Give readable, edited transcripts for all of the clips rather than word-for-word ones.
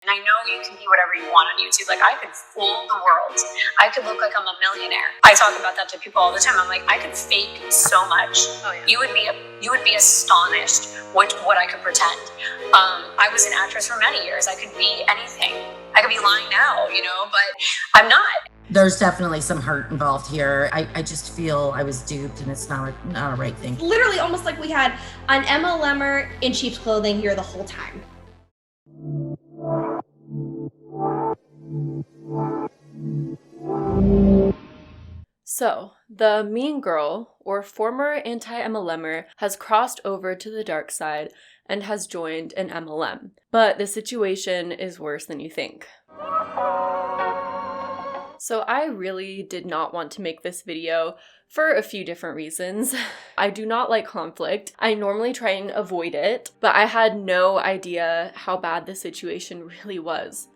And I know you can be whatever you want on YouTube. Like, I could fool the world. I could look like I'm a millionaire. I talk about that to people all the time. I'm like, I could fake so much. Oh, yeah. You would be astonished what I could pretend. I was an actress for many years. I could be anything. I could be lying now, but I'm not. There's definitely some hurt involved here. I just feel I was duped, and it's not a right thing. Literally almost like we had an MLMer in sheep's clothing here the whole time. So, the mean girl, or former anti-MLMer, has crossed over to the dark side and has joined an MLM. But the situation is worse than you think. So I really did not want to make this video for a few different reasons. I do not like conflict. I normally try and avoid it, but I had no idea how bad the situation really was.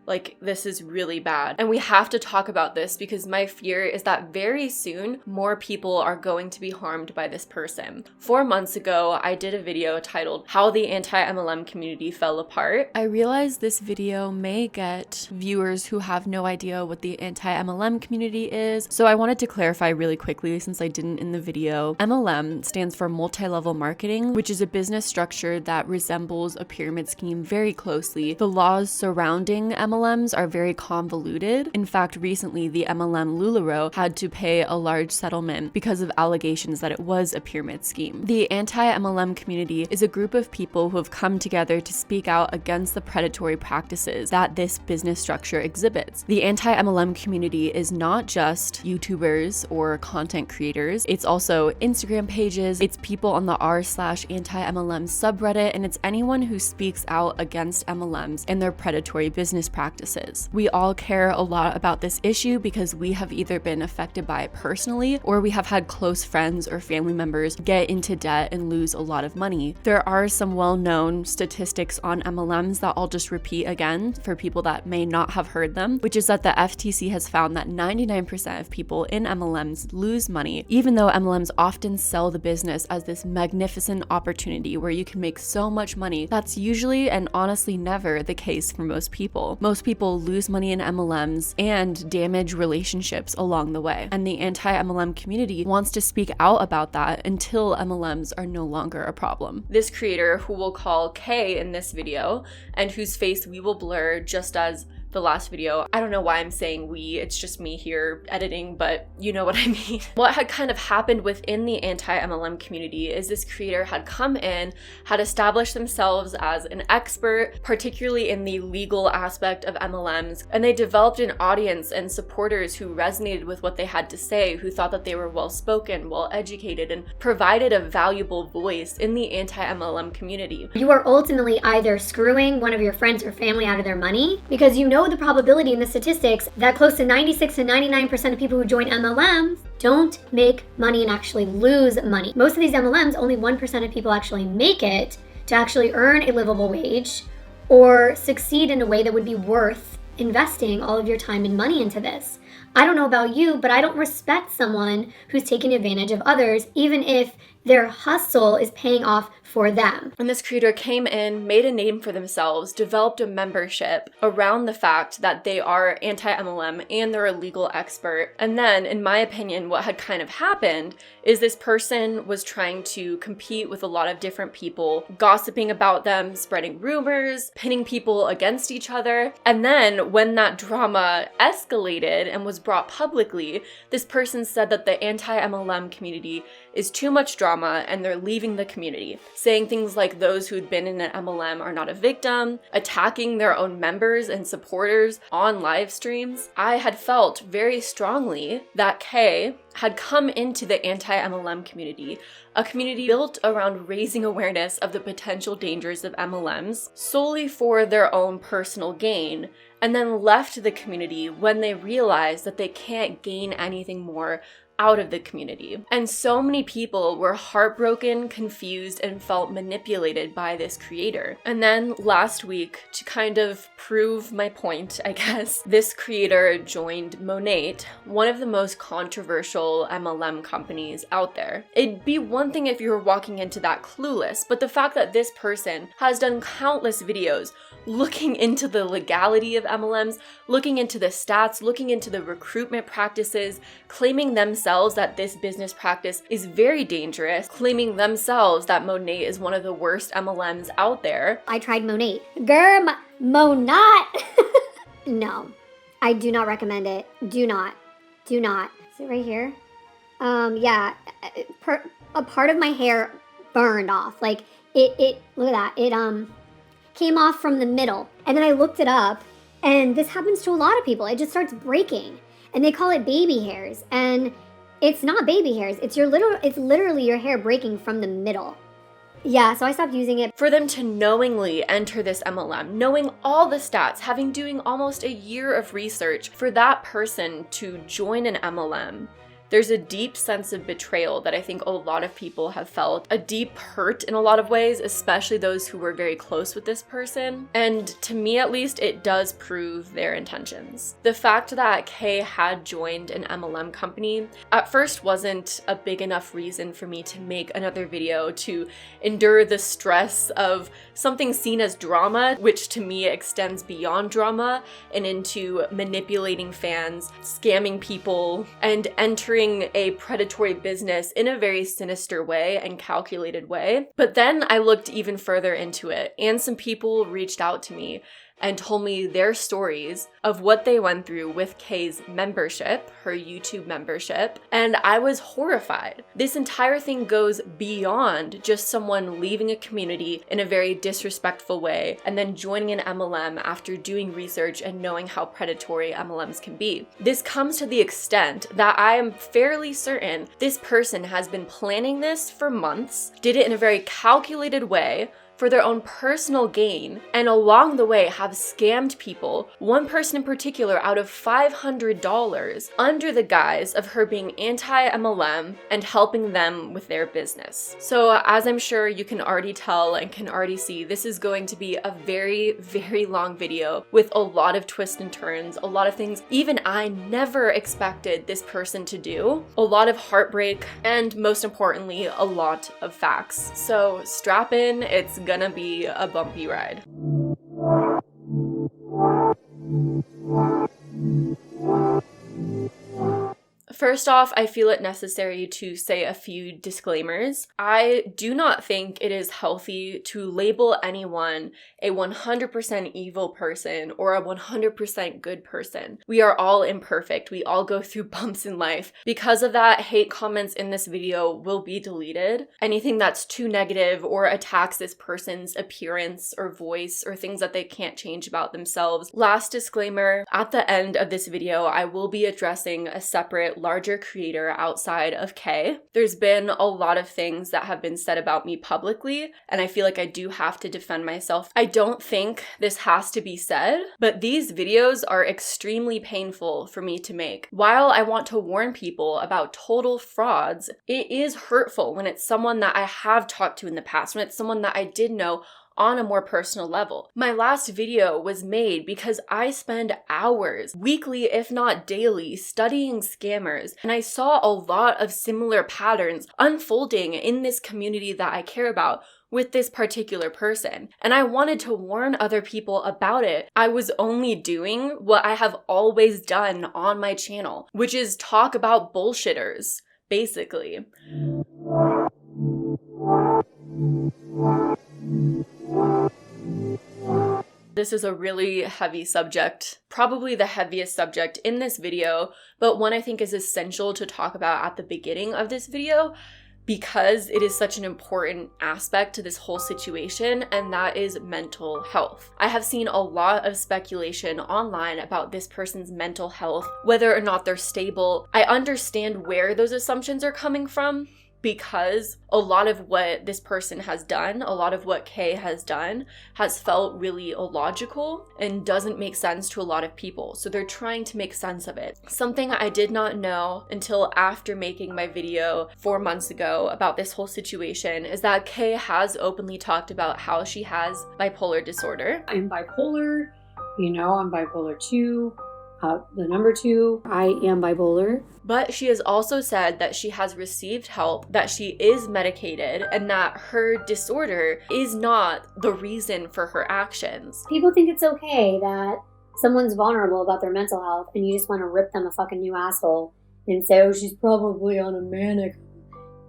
Like, this is really bad. And we have to talk about this because my fear is that very soon, more people are going to be harmed by this person. 4 months ago, I did a video titled How the Anti-MLM Community Fell Apart. I realize this video may get viewers who have no idea what the anti-MLM community is, so I wanted to clarify really quickly since I didn't in the video. MLM stands for multi-level marketing, which is a business structure that resembles a pyramid scheme very closely. The laws surrounding MLMs are very convoluted. In fact, recently the MLM LuLaRoe had to pay a large settlement because of allegations that it was a pyramid scheme. The anti-MLM community is a group of people who have come together to speak out against the predatory practices that this business structure exhibits. The anti-MLM community is not just YouTubers or content creators, it's also Instagram pages, it's people on the r/anti-MLM subreddit, and it's anyone who speaks out against MLMs and their predatory business practices. We all care a lot about this issue because we have either been affected by it personally or we have had close friends or family members get into debt and lose a lot of money. There are some well-known statistics on MLMs that I'll just repeat again for people that may not have heard them, which is that the FTC has found that 99% of people in MLMs lose money, even though MLMs often sell the business as this magnificent opportunity where you can make so much money. That's usually and honestly never the case for most people. Most people lose money in MLMs and damage relationships along the way. And the anti-MLM community wants to speak out about that until MLMs are no longer a problem. This creator, who we'll call Kay in this video, and whose face we will blur just as the last video. I don't know why I'm saying we, it's just me here editing, but you know what I mean. What had kind of happened within the anti-MLM community is this creator had come in, had established themselves as an expert, particularly in the legal aspect of MLMs, and they developed an audience and supporters who resonated with what they had to say, who thought that they were well-spoken, well-educated, and provided a valuable voice in the anti-MLM community. You are ultimately either screwing one of your friends or family out of their money because you know the probability in the statistics that close to 96 to 99% of people who join MLMs don't make money and actually lose money. Most of these MLMs, only 1% of people actually make it to actually earn a livable wage or succeed in a way that would be worth investing all of your time and money into this. I don't know about you, but I don't respect someone who's taking advantage of others, even if their hustle is paying off for them. And this creator came in, made a name for themselves, developed a membership around the fact that they are anti-MLM and they're a legal expert. And then, in my opinion, what had kind of happened is this person was trying to compete with a lot of different people, gossiping about them, spreading rumors, pitting people against each other. And then when that drama escalated and was brought publicly, this person said that the anti-MLM community is too much drama and they're leaving the community, saying things like those who'd been in an MLM are not a victim, attacking their own members and supporters on live streams. I had felt very strongly that Kay had come into the anti-MLM community, a community built around raising awareness of the potential dangers of MLMs solely for their own personal gain, and then left the community when they realized that they can't gain anything more out of the community. And so many people were heartbroken, confused, and felt manipulated by this creator. And then last week, to kind of prove my point, I guess, this creator joined Monat, one of the most controversial MLM companies out there. It'd be one thing if you were walking into that clueless, but the fact that this person has done countless videos looking into the legality of MLMs, looking into the stats, looking into the recruitment practices, claiming themselves that this business practice is very dangerous, claiming themselves that Monat is one of the worst MLMs out there. I tried Monat. Monat! No, I do not recommend it. Do not. Is it right here? Yeah, a part of my hair burned off. Like, it look at that. It, came off from the middle. And then I looked it up, and this happens to a lot of people. It just starts breaking, and they call it baby hairs. And it's not baby hairs. It's literally your hair breaking from the middle. Yeah, so I stopped using it. For them to knowingly enter this MLM, knowing all the stats, having doing almost a year of research, for that person to join an MLM, there's a deep sense of betrayal that I think a lot of people have felt, a deep hurt in a lot of ways, especially those who were very close with this person. And to me, at least, it does prove their intentions. The fact that Kay had joined an MLM company at first wasn't a big enough reason for me to make another video to endure the stress of something seen as drama, which to me extends beyond drama and into manipulating fans, scamming people, and entering a predatory business in a very sinister way and calculated way. But then I looked even further into it, and some people reached out to me and told me their stories of what they went through with Kay's membership, her YouTube membership, and I was horrified. This entire thing goes beyond just someone leaving a community in a very disrespectful way and then joining an MLM after doing research and knowing how predatory MLMs can be. This comes to the extent that I am fairly certain this person has been planning this for months, did it in a very calculated way, for their own personal gain, and along the way have scammed people, one person in particular, out of $500 under the guise of her being anti-MLM and helping them with their business. So as I'm sure you can already tell and can already see, this is going to be a very, very long video with a lot of twists and turns, a lot of things even I never expected this person to do, a lot of heartbreak, and most importantly, a lot of facts. So strap in, it's gonna be a bumpy ride. First off, I feel it necessary to say a few disclaimers. I do not think it is healthy to label anyone a 100% evil person or a 100% good person. We are all imperfect. We all go through bumps in life. Because of that, hate comments in this video will be deleted. Anything that's too negative or attacks this person's appearance or voice or things that they can't change about themselves. Last disclaimer, at the end of this video, I will be addressing a separate larger creator outside of Kay. There's been a lot of things that have been said about me publicly, and I feel like I do have to defend myself. I don't think this has to be said, but these videos are extremely painful for me to make. While I want to warn people about total frauds, it is hurtful when it's someone that I have talked to in the past, when it's someone that I did know on a more personal level. My last video was made because I spend hours, weekly if not daily, studying scammers, and I saw a lot of similar patterns unfolding in this community that I care about with this particular person. And I wanted to warn other people about it. I was only doing what I have always done on my channel, which is talk about bullshitters, basically. This is a really heavy subject, probably the heaviest subject in this video, but one I think is essential to talk about at the beginning of this video because it is such an important aspect to this whole situation, and that is mental health. I have seen a lot of speculation online about this person's mental health, whether or not they're stable. I understand where those assumptions are coming from, because a lot of what this person has done, a lot of what Kay has done, has felt really illogical and doesn't make sense to a lot of people. So they're trying to make sense of it. Something I did not know until after making my video 4 months ago about this whole situation is that Kay has openly talked about how she has bipolar disorder. I'm bipolar, I'm bipolar 2. The number 2, I am bipolar. But she has also said that she has received help, that she is medicated, and that her disorder is not the reason for her actions. People think it's okay that someone's vulnerable about their mental health and you just want to rip them a fucking new asshole and say, oh, she's probably on a manic.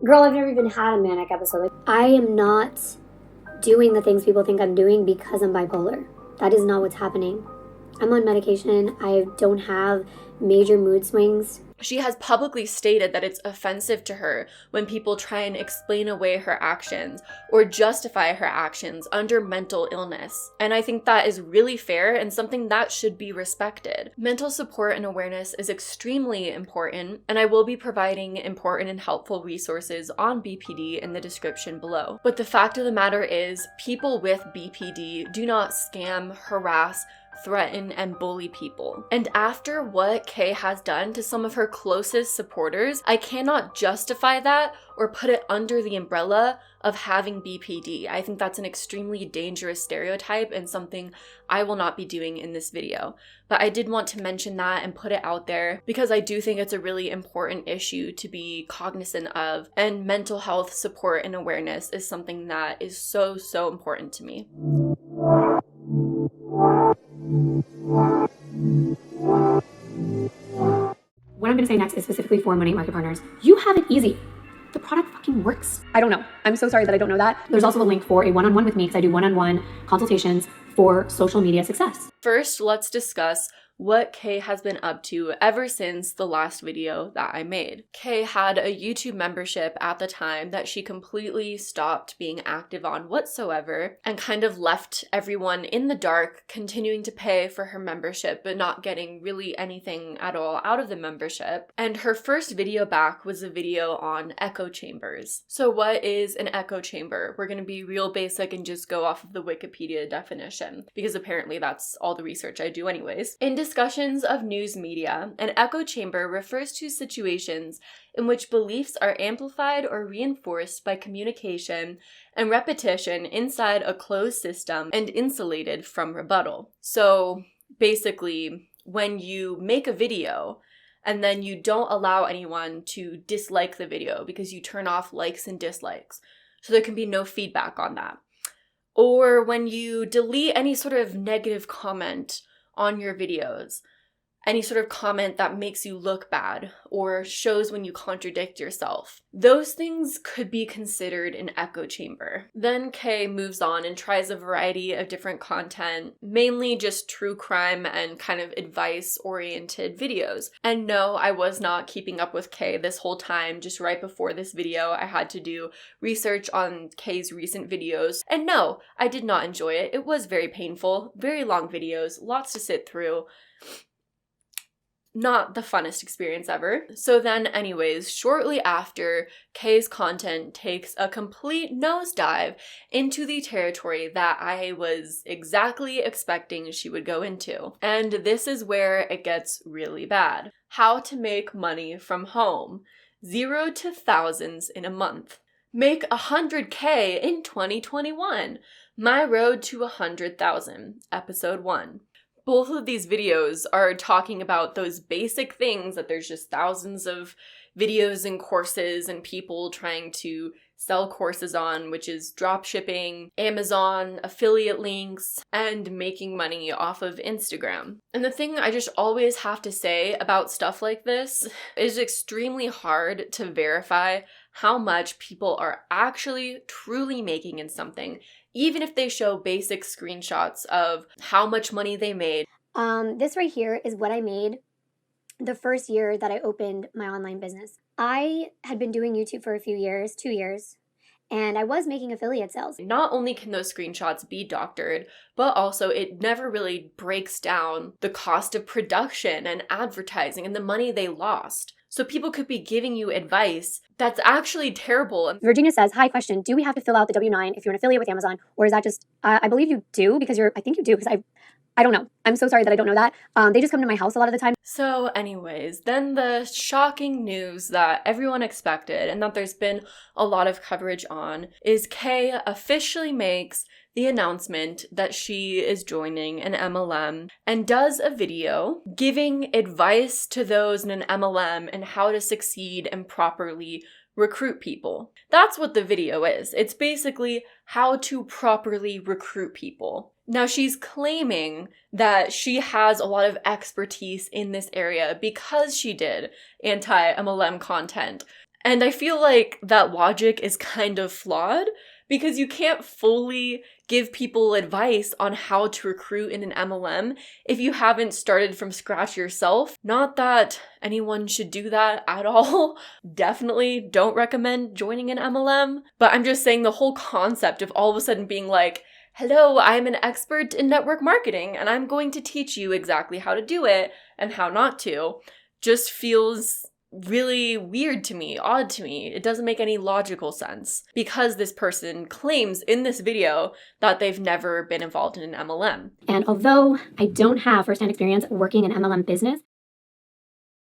Girl, I've never even had a manic episode. I am not doing the things people think I'm doing because I'm bipolar. That is not what's happening. I'm on medication. I don't have major mood swings. She has publicly stated that it's offensive to her when people try and explain away her actions or justify her actions under mental illness. And I think that is really fair and something that should be respected. Mental support and awareness is extremely important, and I will be providing important and helpful resources on BPD in the description below. But the fact of the matter is, people with BPD do not scam, harass, threaten, and bully people. And after what Kay has done to some of her closest supporters, I cannot justify that or put it under the umbrella of having BPD. I think that's an extremely dangerous stereotype and something I will not be doing in this video. But I did want to mention that and put it out there because I do think it's a really important issue to be cognizant of, and mental health support and awareness is something that is so, so important to me. What I'm going to say next is specifically for Money Market Partners. You have it easy. The product fucking works. I don't know. I'm so sorry that I don't know that. There's also a link for a one-on-one with me because I do one-on-one consultations for social media success. First, let's discuss what Kay has been up to ever since the last video that I made. Kay had a YouTube membership at the time that she completely stopped being active on whatsoever and kind of left everyone in the dark, continuing to pay for her membership but not getting really anything at all out of the membership. And her first video back was a video on echo chambers. So what is an echo chamber? We're going to be real basic and just go off of the Wikipedia definition because apparently that's all the research I do anyways. In discussions of news media, an echo chamber refers to situations in which beliefs are amplified or reinforced by communication and repetition inside a closed system and insulated from rebuttal. So basically, when you make a video and then you don't allow anyone to dislike the video because you turn off likes and dislikes, so there can be no feedback on that. Or when you delete any sort of negative comment on your videos, any sort of comment that makes you look bad or shows when you contradict yourself. Those things could be considered an echo chamber. Then Kay moves on and tries a variety of different content, mainly just true crime and kind of advice-oriented videos. And no, I was not keeping up with Kay this whole time. Just right before this video, I had to do research on Kay's recent videos. And no, I did not enjoy it. It was very painful, very long videos, lots to sit through. Not the funnest experience ever. So then anyways, shortly after, Kay's content takes a complete nosedive into the territory that I was exactly expecting she would go into. And this is where it gets really bad. How to make money from home. 0 to thousands in a month. Make 100K in 2021. My road to 100,000. Episode 1. Both of these videos are talking about those basic things that there's just thousands of videos and courses and people trying to sell courses on, which is drop shipping, Amazon, affiliate links, and making money off of Instagram. And the thing I just always have to say about stuff like this is extremely hard to verify how much people are actually truly making in something, even if they show basic screenshots of how much money they made. This right here is what I made the first year that I opened my online business. I had been doing YouTube for a few years, 2 years, and I was making affiliate sales. Not only can those screenshots be doctored, but also it never really breaks down the cost of production and advertising and the money they lost. So people could be giving you advice that's actually terrible. Virginia says, hi, question. Do we have to fill out the W-9 if you're an affiliate with Amazon? Or is that just, I believe you do because I think you do because I don't know. I'm so sorry that I don't know that. They just come to my house a lot of the time. So anyways, then the shocking news that everyone expected and that there's been a lot of coverage on is Kay officially makes the announcement that she is joining an MLM and does a video giving advice to those in an MLM and how to succeed and properly recruit people. That's what the video is. It's basically how to properly recruit people. Now, she's claiming that she has a lot of expertise in this area because she did anti-MLM content. And I feel like that logic is kind of flawed because you can't fully give people advice on how to recruit in an MLM if you haven't started from scratch yourself. Not that anyone should do that at all. Definitely don't recommend joining an MLM. But I'm just saying the whole concept of all of a sudden being like, hello, I'm an expert in network marketing and I'm going to teach you exactly how to do it and how not to, just feels really weird to me, odd to me. It doesn't make any logical sense because this person claims in this video that they've never been involved in an MLM. And although I don't have firsthand experience working in MLM business,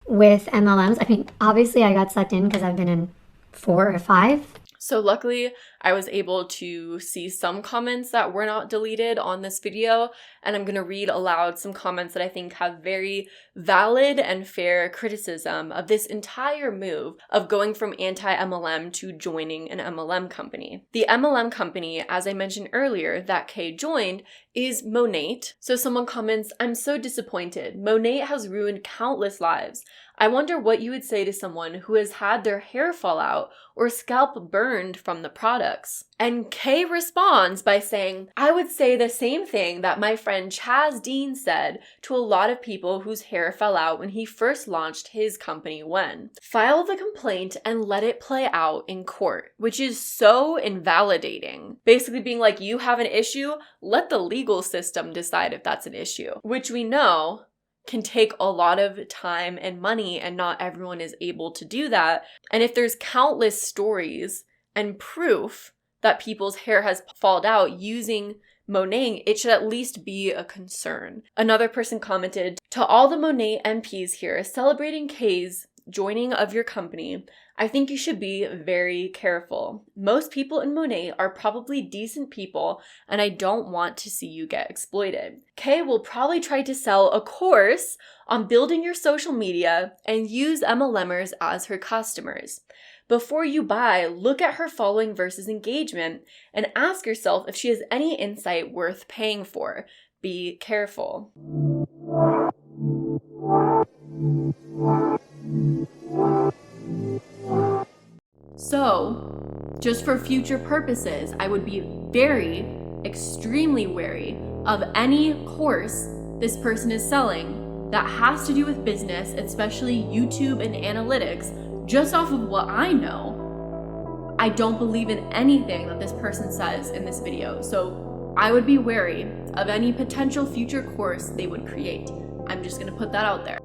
With MLMs, I mean, obviously I got sucked in because I've been in 4 or 5. So luckily, I was able to see some comments that were not deleted on this video, and I'm going to read aloud some comments that I think have very valid and fair criticism of this entire move of going from anti-MLM to joining an MLM company. The MLM company, as I mentioned earlier, that Kay joined, is Monat. So someone comments, I'm so disappointed. Monat has ruined countless lives. I wonder what you would say to someone who has had their hair fall out or scalp burned from the products. And Kay responds by saying, I would say the same thing that my friend Chaz Dean said to a lot of people whose hair fell out when he first launched his company When. File the complaint and let it play out in court, which is so invalidating. Basically being like, you have an issue, let the legal system decide if that's an issue, which we know can take a lot of time and money, and not everyone is able to do that. And if there's countless stories and proof that people's hair has fallen out using Monat, it should at least be a concern. Another person commented, to all the Monat MPs here celebrating Kay's joining of your company, I think you should be very careful. Most people in Monat are probably decent people, and I don't want to see you get exploited. Kay will probably try to sell a course on building your social media and use MLMers as her customers. Before you buy, look at her following versus engagement and ask yourself if she has any insight worth paying for. Be careful. So, just for future purposes, I would be extremely wary of any course this person is selling that has to do with business, especially YouTube and analytics. Just off of what I know, I don't believe in anything that this person says in this video. So I would be wary of any potential future course they would create. I'm just gonna put that out there.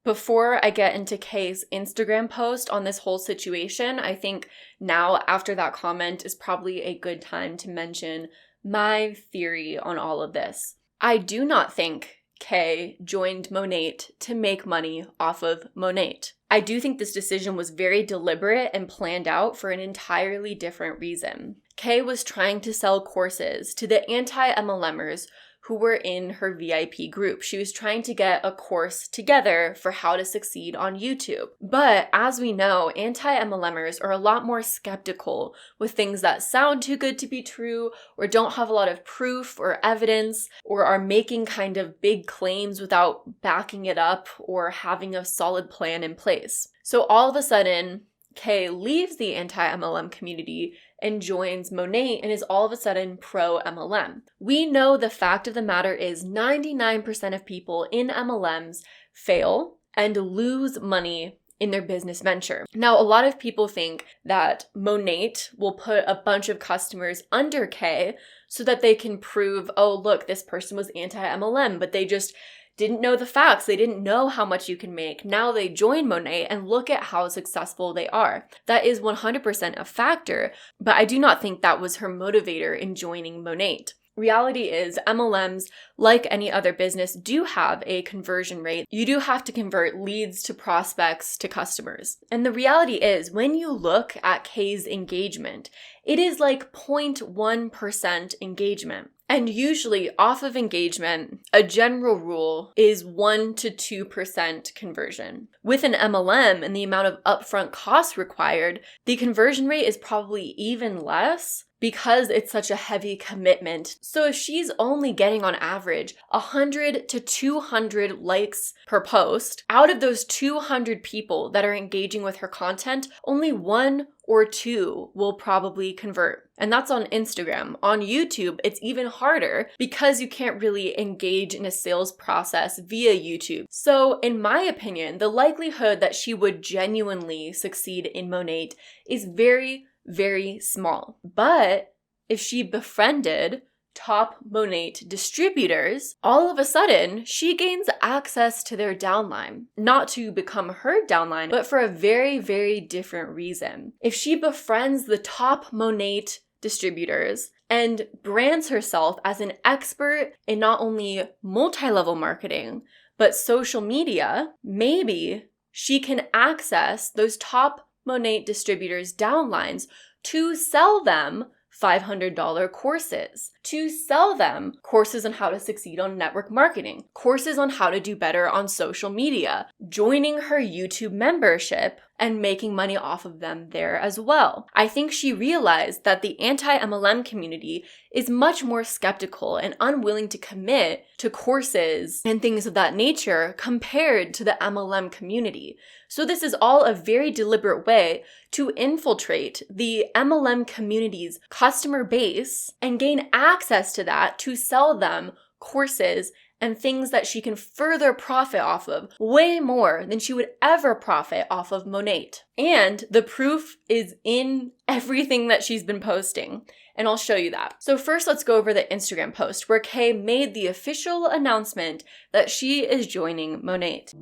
Before I get into Kay's Instagram post on this whole situation, I think now after that comment is probably a good time to mention my theory on all of this. I do not think Kay joined Monat to make money off of Monat. I do think this decision was very deliberate and planned out for an entirely different reason. Kay was trying to sell courses to the anti-MLMers who were in her VIP group. She was trying to get a course together for how to succeed on YouTube. But as we know, anti-MLMers are a lot more skeptical with things that sound too good to be true or don't have a lot of proof or evidence or are making kind of big claims without backing it up or having a solid plan in place. So all of a sudden, Kay leaves the anti-MLM community and joins Monat and is all of a sudden pro-MLM. We know the fact of the matter is 99% of people in MLMs fail and lose money in their business venture. Now, a lot of people think that Monat will put a bunch of customers under Kay so that they can prove, oh, look, this person was anti-MLM, but they just didn't know the facts. They didn't know how much you can make. Now they join Monat and look at how successful they are. That is 100% a factor, but I do not think that was her motivator in joining Monat. Reality is MLMs, like any other business, do have a conversion rate. You do have to convert leads to prospects to customers. And the reality is, when you look at Kay's engagement, it is like 0.1% engagement. And usually off of engagement, a general rule is 1 to 2% conversion. With an MLM and the amount of upfront costs required, the conversion rate is probably even less because it's such a heavy commitment. So if she's only getting on average 100 to 200 likes per post, out of those 200 people that are engaging with her content, only 1 or 2 will probably convert. And that's on Instagram. On YouTube, it's even harder because you can't really engage in a sales process via YouTube. So in my opinion, the likelihood that she would genuinely succeed in Monat is very, very small. But if she befriended top Monat distributors, all of a sudden she gains access to their downline. Not to become her downline, but for a very, very different reason. If she befriends the top Monat distributors and brands herself as an expert in not only multi-level marketing, but social media, maybe she can access those top Monat distributors' downlines to sell them $500 courses, to sell them courses on how to succeed on network marketing, courses on how to do better on social media, joining her YouTube membership and making money off of them there as well. I think she realized that the anti-MLM community is much more skeptical and unwilling to commit to courses and things of that nature compared to the MLM community. So this is all a very deliberate way to infiltrate the MLM community's customer base and gain access to that to sell them courses and things that she can further profit off of way more than she would ever profit off of Monat. And the proof is in everything that she's been posting. And I'll show you that. So first, let's go over the Instagram post where Kay made the official announcement that she is joining Monat.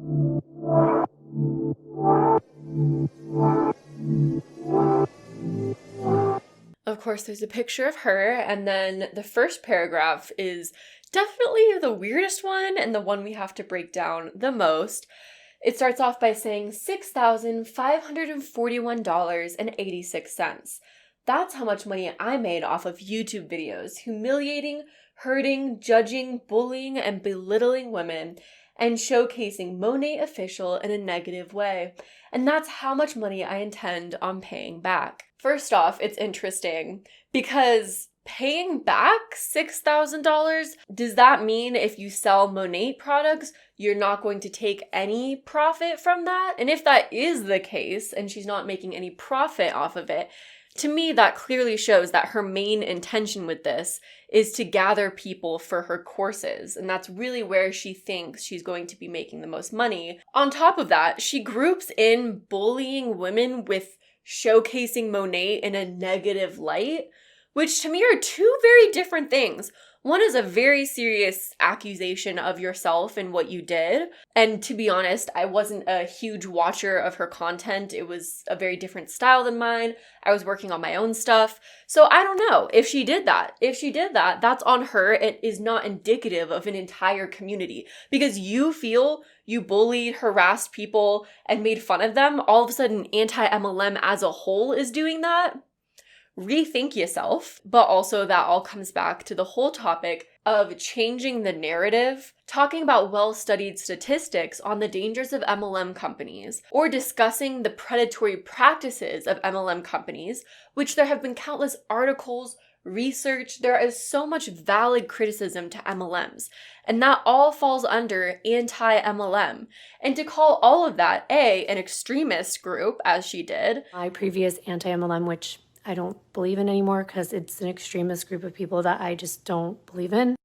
Of course, there's a picture of her, and then the first paragraph is definitely the weirdest one and the one we have to break down the most. It starts off by saying $6,541.86. That's how much money I made off of YouTube videos, humiliating, hurting, judging, bullying, and belittling women, and showcasing Monat Official in a negative way. And that's how much money I intend on paying back. First off, it's interesting because paying back $6,000, does that mean if you sell Monat products, you're not going to take any profit from that? And if that is the case, and she's not making any profit off of it, to me, that clearly shows that her main intention with this is to gather people for her courses. And that's really where she thinks she's going to be making the most money. On top of that, she groups in bullying women with showcasing Monat in a negative light, which to me are two very different things. One is a very serious accusation of yourself and what you did. And to be honest, I wasn't a huge watcher of her content. It was a very different style than mine. I was working on my own stuff. So I don't know if she did that. If she did that, that's on her. It is not indicative of an entire community. Because you feel you bullied, harassed people, and made fun of them, all of a sudden anti-MLM as a whole is doing that. Rethink yourself, but also that all comes back to the whole topic of changing the narrative, talking about well-studied statistics on the dangers of MLM companies, or discussing the predatory practices of MLM companies, which there have been countless articles, research. There is so much valid criticism to MLMs, and that all falls under anti-MLM. And to call all of that, an extremist group, as she did. My previous anti-MLM, which I don't believe in anymore because it's an extremist group of people that I just don't believe in.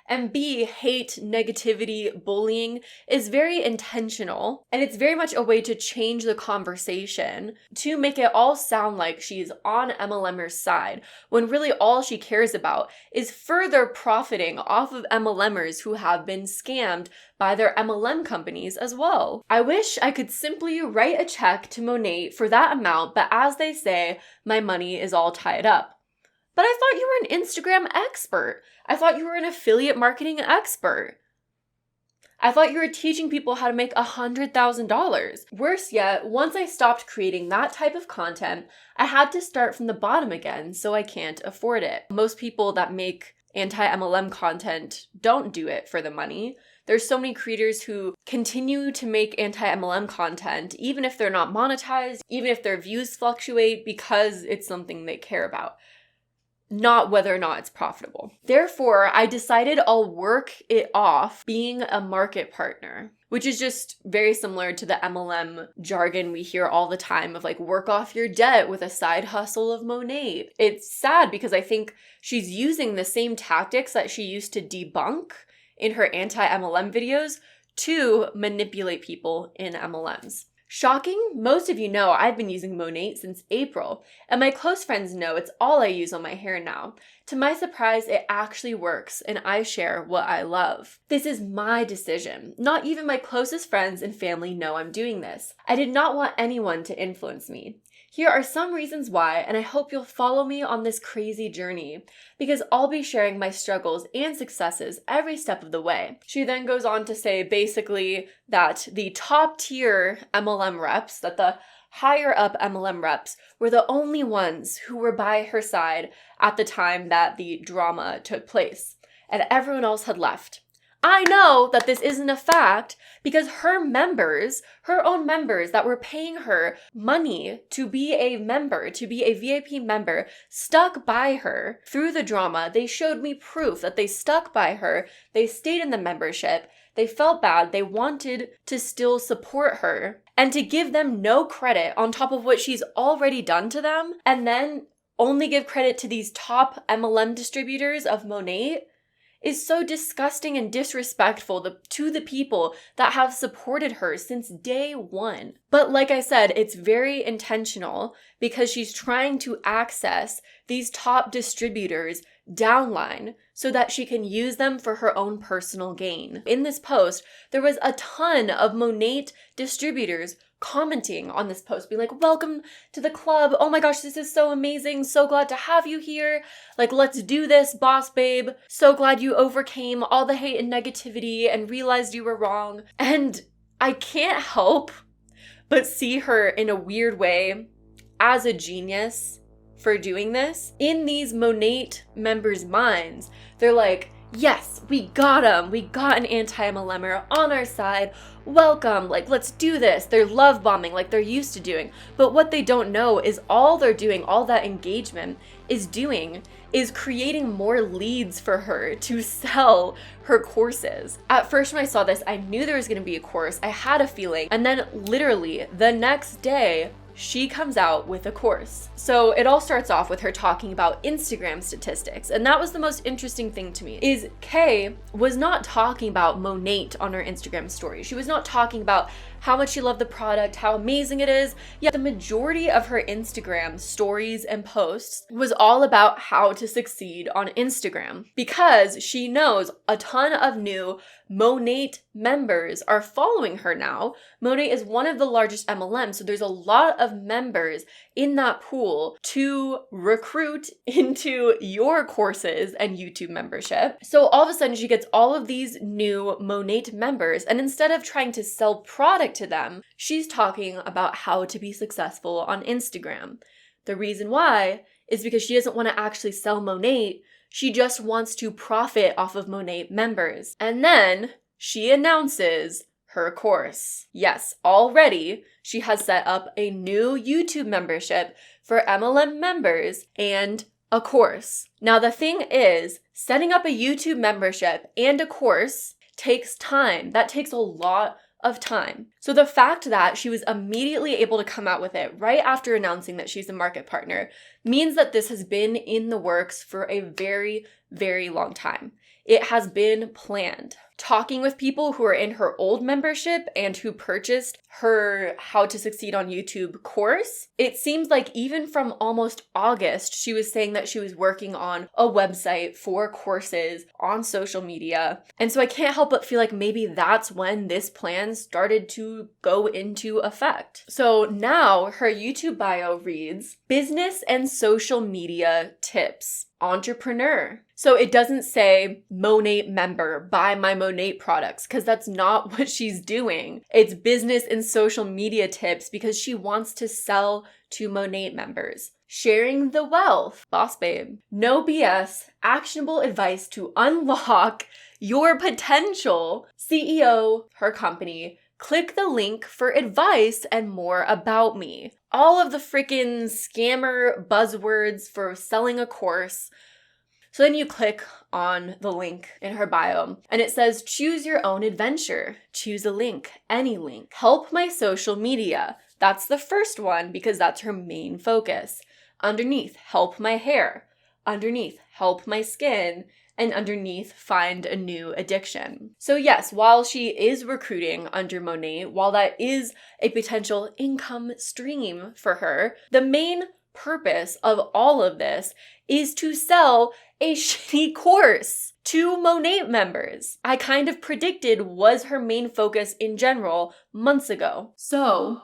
and B, hate, negativity, bullying is very intentional, and it's very much a way to change the conversation to make it all sound like she's on MLMers' side, when really all she cares about is further profiting off of MLMers who have been scammed by their MLM companies as well. I wish I could simply write a check to Monat for that amount, but as they say, my money is all tied up. But I thought you were an Instagram expert. I thought you were an affiliate marketing expert. I thought you were teaching people how to make $100,000. Worse yet, once I stopped creating that type of content, I had to start from the bottom again, so I can't afford it. Most people that make anti-MLM content don't do it for the money. There's so many creators who continue to make anti-MLM content, even if they're not monetized, even if their views fluctuate, because it's something they care about, not whether or not it's profitable. Therefore, I decided I'll work it off being a market partner, which is just very similar to the MLM jargon we hear all the time of like, work off your debt with a side hustle of Monat. It's sad because I think she's using the same tactics that she used to debunk in her anti-MLM videos to manipulate people in MLMs. Shocking, most of you know I've been using Monat since April, and my close friends know it's all I use on my hair now. To my surprise, it actually works, and I share what I love. This is my decision. Not even my closest friends and family know I'm doing this. I did not want anyone to influence me. Here are some reasons why, and I hope you'll follow me on this crazy journey, because I'll be sharing my struggles and successes every step of the way. She then goes on to say basically that the top tier MLM reps, that the higher up MLM reps were the only ones who were by her side at the time that the drama took place, and everyone else had left. I know that this isn't a fact because her members, her own members that were paying her money to be a member, to be a VIP member, stuck by her through the drama. They showed me proof that they stuck by her. They stayed in the membership. They felt bad. They wanted to still support her. And to give them no credit on top of what she's already done to them, and then only give credit to these top MLM distributors of Monat, is so disgusting and disrespectful to the people that have supported her since day one. But like I said, it's very intentional because she's trying to access these top distributors downline so that she can use them for her own personal gain. In this post, there was a ton of Monat distributors commenting on this post, being like, welcome to the club. Oh my gosh, this is so amazing. So glad to have you here. Like, let's do this, boss babe. So glad you overcame all the hate and negativity and realized you were wrong. And I can't help but see her in a weird way as a genius for doing this. In these Monat members' minds, they're like, yes, we got him. We got an anti-MLMer on our side. Welcome. Like, let's do this. They're love bombing like they're used to doing. But what they don't know is all they're doing, all that engagement is doing, is creating more leads for her to sell her courses. At first, when I saw this, I knew there was going to be a course. I had a feeling. And then literally the next day, she comes out with a course. So it all starts off with her talking about Instagram statistics. And that was the most interesting thing to me, is Kay was not talking about Monat on her Instagram story. She was not talking about how much she loved the product, how amazing it is. Yet the majority of her Instagram stories and posts was all about how to succeed on Instagram, because she knows a ton of new Monat members are following her now. Monat is one of the largest MLMs, so there's a lot of members in that pool to recruit into your courses and YouTube membership. So all of a sudden she gets all of these new Monat members, and instead of trying to sell product to them, she's talking about how to be successful on Instagram. The reason why is because she doesn't want to actually sell Monat. She just wants to profit off of Monat members. And then she announces her course. Yes, already she has set up a new YouTube membership for MLM members and a course. Now the thing is, setting up a YouTube membership and a course takes time. That takes a lot of time. So the fact that she was immediately able to come out with it right after announcing that she's a market partner means that this has been in the works for a very, very long time. It has been planned. Talking with people who are in her old membership and who purchased her How to Succeed on YouTube course, it seems like even from almost August, she was saying that she was working on a website for courses on social media. And so I can't help but feel like maybe that's when this plan started to go into effect. So now her YouTube bio reads, business and social media tips. Entrepreneur. So it doesn't say Monat member, buy my Monat products, because that's not what she's doing. It's business and social media tips because she wants to sell to Monat members. Sharing the wealth, boss babe. No BS, actionable advice to unlock your potential. CEO, her company. Click the link for advice and more about me. All of the freaking scammer buzzwords for selling a course. So then you click on the link in her bio and it says, choose your own adventure. Choose a link, any link. Help my social media. That's the first one because that's her main focus. Underneath, help my hair. Underneath, help my skin. And underneath, find a new addiction. So yes, while she is recruiting under Monat, while that is a potential income stream for her, the main purpose of all of this is to sell a shitty course to Monat members. I kind of predicted was her main focus in general months ago. So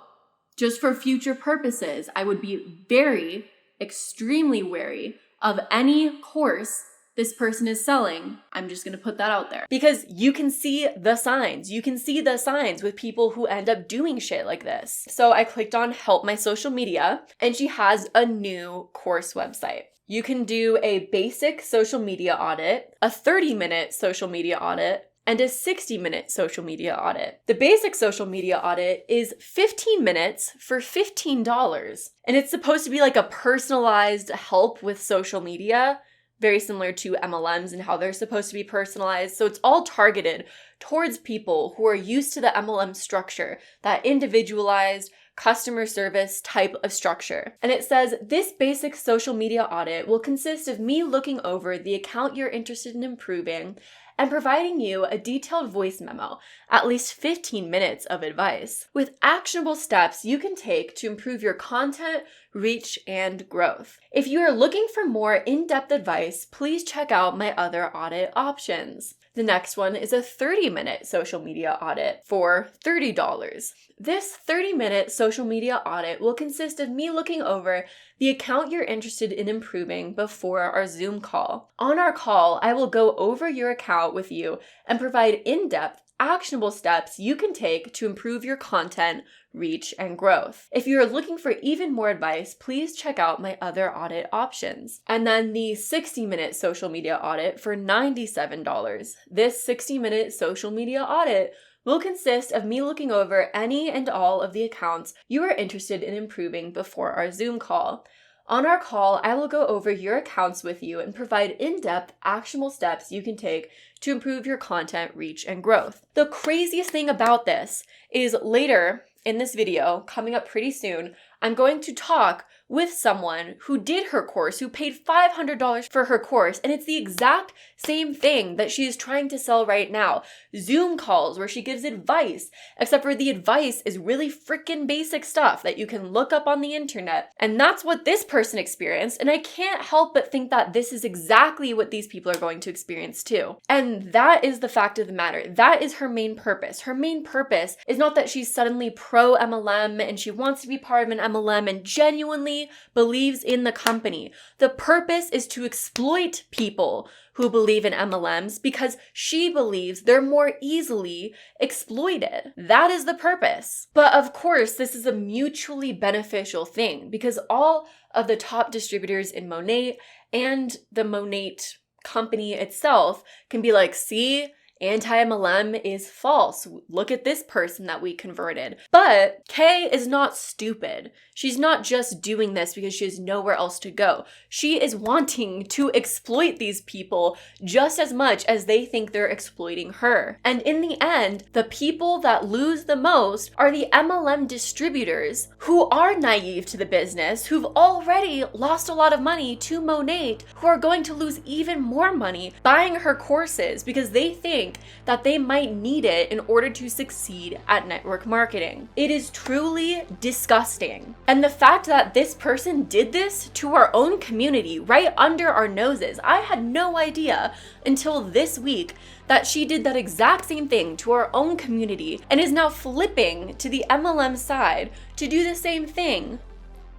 just for future purposes, I would be extremely wary of any course this person is selling. I'm just gonna put that out there. Because you can see the signs. You can see the signs with people who end up doing shit like this. So I clicked on help my social media and she has a new course website. You can do a basic social media audit, a 30-minute social media audit, and a 60-minute social media audit. The basic social media audit is 15 minutes for $15. And it's supposed to be like a personalized help with social media, very similar to MLMs and how they're supposed to be personalized. So it's all targeted towards people who are used to the MLM structure, that individualized customer service type of structure. And it says, this basic social media audit will consist of me looking over the account you're interested in improving and providing you a detailed voice memo, at least 15 minutes of advice, with actionable steps you can take to improve your content, reach, and growth. If you are looking for more in-depth advice, please check out my other audit options. The next one is a 30-minute social media audit for $30. This 30-minute social media audit will consist of me looking over the account you're interested in improving before our Zoom call. On our call, I will go over your account with you and provide in-depth, actionable steps you can take to improve your content, reach, and growth. If you are looking for even more advice, please check out my other audit options. And then the 60-minute social media audit for $97. This 60-minute social media audit will consist of me looking over any and all of the accounts you are interested in improving before our Zoom call. On our call, I will go over your accounts with you and provide in-depth, actionable steps you can take to improve your content, reach, and growth. The craziest thing about this is later in this video, coming up pretty soon, I'm going to talk with someone who did her course, who paid $500 for her course, and it's the exact same thing that she is trying to sell right now. Zoom calls where she gives advice, except for the advice is really freaking basic stuff that you can look up on the internet. And that's what this person experienced, and I can't help but think that this is exactly what these people are going to experience too. And that is the fact of the matter. That is her main purpose. Her main purpose is not that she's suddenly pro MLM and she wants to be part of an MLM and genuinely believes in the company. The purpose is to exploit people who believe in MLMs because she believes they're more easily exploited. That is the purpose. But of course, this is a mutually beneficial thing because all of the top distributors in Monat and the Monat company itself can be like, see, anti-MLM is false. Look at this person that we converted. But Kay is not stupid. She's not just doing this because she has nowhere else to go. She is wanting to exploit these people just as much as they think they're exploiting her. And in the end, the people that lose the most are the MLM distributors who are naive to the business, who've already lost a lot of money to Monat, who are going to lose even more money buying her courses because they think that they might need it in order to succeed at network marketing. It is truly disgusting. And the fact that this person did this to our own community right under our noses, I had no idea until this week that she did that exact same thing to our own community and is now flipping to the MLM side to do the same thing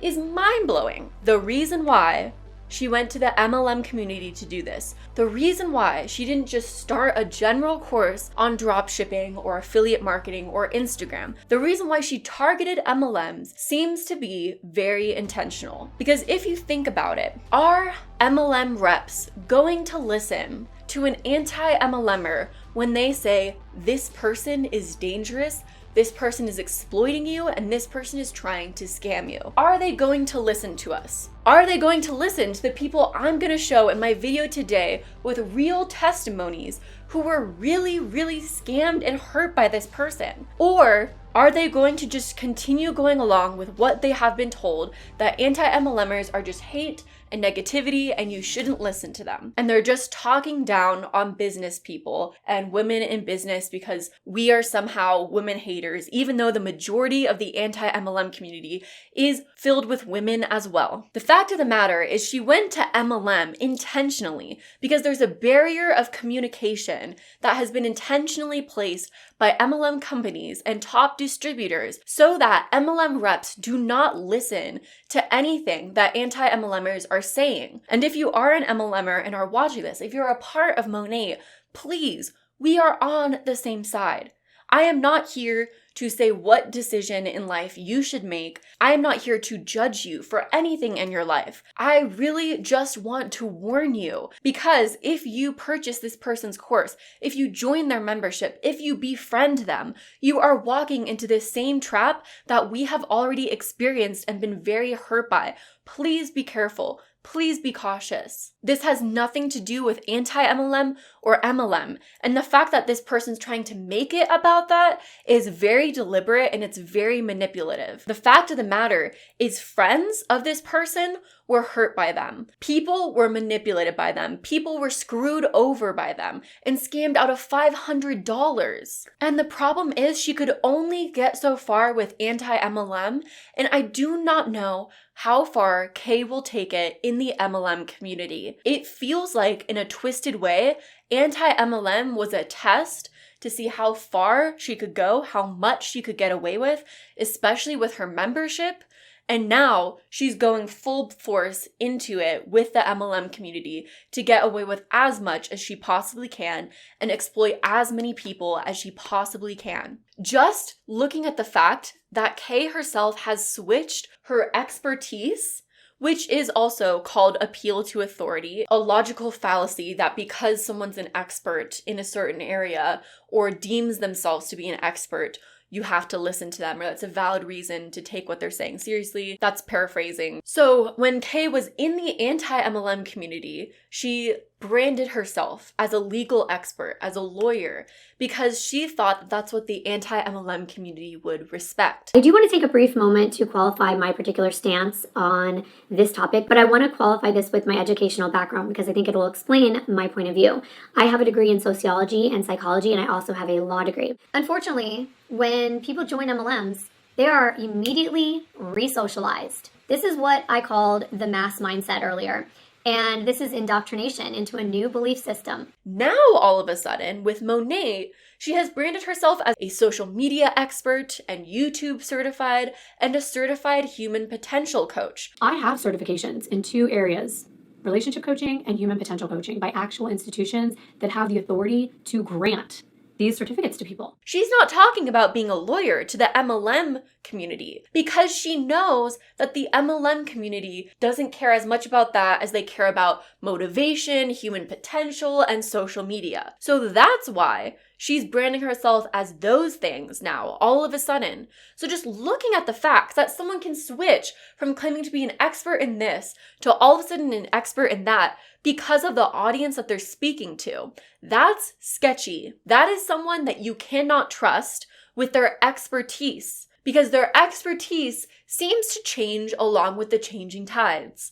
is mind-blowing. The reason why she went to the MLM community to do this, the reason why she didn't just start a general course on dropshipping or affiliate marketing or Instagram, the reason why she targeted MLMs seems to be very intentional. Because if you think about it, are MLM reps going to listen to an anti-MLMer when they say, this person is dangerous, this person is exploiting you, and this person is trying to scam you? Are they going to listen to us? Are they going to listen to the people I'm gonna show in my video today with real testimonies who were really, really scammed and hurt by this person? Or are they going to just continue going along with what they have been told, that anti-MLMers are just hate and negativity and you shouldn't listen to them? And they're just talking down on business people and women in business because we are somehow women haters, even though the majority of the anti-MLM community is filled with women as well. The fact of the matter is she went to MLM intentionally because there's a barrier of communication that has been intentionally placed by MLM companies and top distributors so that MLM reps do not listen to anything that anti-MLMers are saying. And if you are an MLMer and are watching this, if you're a part of Monat, please, we are on the same side. I am not here to say what decision in life you should make. I am not here to judge you for anything in your life. I really just want to warn you, because if you purchase this person's course, if you join their membership, if you befriend them, you are walking into this same trap that we have already experienced and been very hurt by. Please be careful. Please be cautious. This has nothing to do with anti-MLM or MLM. And the fact that this person's trying to make it about that is very deliberate and it's very manipulative. The fact of the matter is friends of this person were hurt by them. People were manipulated by them. People were screwed over by them and scammed out of $500. And the problem is she could only get so far with anti-MLM, and I do not know how far Kay will take it in the MLM community. It feels like, in a twisted way, anti-MLM was a test to see how far she could go, how much she could get away with, especially with her membership. And now she's going full force into it with the MLM community to get away with as much as she possibly can and exploit as many people as she possibly can. Just looking at the fact that Kay herself has switched her expertise, which is also called appeal to authority, a logical fallacy that because someone's an expert in a certain area or deems themselves to be an expert, you have to listen to them, or that's a valid reason to take what they're saying seriously. That's paraphrasing. So when Kay was in the anti-MLM community, she branded herself as a legal expert, as a lawyer, because she thought that that's what the anti-MLM community would respect. I do want to take a brief moment to qualify my particular stance on this topic, but I want to qualify this with my educational background because I think it will explain my point of view. I have a degree in sociology and psychology, and I also have a law degree. Unfortunately, when people join MLMs, they are immediately re-socialized. This is what I called the mass mindset earlier. And this is indoctrination into a new belief system. Now, all of a sudden, with Monat, she has branded herself as a social media expert and YouTube certified and a certified human potential coach. I have certifications in 2 areas: relationship coaching and human potential coaching by actual institutions that have the authority to grant these certificates to people. She's not talking about being a lawyer to the MLM community because she knows that the MLM community doesn't care as much about that as they care about motivation, human potential, and social media. So that's why she's branding herself as those things now, all of a sudden. So just looking at the facts that someone can switch from claiming to be an expert in this to all of a sudden an expert in that because of the audience that they're speaking to, that's sketchy. That is someone that you cannot trust with their expertise because their expertise seems to change along with the changing tides.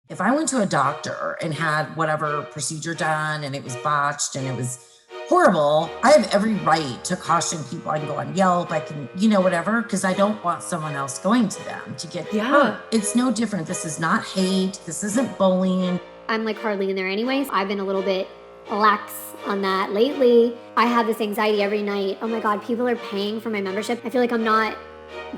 If I went to a doctor and had whatever procedure done and it was botched and it was horrible, I have every right to caution people. I can go on Yelp, I can, whatever, because I don't want someone else going to them to get hurt. It's no different. This is not hate. This isn't bullying. I'm like hardly in there anyways. I've been a little bit lax on that lately. I have this anxiety every night. Oh my God, people are paying for my membership. I feel like I'm not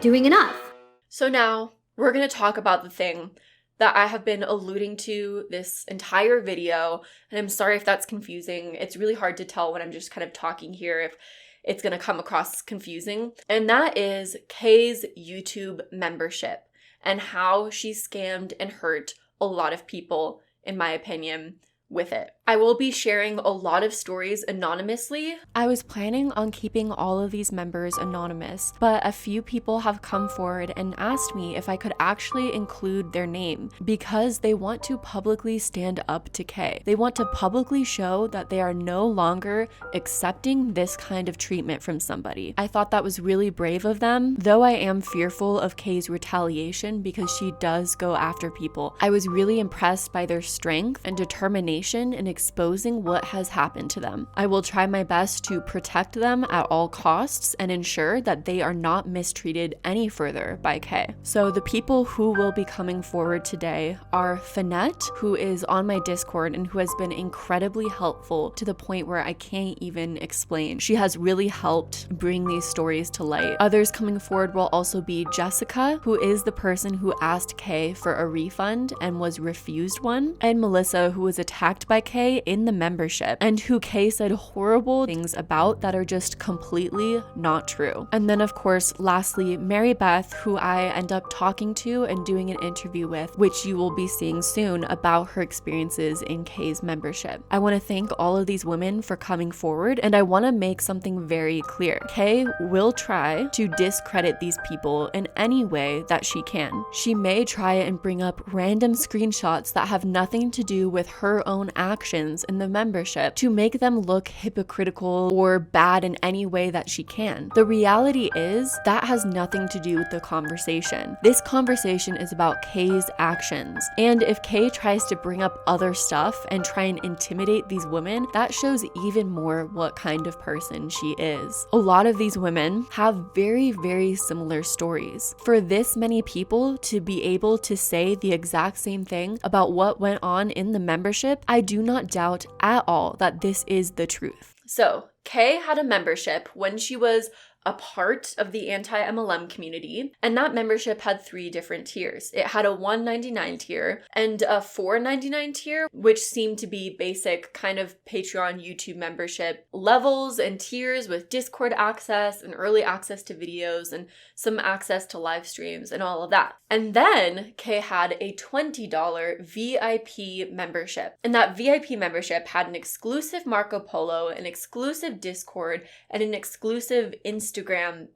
doing enough. So now we're going to talk about the thing that I have been alluding to this entire video, and I'm sorry if that's confusing. It's really hard to tell when I'm just kind of talking here if it's going to come across confusing, and that is Kay's YouTube membership and how she scammed and hurt a lot of people, in my opinion, with it. I will be sharing a lot of stories anonymously. I was planning on keeping all of these members anonymous, but a few people have come forward and asked me if I could actually include their name because they want to publicly stand up to Kay. They want to publicly show that they are no longer accepting this kind of treatment from somebody. I thought that was really brave of them, though I am fearful of Kay's retaliation because she does go after people. I was really impressed by their strength and determination in exposing what has happened to them. I will try my best to protect them at all costs and ensure that they are not mistreated any further by Kay. So the people who will be coming forward today are Finette, who is on my Discord and who has been incredibly helpful to the point where I can't even explain. She has really helped bring these stories to light. Others coming forward will also be Jessica, who is the person who asked Kay for a refund and was refused one, and Melissa, who was attacked by Kay in the membership and who Kay said horrible things about that are just completely not true. And then of course, lastly, Mary Beth, who I end up talking to and doing an interview with, which you will be seeing soon about her experiences in Kay's membership. I want to thank all of these women for coming forward, and I want to make something very clear. Kay will try to discredit these people in any way that she can. She may try and bring up random screenshots that have nothing to do with her own actions in the membership to make them look hypocritical or bad in any way that she can. The reality is that has nothing to do with the conversation. This conversation is about Kay's actions. And if Kay tries to bring up other stuff and try and intimidate these women, that shows even more what kind of person she is. A lot of these women have very, very similar stories. For this many people to be able to say the exact same thing about what went on in the membership, I do not doubt at all that this is the truth. So, Kay had a membership when she was a part of the anti-MLM community, and that membership had 3 different tiers. It had a $199 tier and a $499 tier, which seemed to be basic kind of Patreon YouTube membership levels and tiers with Discord access and early access to videos and some access to live streams and all of that. And then Kay had a $20 VIP membership, and that VIP membership had an exclusive Marco Polo, an exclusive Discord, and an exclusive Instagram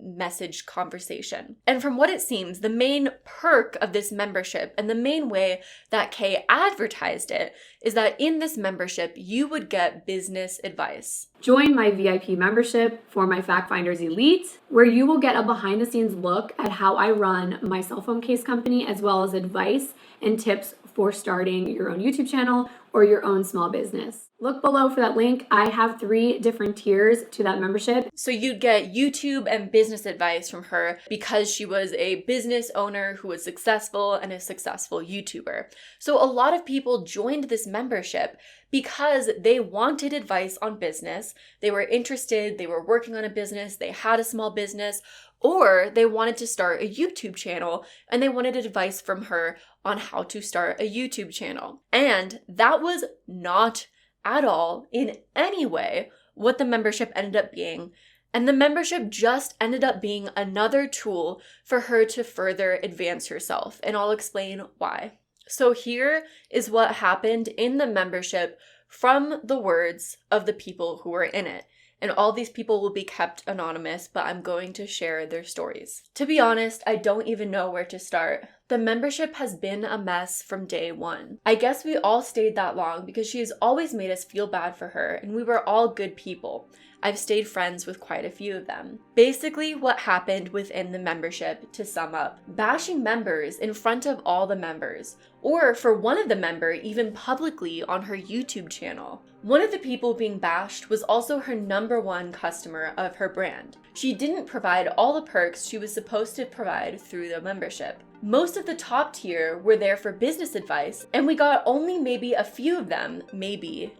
message conversation. And from what it seems, the main perk of this membership and the main way that Kay advertised it is that in this membership, you would get business advice. Join my VIP membership for my Fact Finders Elite, where you will get a behind the scenes look at how I run my cell phone case company, as well as advice and tips for starting your own YouTube channel or your own small business. Look below for that link. I have 3 different tiers to that membership. So you'd get YouTube and business advice from her because she was a business owner who was successful and a successful YouTuber. So a lot of people joined this membership because they wanted advice on business. They were interested, they were working on a business, they had a small business, or they wanted to start a YouTube channel and they wanted advice from her on how to start a YouTube channel. And that was not at all in any way what the membership ended up being. And the membership just ended up being another tool for her to further advance herself. And I'll explain why. So here is what happened in the membership from the words of the people who were in it. And all these people will be kept anonymous, but I'm going to share their stories. To be honest, I don't even know where to start. The membership has been a mess from day one. I guess we all stayed that long because she has always made us feel bad for her, and we were all good people. I've stayed friends with quite a few of them. Basically, what happened within the membership, to sum up, bashing members in front of all the members, or for one of the members, even publicly on her YouTube channel. One of the people being bashed was also her #1 customer of her brand. She didn't provide all the perks she was supposed to provide through the membership. Most of the top tier were there for business advice, and we got only maybe a few of them,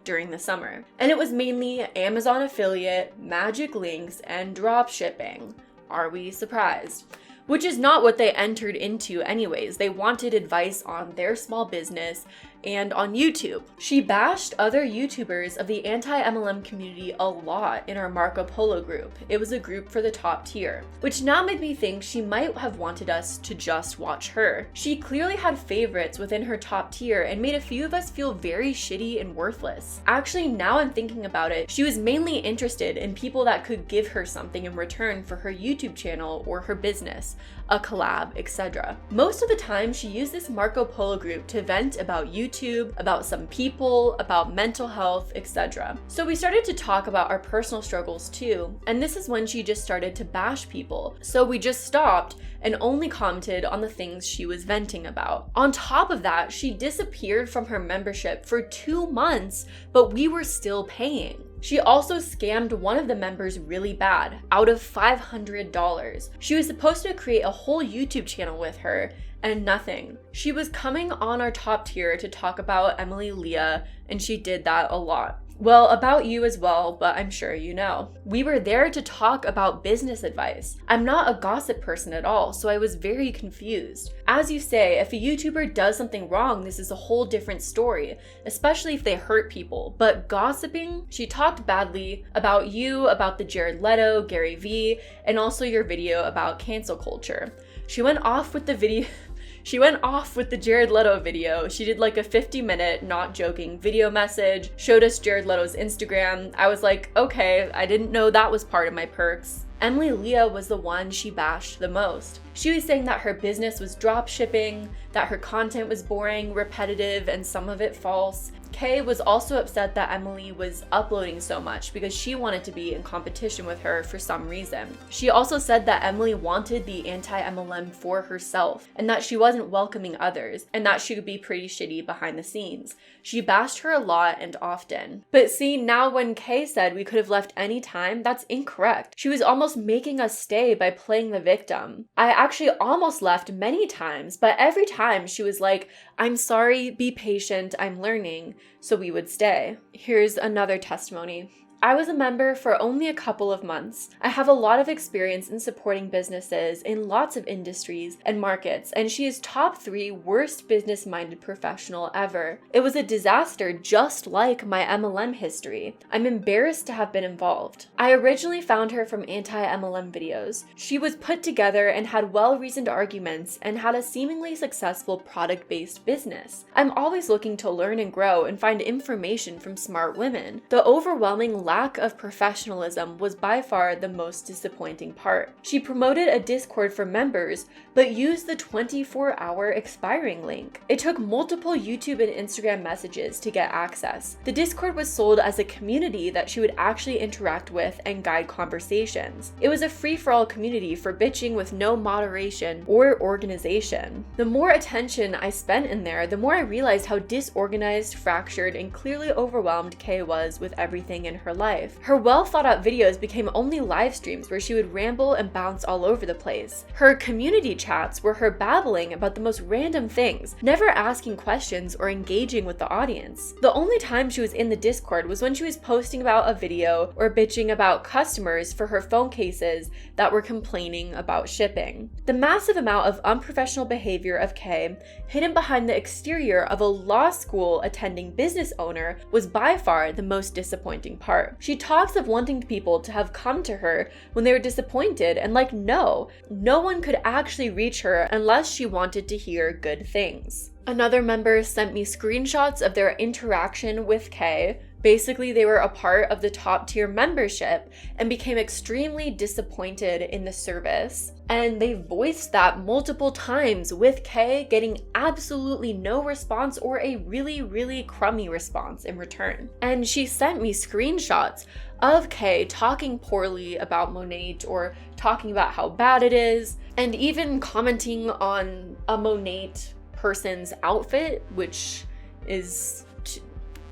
during the summer. And it was mainly Amazon affiliate, magic links, and drop shipping. Are we surprised? Which is not what they entered into anyways. They wanted advice on their small business and on YouTube. She bashed other YouTubers of the anti-MLM community a lot in our Marco Polo group. It was a group for the top tier, which now made me think she might have wanted us to just watch her. She clearly had favorites within her top tier and made a few of us feel very shitty and worthless. Actually, now I'm thinking about it, she was mainly interested in people that could give her something in return for her YouTube channel or her business, a collab, etc. Most of the time, she used this Marco Polo group to vent about YouTube, about some people, about mental health, etc. So we started to talk about our personal struggles too, and this is when she just started to bash people. So we just stopped and only commented on the things she was venting about. On top of that, she disappeared from her membership for 2 months, but we were still paying. She also scammed one of the members really bad, out of $500. She was supposed to create a whole YouTube channel with her, and nothing. She was coming on our top tier to talk about Emily Leah, and she did that a lot. Well, about you as well, but I'm sure you know. We were there to talk about business advice. I'm not a gossip person at all, so I was very confused. As you say, if a YouTuber does something wrong, this is a whole different story, especially if they hurt people. But gossiping? She talked badly about you, about the Jared Leto, Gary Vee, and also your video about cancel culture. She went off with the Jared Leto video. She did like a 50-minute, not joking, video message, showed us Jared Leto's Instagram. I was like, okay, I didn't know that was part of my perks. Emily Leah was the one she bashed the most. She was saying that her business was drop shipping, that her content was boring, repetitive, and some of it false. Kay was also upset that Emily was uploading so much because she wanted to be in competition with her for some reason. She also said that Emily wanted the anti-MLM for herself and that she wasn't welcoming others and that she could be pretty shitty behind the scenes. She bashed her a lot and often. But see, now when Kay said we could have left any time, that's incorrect. She was almost making us stay by playing the victim. I actually almost left many times, but every time she was like, I'm sorry, be patient, I'm learning. So we would stay. Here's another testimony. I was a member for only a couple of months. I have a lot of experience in supporting businesses in lots of industries and markets, and she is top 3 worst business-minded professional ever. It was a disaster just like my MLM history. I'm embarrassed to have been involved. I originally found her from anti-MLM videos. She was put together and had well-reasoned arguments and had a seemingly successful product-based business. I'm always looking to learn and grow and find information from smart women. The overwhelming lack of professionalism was by far the most disappointing part. She promoted a Discord for members, but used the 24-hour expiring link. It took multiple YouTube and Instagram messages to get access. The Discord was sold as a community that she would actually interact with and guide conversations. It was a free-for-all community for bitching with no moderation or organization. The more attention I spent in there, the more I realized how disorganized, fractured, and clearly overwhelmed Kay was with everything in her life. Her well thought out videos became only live streams where she would ramble and bounce all over the place. Her community chats were her babbling about the most random things, never asking questions or engaging with the audience. The only time she was in the Discord was when she was posting about a video or bitching about customers for her phone cases that were complaining about shipping. The massive amount of unprofessional behavior of Kay, hidden behind the exterior of a law school attending business owner, was by far the most disappointing part. She talks of wanting people to have come to her when they were disappointed, and no one could actually reach her unless she wanted to hear good things. Another member sent me screenshots of their interaction with Kay. Basically, they were a part of the top tier membership and became extremely disappointed in the service. And they voiced that multiple times, with Kay getting absolutely no response or a really, really crummy response in return. And she sent me screenshots of Kay talking poorly about Monat or talking about how bad it is, and even commenting on a Monat person's outfit, which is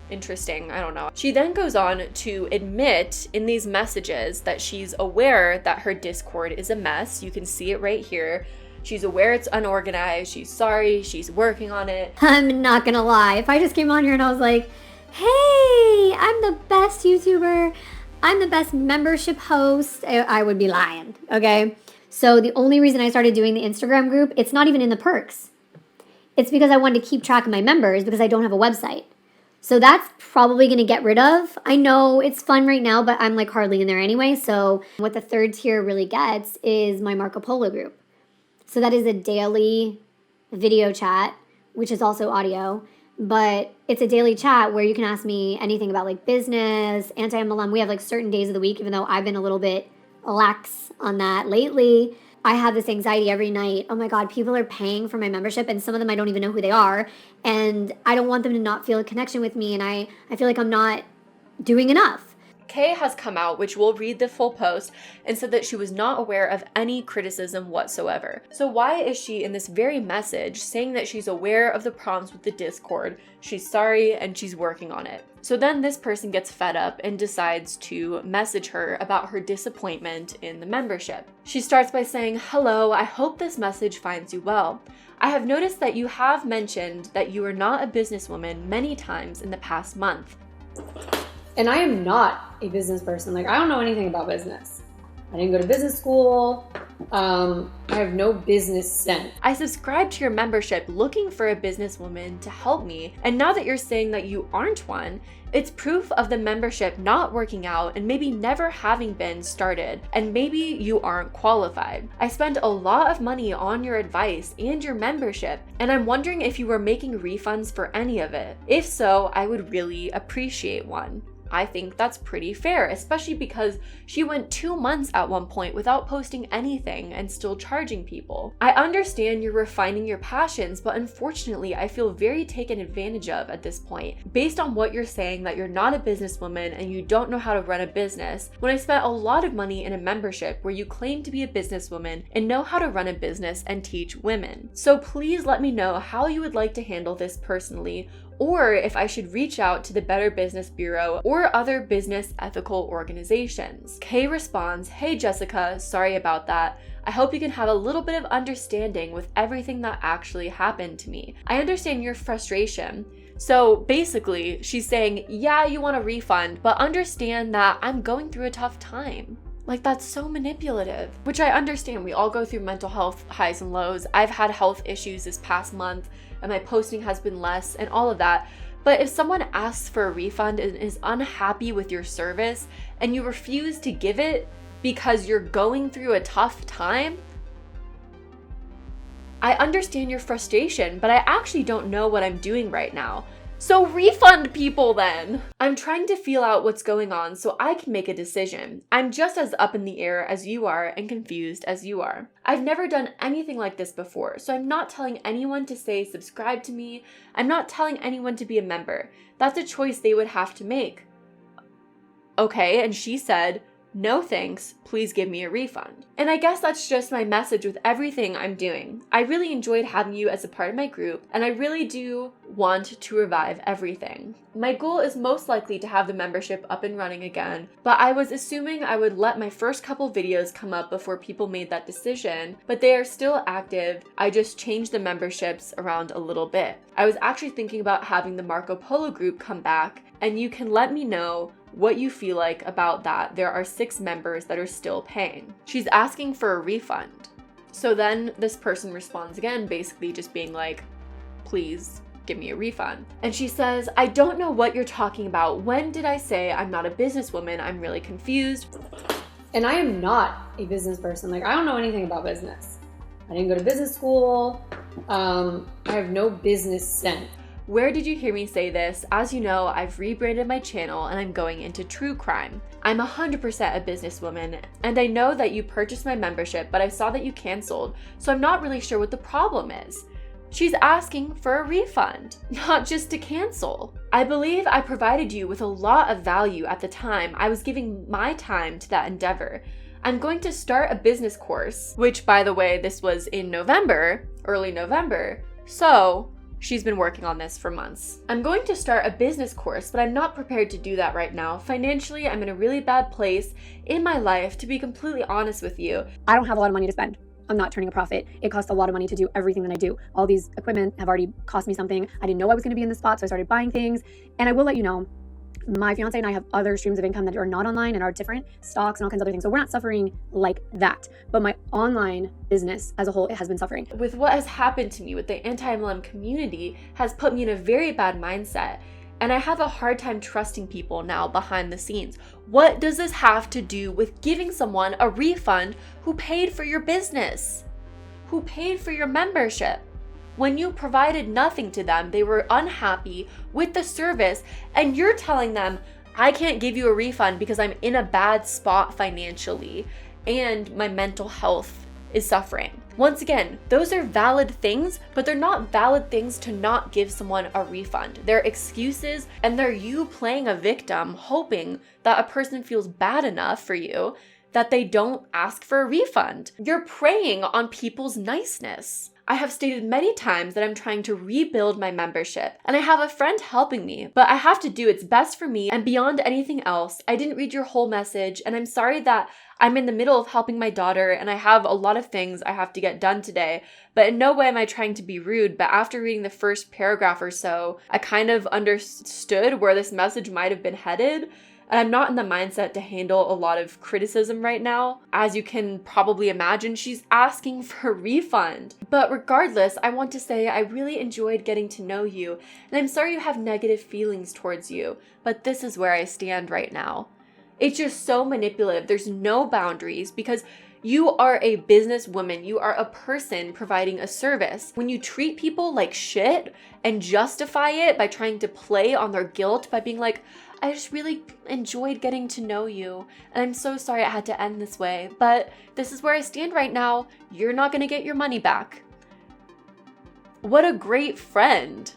interesting. I don't know. She then goes on to admit in these messages that she's aware that her Discord is a mess. You can see it right here. She's aware it's unorganized. She's sorry. She's working on it. I'm not gonna lie. If I just came on here and I was like, hey, I'm the best YouTuber, I'm the best membership host, I would be lying, okay? So the only reason I started doing the Instagram group, it's not even in the perks. It's because I wanted to keep track of my members because I don't have a website. So that's probably going to get rid of. I know it's fun right now, but I'm hardly in there anyway. So what the third tier really gets is my Marco Polo group. So that is a daily video chat, which is also audio. But it's a daily chat where you can ask me anything about business, anti-MLM. We have certain days of the week, even though I've been a little bit lax on that lately. I have this anxiety every night. Oh my God, people are paying for my membership and some of them I don't even know who they are. And I don't want them to not feel a connection with me. And I feel like I'm not doing enough. Kay has come out, which we'll read the full post, and said that she was not aware of any criticism whatsoever. So why is she in this very message saying that she's aware of the problems with the Discord, she's sorry, and she's working on it? So then this person gets fed up and decides to message her about her disappointment in the membership. She starts by saying, "Hello, I hope this message finds you well. I have noticed that you have mentioned that you are not a businesswoman many times in the past month." And I am not a business person. I don't know anything about business. I didn't go to business school. I have no business sense. I subscribed to your membership looking for a businesswoman to help me, and now that you're saying that you aren't one, it's proof of the membership not working out and maybe never having been started, and maybe you aren't qualified. I spent a lot of money on your advice and your membership, and I'm wondering if you were making refunds for any of it. If so, I would really appreciate one. I think that's pretty fair, especially because she went 2 months at one point without posting anything and still charging people. I understand you're refining your passions, but unfortunately, I feel very taken advantage of at this point. Based on what you're saying that you're not a businesswoman and you don't know how to run a business, when I spent a lot of money in a membership where you claim to be a businesswoman and know how to run a business and teach women. So please let me know how you would like to handle this personally, or if I should reach out to the Better Business Bureau or other business ethical organizations. Kay responds, "Hey Jessica, sorry about that. I hope you can have a little bit of understanding with everything that actually happened to me. I understand your frustration." So basically, she's saying, yeah, you want a refund, but understand that I'm going through a tough time. That's so manipulative, which I understand. We all go through mental health highs and lows. I've had health issues this past month and my posting has been less and all of that. But if someone asks for a refund and is unhappy with your service and you refuse to give it because you're going through a tough time, I understand your frustration, but I actually don't know what I'm doing right now. So refund people then. I'm trying to feel out what's going on so I can make a decision. I'm just as up in the air as you are and confused as you are. I've never done anything like this before, so I'm not telling anyone to say subscribe to me. I'm not telling anyone to be a member. That's a choice they would have to make. Okay, and she said, No thanks, please give me a refund. And I guess that's just my message with everything I'm doing. I really enjoyed having you as a part of my group, and I really do want to revive everything. My goal is most likely to have the membership up and running again, but I was assuming I would let my first couple videos come up before people made that decision, but they are still active. I just changed the memberships around a little bit. I was actually thinking about having the Marco Polo group come back, and you can let me know what you feel like about that. There are 6 members that are still paying. She's asking for a refund. So then this person responds again, basically just being like, please give me a refund. And she says, I don't know what you're talking about. When did I say I'm not a businesswoman? I'm really confused. And I am not a business person. Like, I don't know anything about business. I didn't go to business school. I have no business sense. Where did you hear me say this? As you know, I've rebranded my channel and I'm going into true crime. I'm 100% a businesswoman, and I know that you purchased my membership, but I saw that you canceled, so I'm not really sure what the problem is. She's asking for a refund, not just to cancel. I believe I provided you with a lot of value at the time. I was giving my time to that endeavor. I'm going to start a business course, which, by the way, this was in November, early November, so she's been working on this for months. I'm going to start a business course, but I'm not prepared to do that right now. Financially, I'm in a really bad place in my life, to be completely honest with you. I don't have a lot of money to spend. I'm not turning a profit. It costs a lot of money to do everything that I do. All these equipment have already cost me something. I didn't know I was going to be in this spot, so I started buying things. And I will let you know, my fiance and I have other streams of income that are not online and are different, stocks and all kinds of other things. So we're not suffering like that. But my online business as a whole, it has been suffering. With what has happened to me with the anti-MLM community has put me in a very bad mindset. And I have a hard time trusting people now behind the scenes. What does this have to do with giving someone a refund who paid for your business? Who paid for your membership? When you provided nothing to them, they were unhappy with the service, and you're telling them, I can't give you a refund because I'm in a bad spot financially and my mental health is suffering. Once again, those are valid things, but they're not valid things to not give someone a refund. They're excuses, and they're you playing a victim, hoping that a person feels bad enough for you that they don't ask for a refund. You're preying on people's niceness. I have stated many times that I'm trying to rebuild my membership, and I have a friend helping me, but I have to do what's best for me, and beyond anything else, I didn't read your whole message, and I'm sorry that I'm in the middle of helping my daughter, and I have a lot of things I have to get done today, but in no way am I trying to be rude, but after reading the first paragraph or so, I kind of understood where this message might have been headed. And I'm not in the mindset to handle a lot of criticism right now. As you can probably imagine, she's asking for a refund. But regardless, I want to say I really enjoyed getting to know you, and I'm sorry you have negative feelings towards you, but this is where I stand right now. It's just so manipulative. There's no boundaries because you are a businesswoman. You are a person providing a service. When you treat people like shit and justify it by trying to play on their guilt by being like, I just really enjoyed getting to know you, and I'm so sorry it had to end this way, but this is where I stand right now. You're not gonna get your money back. What a great friend.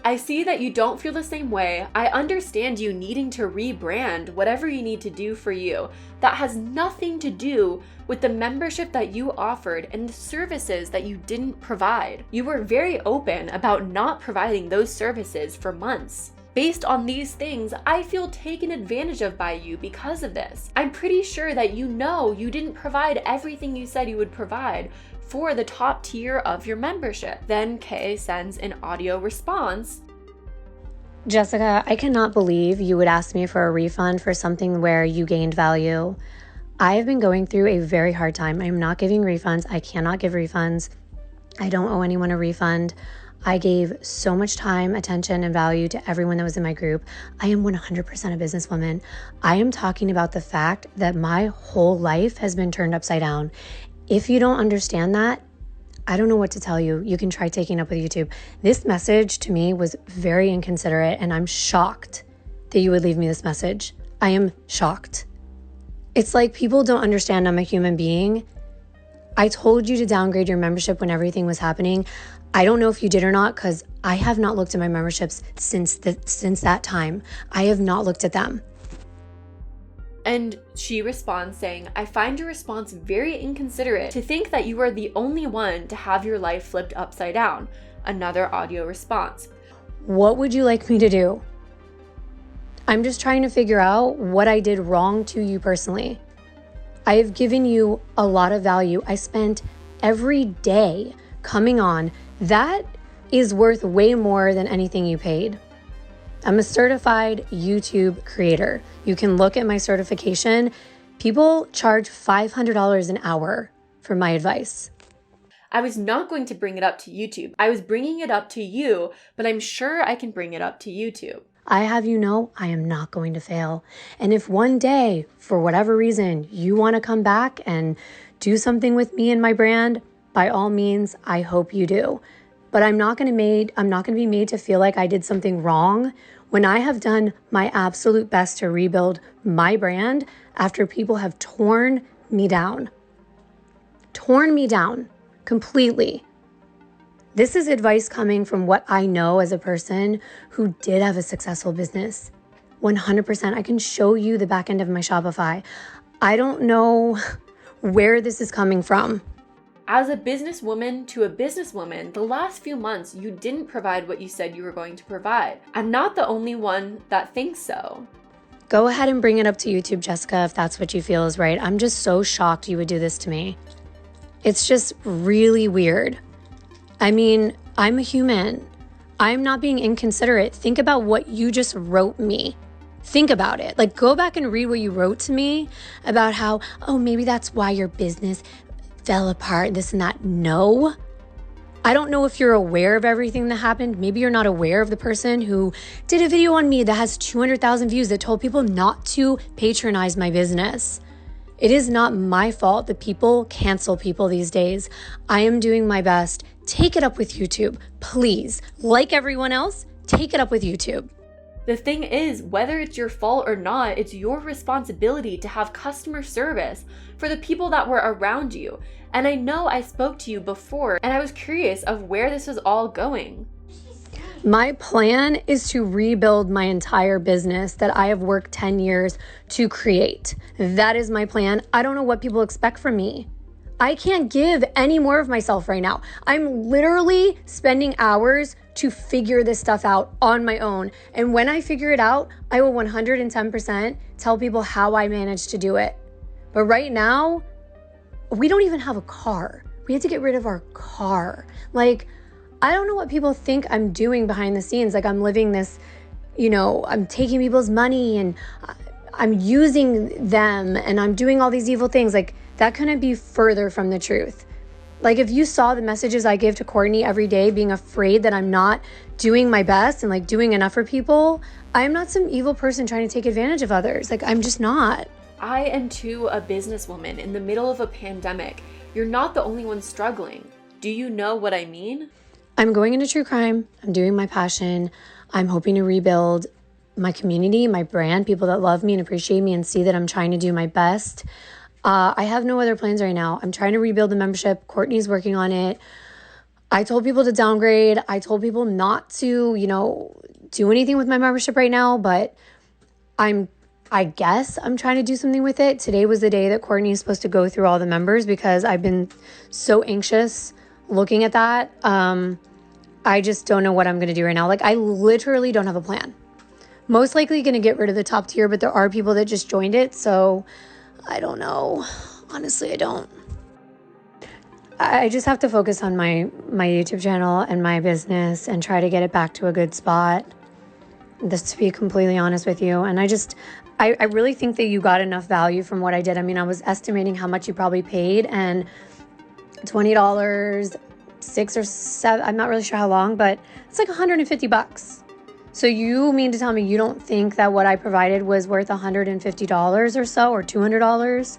I see that you don't feel the same way. I understand you needing to rebrand whatever you need to do for you. That has nothing to do with the membership that you offered and the services that you didn't provide. You were very open about not providing those services for months. Based on these things, I feel taken advantage of by you because of this. I'm pretty sure that you know you didn't provide everything you said you would provide for the top tier of your membership. Then Kay sends an audio response. Jessica, I cannot believe you would ask me for a refund for something where you gained value. I have been going through a very hard time. I'm not giving refunds. I cannot give refunds. I don't owe anyone a refund. I gave so much time, attention, and value to everyone that was in my group. I am 100% a businesswoman. I am talking about the fact that my whole life has been turned upside down. If you don't understand that, I don't know what to tell you. You can try taking up with YouTube. This message to me was very inconsiderate, and I'm shocked that you would leave me this message. I am shocked. It's like people don't understand I'm a human being. I told you to downgrade your membership when everything was happening. I don't know if you did or not because I have not looked at my memberships since that time. I have not looked at them. And she responds saying, I find your response very inconsiderate to think that you are the only one to have your life flipped upside down. Another audio response. What would you like me to do? I'm just trying to figure out what I did wrong to you personally. I have given you a lot of value. I spent every day coming on. That is worth way more than anything you paid. I'm a certified YouTube creator. You can look at my certification. People charge $500 an hour for my advice. I was not going to bring it up to YouTube. I was bringing it up to you, but I'm sure I can bring it up to YouTube. I have you know, I am not going to fail. And if one day, for whatever reason, you want to come back and do something with me and my brand, by all means, I hope you do. But I'm not going to be made to feel like I did something wrong when I have done my absolute best to rebuild my brand after people have torn me down. Torn me down completely. This is advice coming from what I know as a person who did have a successful business. 100%. I can show you the back end of my Shopify. I don't know where this is coming from. As a businesswoman to a businesswoman, the last few months you didn't provide what you said you were going to provide. I'm not the only one that thinks so. Go ahead and bring it up to YouTube, Jessica, if that's what you feel is right. I'm just so shocked you would do this to me. It's just really weird. I mean, I'm a human. I'm not being inconsiderate. Think about what you just wrote me. Think about it. Like, go back and read what you wrote to me about how, oh, maybe that's why your business fell apart, this and that. No. I don't know if you're aware of everything that happened. Maybe you're not aware of the person who did a video on me that has 200,000 views that told people not to patronize my business. It is not my fault that people cancel people these days. I am doing my best. Take it up with YouTube, please. Like everyone else, take it up with YouTube. The thing is, whether it's your fault or not, it's your responsibility to have customer service for the people that were around you. And I know I spoke to you before, and I was curious of where this was all going. My plan is to rebuild my entire business that I have worked 10 years to create. That is my plan. I don't know what people expect from me. I can't give any more of myself right now. I'm literally spending hours to figure this stuff out on my own. And when I figure it out, I will 110% tell people how I managed to do it. But right now, we don't even have a car. We had to get rid of our car. Like, I don't know what people think I'm doing behind the scenes. Like, I'm living this, I'm taking people's money and I'm using them and I'm doing all these evil things. Like, that couldn't be further from the truth. Like, if you saw the messages I give to Courtney every day, being afraid that I'm not doing my best and like doing enough for people, I'm not some evil person trying to take advantage of others. Like, I'm just not. I am too a businesswoman in the middle of a pandemic. You're not the only one struggling. Do you know what I mean? I'm going into true crime. I'm doing my passion. I'm hoping to rebuild my community, my brand, people that love me and appreciate me and see that I'm trying to do my best. I have no other plans right now. I'm trying to rebuild the membership. Courtney's working on it. I told people to downgrade. I told people not to, do anything with my membership right now, but I guess I'm trying to do something with it. Today was the day that Courtney is supposed to go through all the members because I've been so anxious looking at that. I just don't know what I'm going to do right now. Like, I literally don't have a plan. Most likely going to get rid of the top tier, but there are people that just joined it. So I don't know. Honestly, I don't. I just have to focus on my YouTube channel and my business and try to get it back to a good spot. Just to be completely honest with you. And I really think that you got enough value from what I did. I mean, I was estimating how much you probably paid, and $20, 6 or 7, I'm not really sure how long, but it's like $150. So you mean to tell me you don't think that what I provided was worth $150 or so, or $200?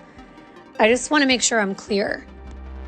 I just want to make sure I'm clear.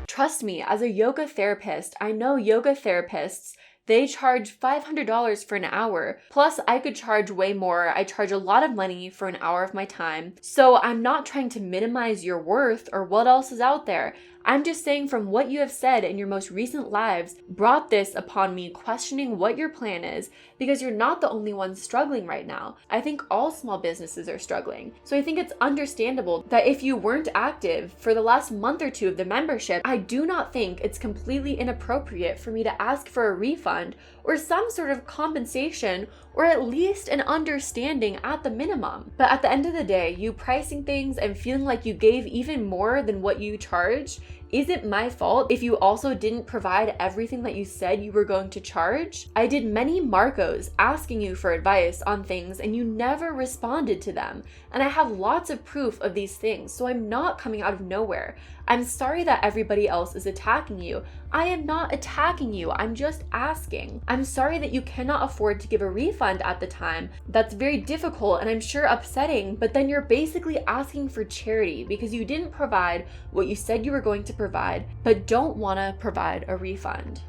Trust me, as a yoga therapist, I know yoga therapists, they charge $500 for an hour. Plus, I could charge way more. I charge a lot of money for an hour of my time. So I'm not trying to minimize your worth or what else is out there. I'm just saying from what you have said in your most recent lives brought this upon me questioning what your plan is, because you're not the only one struggling right now. I think all small businesses are struggling. So I think it's understandable that if you weren't active for the last month or two of the membership, I do not think it's completely inappropriate for me to ask for a refund or some sort of compensation, or at least an understanding at the minimum. But at the end of the day, you pricing things and feeling like you gave even more than what you charged isn't my fault if you also didn't provide everything that you said you were going to charge. I did many Marcos asking you for advice on things and you never responded to them. And I have lots of proof of these things, so I'm not coming out of nowhere. I'm sorry that everybody else is attacking you. I am not attacking you, I'm just asking. I'm sorry that you cannot afford to give a refund at the time. That's very difficult and I'm sure upsetting, but then you're basically asking for charity because you didn't provide what you said you were going to provide, but don't want to provide a refund.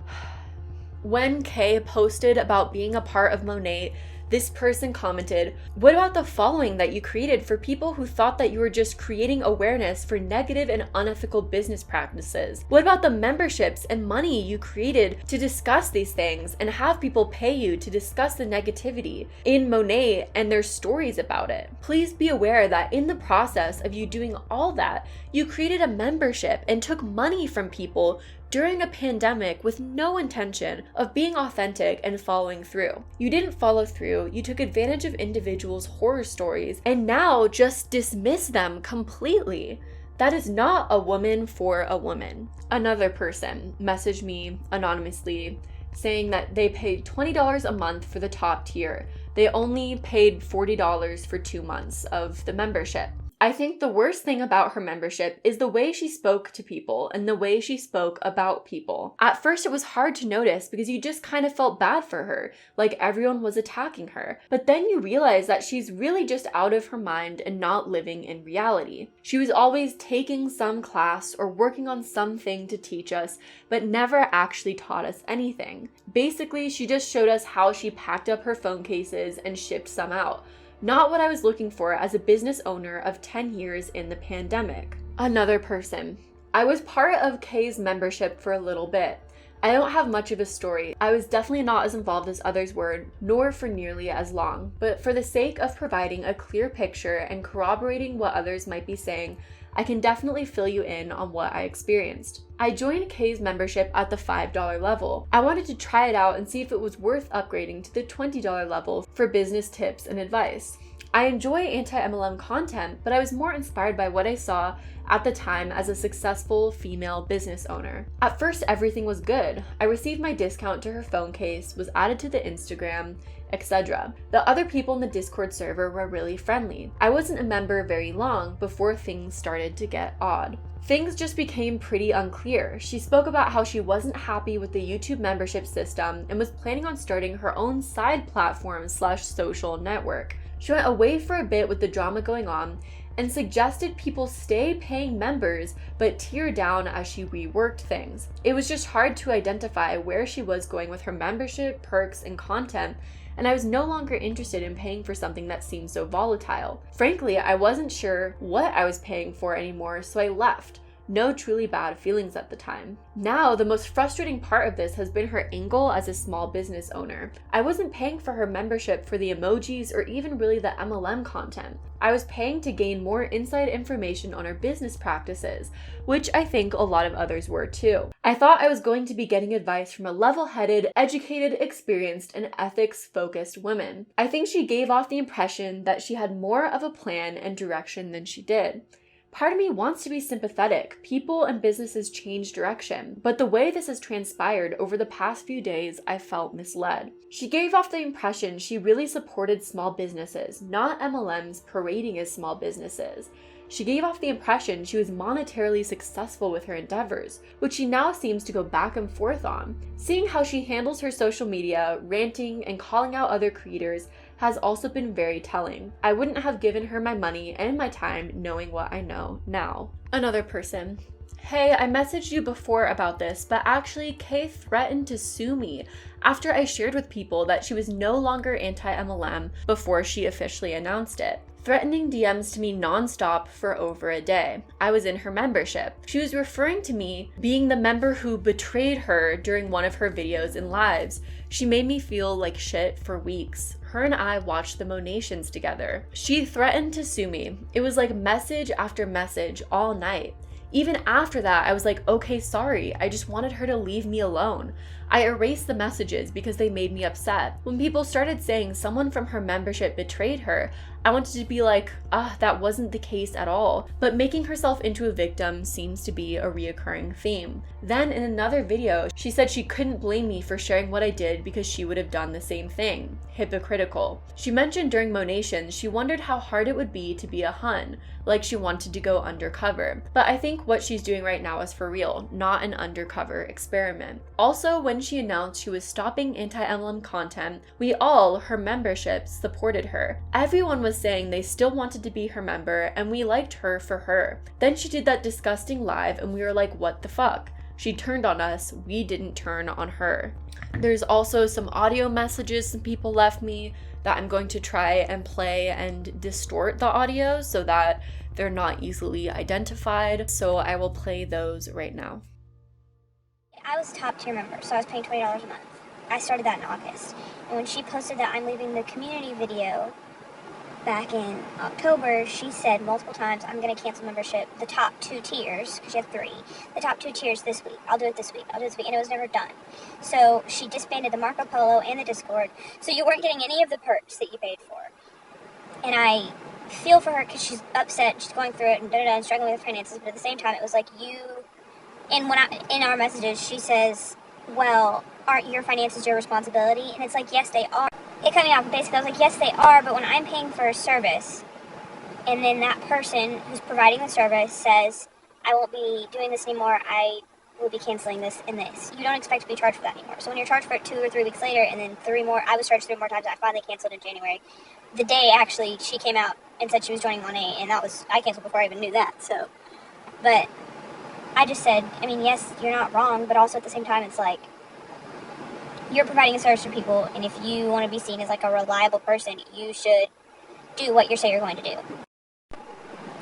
When Kay posted about being a part of Monat, this person commented, "What about the following that you created for people who thought that you were just creating awareness for negative and unethical business practices? What about the memberships and money you created to discuss these things and have people pay you to discuss the negativity in Monat and their stories about it? Please be aware that in the process of you doing all that, you created a membership and took money from people during a pandemic with no intention of being authentic and following through. You didn't follow through, you took advantage of individuals' horror stories and now just dismiss them completely. That is not a woman for a woman." Another person messaged me anonymously saying that they paid $20 a month for the top tier. They only paid $40 for 2 months of the membership. I think the worst thing about her membership is the way she spoke to people and the way she spoke about people. At first, it was hard to notice because you just kind of felt bad for her, like everyone was attacking her. But then you realize that she's really just out of her mind and not living in reality. She was always taking some class or working on something to teach us, but never actually taught us anything. Basically, she just showed us how she packed up her phone cases and shipped some out. Not what I was looking for as a business owner of 10 years in the pandemic. Another person. I was part of Kay's membership for a little bit. I don't have much of a story. I was definitely not as involved as others were, nor for nearly as long. But for the sake of providing a clear picture and corroborating what others might be saying, I can definitely fill you in on what I experienced. I joined Kay's membership at the $5 level. I wanted to try it out and see if it was worth upgrading to the $20 level for business tips and advice. I enjoy anti-MLM content, but I was more inspired by what I saw at the time as a successful female business owner. At first, everything was good. I received my discount to her phone case, was added to the Instagram, etc. The other people in the Discord server were really friendly. I wasn't a member very long before things started to get odd. Things just became pretty unclear. She spoke about how she wasn't happy with the YouTube membership system and was planning on starting her own side platform/social network. She went away for a bit with the drama going on and suggested people stay paying members but tear down as she reworked things. It was just hard to identify where she was going with her membership, perks, and content, and I was no longer interested in paying for something that seemed so volatile. Frankly, I wasn't sure what I was paying for anymore, so I left. No truly bad feelings at the time. Now, the most frustrating part of this has been her angle as a small business owner. I wasn't paying for her membership for the emojis or even really the MLM content. I was paying to gain more inside information on her business practices, which I think a lot of others were too. I thought I was going to be getting advice from a level-headed, educated, experienced, and ethics-focused woman. I think she gave off the impression that she had more of a plan and direction than she did. Part of me wants to be sympathetic. People and businesses change direction, but the way this has transpired over the past few days, I felt misled. She gave off the impression she really supported small businesses, not MLMs parading as small businesses. She gave off the impression she was monetarily successful with her endeavors, which she now seems to go back and forth on. Seeing how she handles her social media, ranting, and calling out other creators has also been very telling. I wouldn't have given her my money and my time knowing what I know now. Another person. Hey, I messaged you before about this, but actually Kay threatened to sue me after I shared with people that she was no longer anti-MLM before she officially announced it. threatening DMs to me nonstop for over a day. I was in her membership. She was referring to me being the member who betrayed her during one of her videos and lives. She made me feel like shit for weeks. Her and I watched the Monations together. She threatened to sue me. It was like message after message all night. Even after that, I was like, okay, sorry. I just wanted her to leave me alone. I erased the messages because they made me upset. When people started saying someone from her membership betrayed her, I wanted to be like, that wasn't the case at all. But making herself into a victim seems to be a reoccurring theme. Then in another video, she said she couldn't blame me for sharing what I did because she would have done the same thing. Hypocritical. She mentioned during Monations, she wondered how hard it would be to be a Hun, like she wanted to go undercover. But I think what she's doing right now is for real, not an undercover experiment. Also, when she announced she was stopping anti-MLM content, we all, her membership, supported her. Everyone was saying they still wanted to be her member and we liked her for her. Then she did that disgusting live and we were like, what the fuck? She turned on us, we didn't turn on her. There's also some audio messages some people left me that I'm going to try and play and distort the audio so that they're not easily identified. So I will play those right now. I was a top tier member, so I was paying $20 a month. I started that in August. And when she posted that I'm leaving the community video back in October, she said multiple times, I'm going to cancel membership, the top 2 tiers, because she had 3, the top 2 tiers this week. I'll do it this week. I'll do it this week. And it was never done. So she disbanded the Marco Polo and the Discord. So you weren't getting any of the perks that you paid for. And I feel for her because she's upset. She's going through it and struggling with her finances. But at the same time, it was like and in our messages, she says, well, aren't your finances your responsibility? And it's like, yes, they are. It cut me off. Basically, I was like, yes, they are, but when I'm paying for a service, and then that person who's providing the service says, I won't be doing this anymore, I will be canceling this and this. You don't expect to be charged for that anymore. So when you're charged for it 2 or 3 weeks later, and then 3 more, I was charged 3 more times, I finally canceled in January. The day, actually, she came out and said she was joining Monet, and I canceled before I even knew that, so. But I just said, I mean, yes, you're not wrong, but also at the same time, it's like, you're providing a service for people, and if you want to be seen as like a reliable person, you should do what you say you're going to do.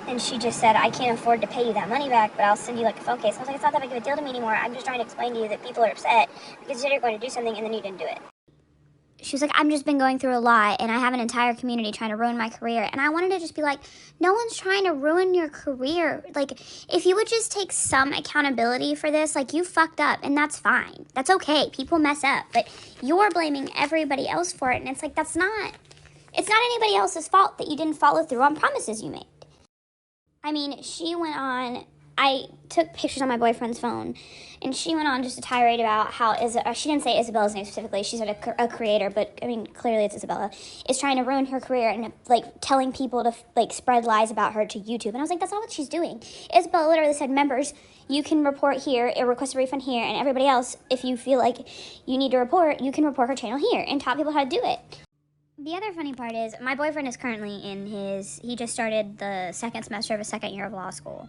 And she just said, I can't afford to pay you that money back, but I'll send you like a phone case. And I was like, it's not that big of a deal to me anymore. I'm just trying to explain to you that people are upset because you said you're going to do something and then you didn't do it. She was like, I've just been going through a lot, and I have an entire community trying to ruin my career. And I wanted to just be like, no one's trying to ruin your career. Like, if you would just take some accountability for this, like, you fucked up, and that's fine. That's okay. People mess up. But you're blaming everybody else for it, and it's like, it's not anybody else's fault that you didn't follow through on promises you made. I mean, she went on, I took pictures on my boyfriend's phone, and she went on just a tirade about how, she didn't say Isabella's name specifically, she said a creator, but, I mean, clearly it's Isabella, is trying to ruin her career and, like, telling people to, like, spread lies about her to YouTube. And I was like, that's not what she's doing. Isabella literally said, members, you can report here, request a refund here, and everybody else, if you feel like you need to report, you can report her channel here, and taught people how to do it. The other funny part is, my boyfriend is currently he just started the second semester of his second year of law school.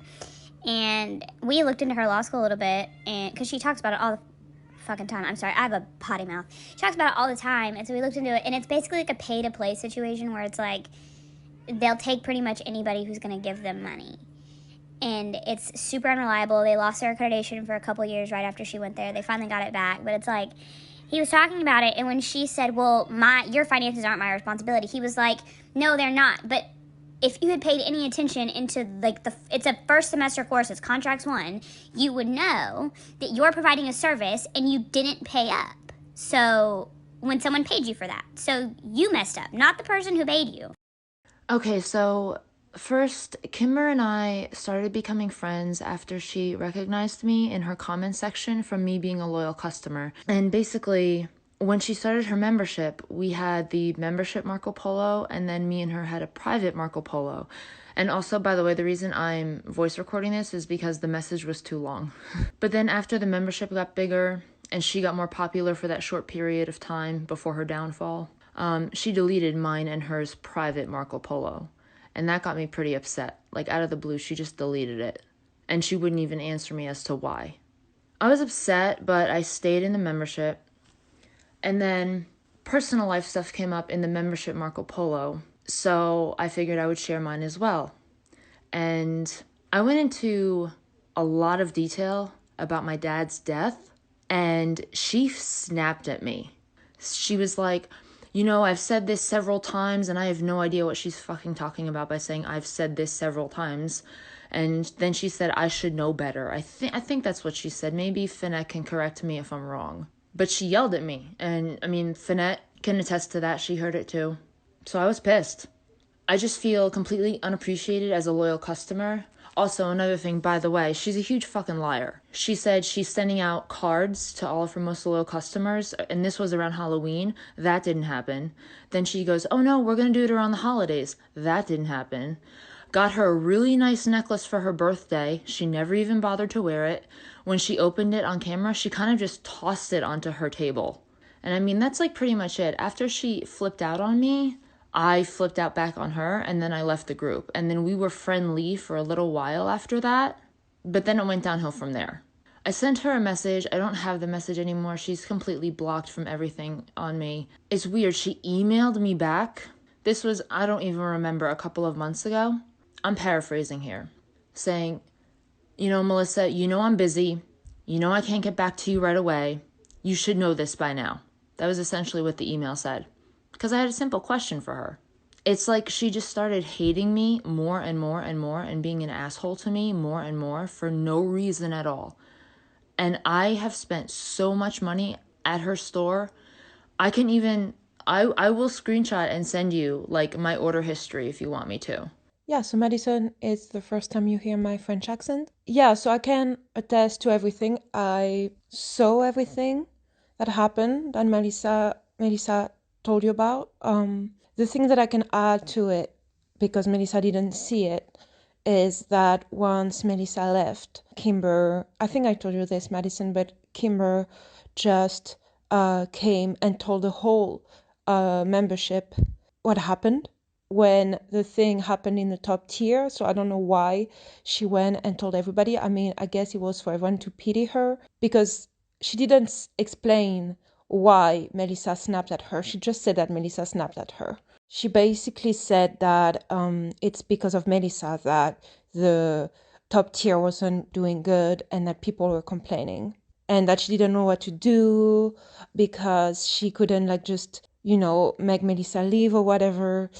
And we looked into her law school a little bit, and because she talks about it all the fucking time. I'm sorry, I have a potty mouth. She talks about it all the time, and so we looked into it, and it's basically like a pay-to-play situation where it's like, they'll take pretty much anybody who's going to give them money. And it's super unreliable. They lost their accreditation for a couple years right after she went there. They finally got it back, but it's like, he was talking about it, and when she said, well, your finances aren't my responsibility, he was like, no, they're not, but if you had paid any attention into, like, it's a first semester course, it's Contracts 1, you would know that you're providing a service and you didn't pay up. So, when someone paid you for that. So, you messed up, not the person who paid you. Okay, so first, Kimber and I started becoming friends after she recognized me in her comment section from me being a loyal customer. And basically, when she started her membership, we had the membership Marco Polo, and then me and her had a private Marco Polo. And also, by the way, the reason I'm voice recording this is because the message was too long. But then after the membership got bigger, and she got more popular for that short period of time before her downfall, she deleted mine and hers private Marco Polo. And that got me pretty upset. Like, out of the blue, she just deleted it. And she wouldn't even answer me as to why. I was upset, but I stayed in the membership. And then personal life stuff came up in the membership Marco Polo. So I figured I would share mine as well. And I went into a lot of detail about my dad's death, and she snapped at me. She was like, I've said this several times, and I have no idea what she's fucking talking about by saying I've said this several times. And then she said I should know better. I think that's what she said. Maybe Finette can correct me if I'm wrong. But she yelled at me. And I mean, Finette can attest to that. She heard it too. So I was pissed. I just feel completely unappreciated as a loyal customer. Also, another thing, by the way, she's a huge fucking liar. She said she's sending out cards to all of her most loyal customers, and this was around Halloween. That didn't happen. Then she goes, oh no, we're going to do it around the holidays. That didn't happen. Got her a really nice necklace for her birthday. She never even bothered to wear it. When she opened it on camera, she kind of just tossed it onto her table. And I mean, that's like pretty much it. After she flipped out on me, I flipped out back on her, and then I left the group. And then we were friendly for a little while after that, but then it went downhill from there. I sent her a message. I don't have the message anymore. She's completely blocked from everything on me. It's weird. She emailed me back. This was, I don't even remember, a couple of months ago. I'm paraphrasing here, saying, Melissa, I'm busy. I can't get back to you right away. You should know this by now. That was essentially what the email said. Because I had a simple question for her. It's like she just started hating me more and more and more and being an asshole to me more and more for no reason at all. And I have spent so much money at her store. I will screenshot and send you like my order history if you want me to. Yeah, so Madison, it's the first time you hear my French accent. Yeah, so I can attest to everything. I saw everything that happened that Melissa told you about. The thing that I can add to it, because Melissa didn't see it, is that once Melissa left, Kimber, I think I told you this, Madison, but Kimber just came and told the whole membership what happened when the thing happened in the top tier. So I don't know why she went and told everybody. I mean, I guess it was for everyone to pity her, because she didn't explain why Melissa snapped at her. She just said that Melissa snapped at her. She basically said that it's because of Melissa that the top tier wasn't doing good and that people were complaining, and that she didn't know what to do because she couldn't just make Melissa leave or whatever.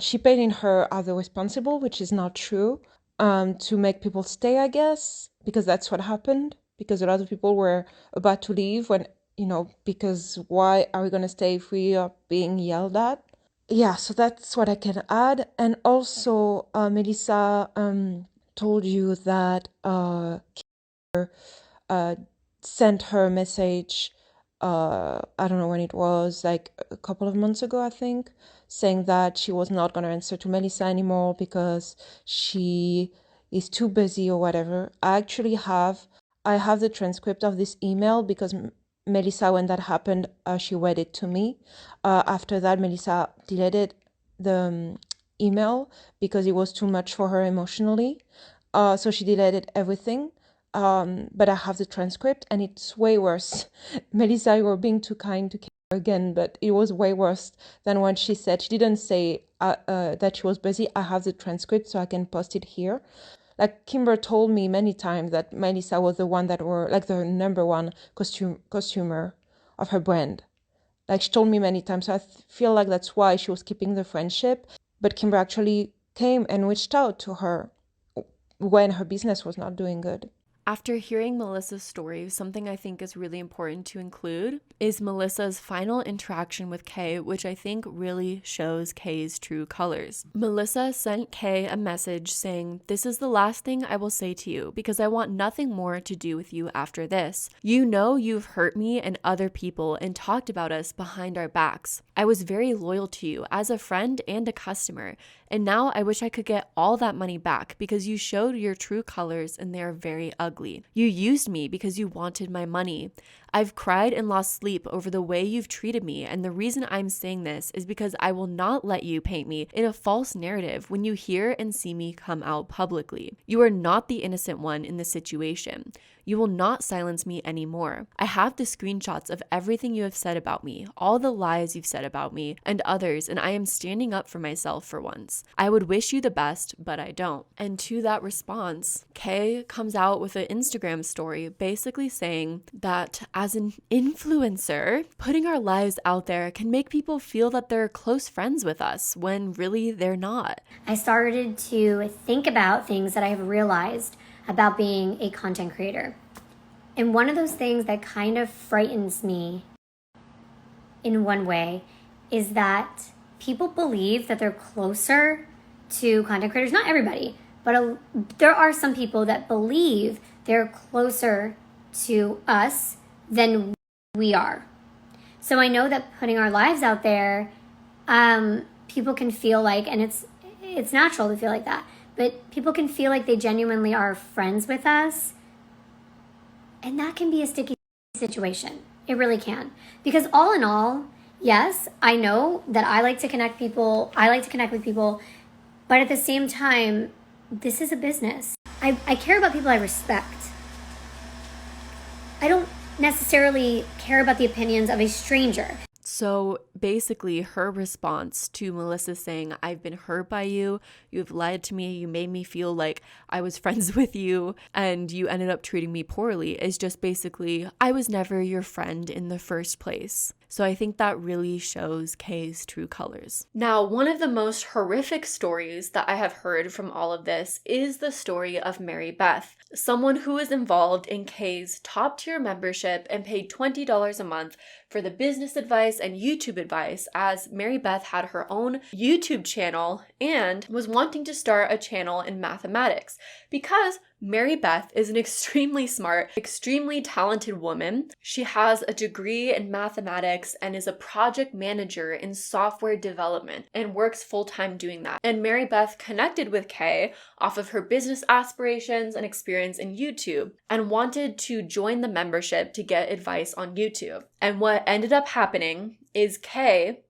She painted her as the responsible, which is not true, to make people stay, I guess, because that's what happened, because a lot of people were about to leave when, because why are we going to stay if we are being yelled at? Yeah, so that's what I can add. And also, Melissa told you that sent her a message, I don't know when it was, like a couple of months ago, I think, saying that she was not going to answer to Melissa anymore because she is too busy or whatever. I have the transcript of this email because Melissa, when that happened, she read it to me. After that, Melissa deleted the email because it was too much for her emotionally. So she deleted everything. But I have the transcript and it's way worse. Melissa, you were being too kind to Kimber again, but it was way worse than what she said. She didn't say that she was busy. I have the transcript so I can post it here. Like, Kimber told me many times that Melissa was the one that were like the number one costumer of her brand. Like, she told me many times. So I feel like that's why she was keeping the friendship. But Kimber actually came and reached out to her when her business was not doing good. After hearing Melissa's story, something I think is really important to include is Melissa's final interaction with Kay, which I think really shows Kay's true colors. Melissa sent Kay a message saying, "This is the last thing I will say to you because I want nothing more to do with you after this. You know you've hurt me and other people and talked about us behind our backs. I was very loyal to you as a friend and a customer, and now I wish I could get all that money back because you showed your true colors and they are very ugly. You used me because you wanted my money. I've cried and lost sleep over the way you've treated me, and the reason I'm saying this is because I will not let you paint me in a false narrative when you hear and see me come out publicly. You are not the innocent one in this situation. You will not silence me anymore. I have the screenshots of everything you have said about me, all the lies you've said about me and others, and I am standing up for myself for once. I would wish you the best, but I don't. And to that response, Kay comes out with an Instagram story basically saying that as an influencer, putting our lives out there can make people feel that they're close friends with us when really they're not. I started to think about things that I have realized about being a content creator. And one of those things that kind of frightens me in one way is that people believe that they're closer to content creators. Not everybody, but there are some people that believe they're closer to us than we are. So I know that putting our lives out there, people can feel like, and it's natural to feel like that, but people can feel like they genuinely are friends with us. And that can be a sticky situation. It really can. Because all in all, yes, I know that I like to connect with people, but at the same time, this is a business. I care about people I respect. I don't necessarily care about the opinions of a stranger. So basically her response to Melissa saying, I've been hurt by you, you've lied to me, you made me feel like I was friends with you, and you ended up treating me poorly, is just basically, I was never your friend in the first place. So I think that really shows Kay's true colors. Now, one of the most horrific stories that I have heard from all of this is the story of Mary Beth, someone who was involved in Kay's top tier membership and paid $20 a month for the business advice and YouTube advice, as Mary Beth had her own YouTube channel and was wanting to start a channel in mathematics because Mary Beth is an extremely smart, extremely talented woman. She has a degree in mathematics and is a project manager in software development and works full-time doing that. And Mary Beth connected with Kay off of her business aspirations and experience in YouTube and wanted to join the membership to get advice on YouTube. And what ended up happening is Kay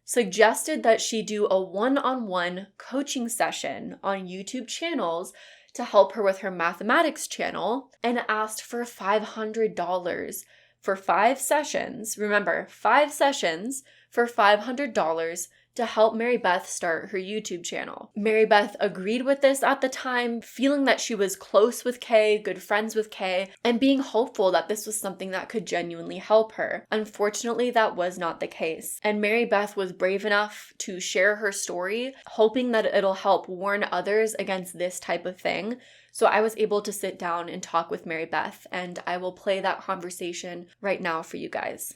suggested that she do a one-on-one coaching session on YouTube channels to help her with her mathematics channel, and asked for $500 for 5 sessions. Remember, 5 sessions for $500 to help Mary Beth start her YouTube channel. Mary Beth agreed with this at the time, feeling that she was close with Kay, good friends with Kay, and being hopeful that this was something that could genuinely help her. Unfortunately, that was not the case. And Mary Beth was brave enough to share her story, hoping that it'll help warn others against this type of thing. So I was able to sit down and talk with Mary Beth, and I will play that conversation right now for you guys.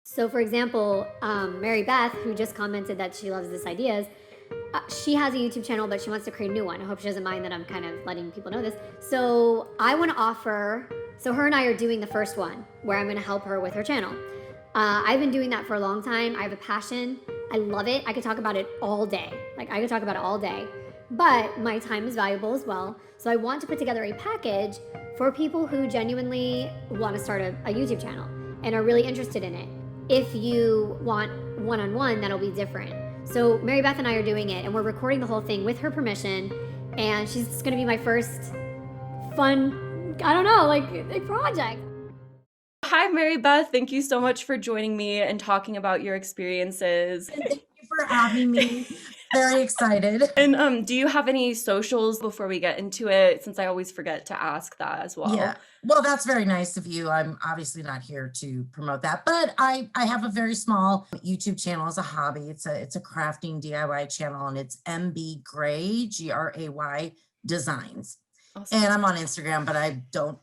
So for example, Mary Beth, who just commented that she loves this ideas, she has a YouTube channel, but she wants to create a new one. I hope she doesn't mind that I'm kind of letting people know this. So I want to offer, so her and I are doing the first one where I'm going to help her with her channel. I've been doing that for a long time. I have a passion. I love it. I could talk about it all day. But my time is valuable as well. So I want to put together a package for people who genuinely want to start a YouTube channel and are really interested in it. If you want one-on-one, that'll be different. So Mary Beth and I are doing it, and we're recording the whole thing with her permission, and she's just gonna be my first fun, project. Hi, Mary Beth. Thank you so much for joining me and talking about your experiences. Thank you for having me. Very excited. And do you have any socials before we get into it, since I always forget to ask that as well? Yeah. Well, that's very nice of you. I'm obviously not here to promote that, but I have a very small YouTube channel as a hobby. It's a crafting DIY channel, and it's MB Gray, Gray Designs. Awesome. And I'm on Instagram, but I don't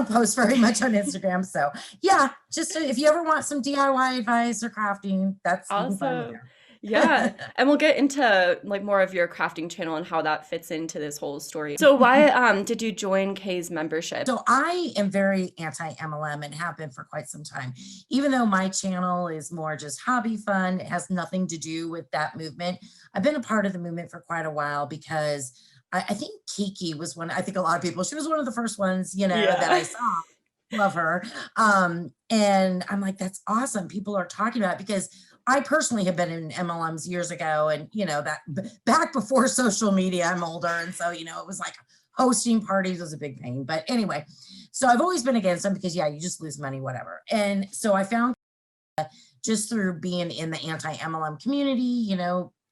post very much on Instagram. So yeah, just if you ever want some DIY advice or crafting, that's awesome. Yeah. And we'll get into more of your crafting channel and how that fits into this whole story. So why did you join Kay's membership? So I am very anti-MLM and have been for quite some time. Even though my channel is more just hobby fun, it has nothing to do with that movement. I've been a part of the movement for quite a while because I think Kiki was one, I think a lot of people, she was one of the first ones, that I saw. love her. And I'm like, that's awesome. People are talking about it because I personally have been in MLMs years ago, and that back before social media. I'm older, and so it was like hosting parties was a big pain. But anyway, so I've always been against them because you just lose money, whatever. And so I found just through being in the anti-MLM community,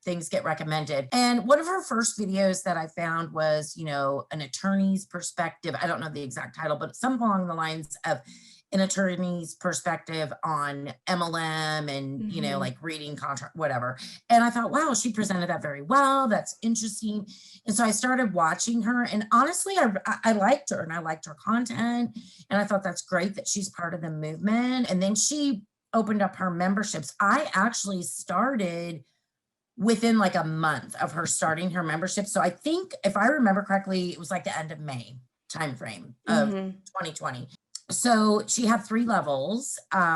things get recommended. And one of her first videos that I found was, an attorney's perspective. I don't know the exact title, but something along the lines of an attorney's perspective on MLM and, like reading contract, whatever. And I thought, wow, she presented that very well. That's interesting. And so I started watching her, and honestly, I liked her, and I liked her content. And I thought that's great that she's part of the movement. And then she opened up her memberships. I actually started within like a month of her starting her membership. So I think if I remember correctly, it was like the end of May timeframe of 2020. So she had 3 levels. Like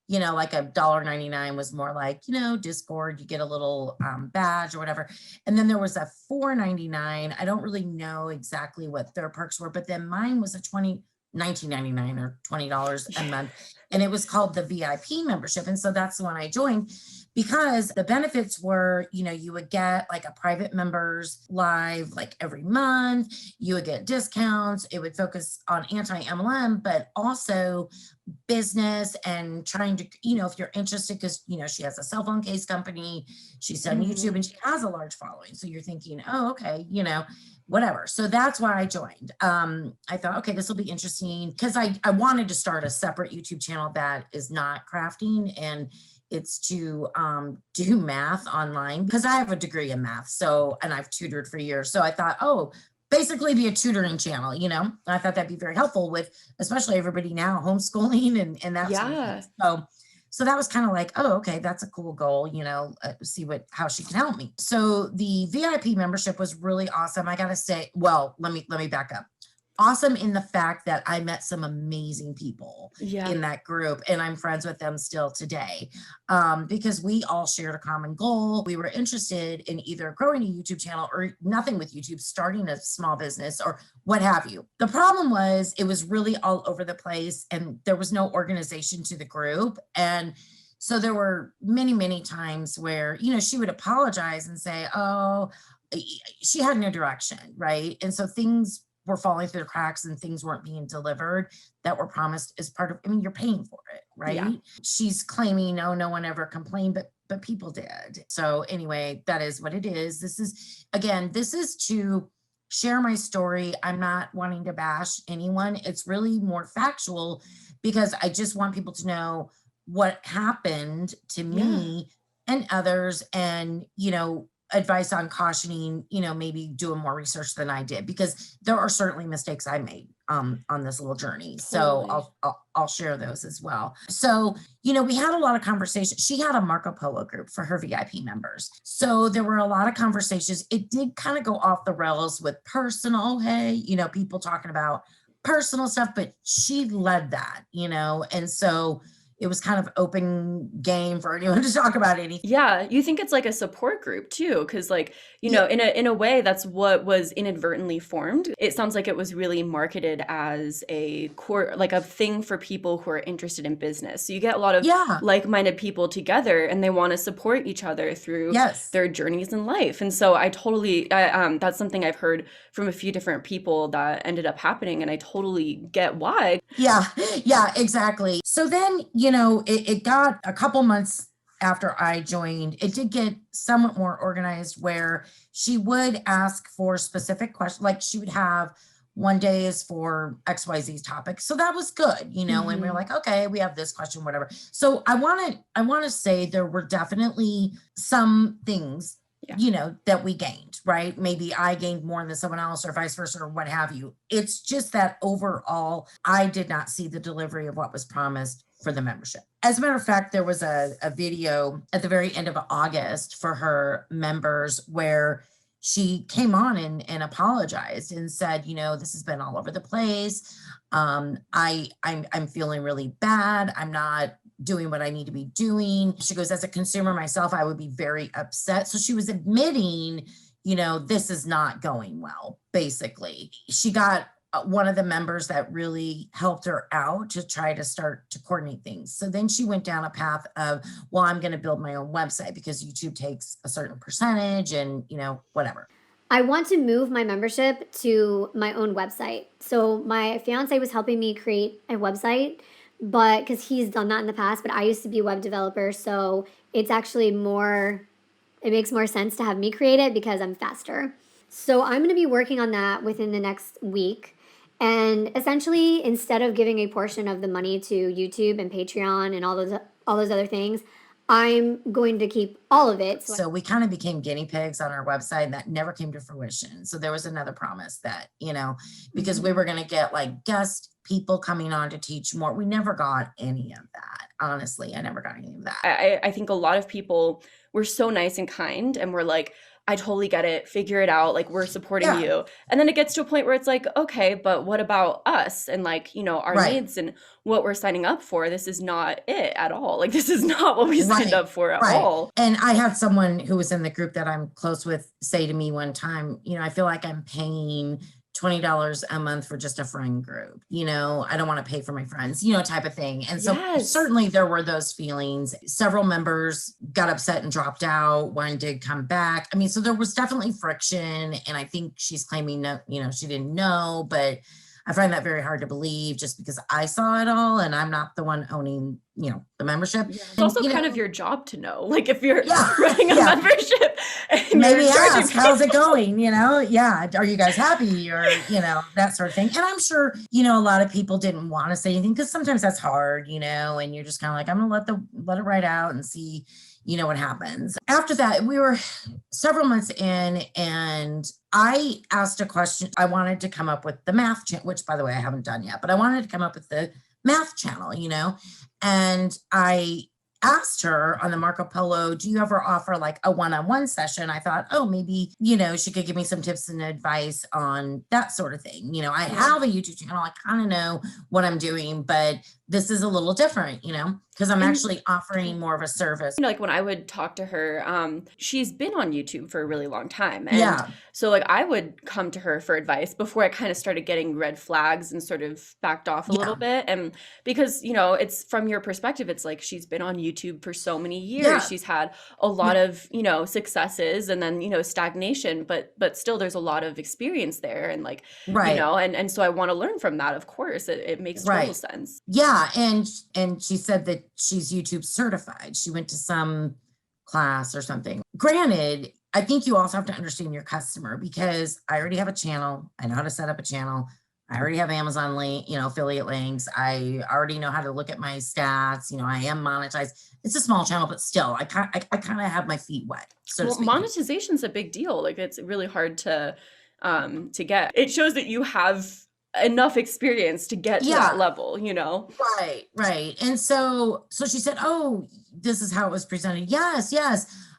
$1.99 was more like, Discord, you get a little badge or whatever. And then there was a $4.99. I don't really know exactly what their perks were, but then mine was a $19.99 or $20 a month. And it was called the VIP membership. And so that's the one I joined, because the benefits were, you would get like a private members live like every month, you would get discounts, it would focus on anti-MLM, but also business and trying to, if you're interested, because, she has a cell phone case company, she's on YouTube, and she has a large following. So you're thinking, oh, okay, whatever. So that's why I joined. I thought, okay, this will be interesting, because I wanted to start a separate YouTube channel that is not crafting, and it's to do math online, because I have a degree in math. So, and I've tutored for years. So I thought, basically be a tutoring channel, I thought that'd be very helpful with, especially everybody now homeschooling and that sort of thing. So that was kind of like, oh, okay, that's a cool goal, see how she can help me. So the VIP membership was really awesome. I got to say, well, let me back up. Awesome in the fact that I met some amazing people in that group, and I'm friends with them still today, because we all shared a common goal. We were interested in either growing a YouTube channel or nothing with YouTube, starting a small business or what have you. The problem was it was really all over the place, and there was no organization to the group. And so there were many, many times where, she would apologize and say, oh, she had no direction, right? And so things were falling through the cracks, and things weren't being delivered that were promised as part of, you're paying for it, right? Yeah. She's claiming, no one ever complained, but people did. So anyway, that is what it is. This is to share my story. I'm not wanting to bash anyone. It's really more factual, because I just want people to know what happened to me and others, and, advice on cautioning, maybe doing more research than I did, because there are certainly mistakes I made on this little journey. Totally. So I'll share those as well. So, we had a lot of conversations. She had a Marco Polo group for her VIP members. So there were a lot of conversations. It did kind of go off the rails with personal, people talking about personal stuff, but she led that, and so it was kind of open game for anyone to talk about anything. Yeah, you think it's like a support group too, because in a way that's what was inadvertently formed. It sounds like it was really marketed as a core, like a thing for people who are interested in business. So you get a lot of like-minded people together, and they want to support each other through their journeys in life. And so I totally, that's something I've heard from a few different people that ended up happening, and I totally get why. Yeah, exactly. So then, it got a couple months after I joined, it did get somewhat more organized, where she would ask for specific questions. Like she would have one day is for XYZ topic. So that was good, and we were like, okay, we have this question, whatever. So I want to say there were definitely some things, that we gained, right? Maybe I gained more than someone else, or vice versa, or what have you. It's just that overall, I did not see the delivery of what was promised for the membership. As a matter of fact, there was a video at the very end of August for her members where she came on and apologized and said, this has been all over the place. I'm feeling really bad. I'm not doing what I need to be doing. She goes, as a consumer myself, I would be very upset. So she was admitting, this is not going well, basically. She got one of the members that really helped her out to try to start to coordinate things. So then she went down a path of, well, I'm going to build my own website because YouTube takes a certain percentage and, whatever. I want to move my membership to my own website. So my fiance was helping me create a website, but because he's done that in the past, but I used to be a web developer. So it's actually it makes more sense to have me create it because I'm faster. So I'm going to be working on that within the next week. And essentially, instead of giving a portion of the money to YouTube and Patreon and all those other things, I'm going to keep all of it. So we kind of became guinea pigs on our website, and that never came to fruition. So there was another promise that, because we were going to get like guest people coming on to teach more. We never got any of that. Honestly, I never got any of that. I think a lot of people were so nice and kind and were like, I totally get it. Figure it out. Like, we're supporting you. And then it gets to a point where it's like, okay, but what about us and like, our needs and what we're signing up for? This is not it at all. Like, this is not what we signed up for at all. And I had someone who was in the group that I'm close with say to me one time, I feel like I'm paying $20 a month for just a friend group. I don't want to pay for my friends, type of thing. And so certainly there were those feelings. Several members got upset and dropped out. One did come back. I mean, so there was definitely friction. And I think she's claiming that, she didn't know, but I find that very hard to believe just because I saw it all and I'm not the one owning, the membership. Yeah. It's also kind of your job to know, like if you're running a membership. And maybe ask, how's it going? Are you guys happy or, that sort of thing. And I'm sure, a lot of people didn't want to say anything because sometimes that's hard, and you're just kind of like, I'm going to let it ride out and see, what happens. After that, we were several months in and I asked a question. I wanted to come up with the math channel, which by the way, I haven't done yet, but I wanted to come up with the math channel, and I asked her on the Marco Polo, do you ever offer like a one-on-one session? I thought, oh, maybe, she could give me some tips and advice on that sort of thing. I have a YouTube channel. I kind of know what I'm doing, but this is a little different, because I'm actually offering more of a service. Like when I would talk to her, she's been on YouTube for a really long time. And so like I would come to her for advice before I kind of started getting red flags and sort of backed off a little bit. And because, it's from your perspective, it's like she's been on YouTube for so many years. Yeah. She's had a lot of, successes and then, stagnation, but still there's a lot of experience there. And like, and so I want to learn from that. Of course, it makes total sense. Yeah. And she said that she's YouTube certified. She went to some class or something. Granted, I think you also have to understand your customer because I already have a channel. I know how to set up a channel. I already have Amazon link, affiliate links. I already know how to look at my stats. I am monetized. It's a small channel, but still, I kind of have my feet wet. So monetization's a big deal. Like it's really hard to get. It shows that you have enough experience to get to that level, Right. And so she said, oh, this is how it was presented. Yes.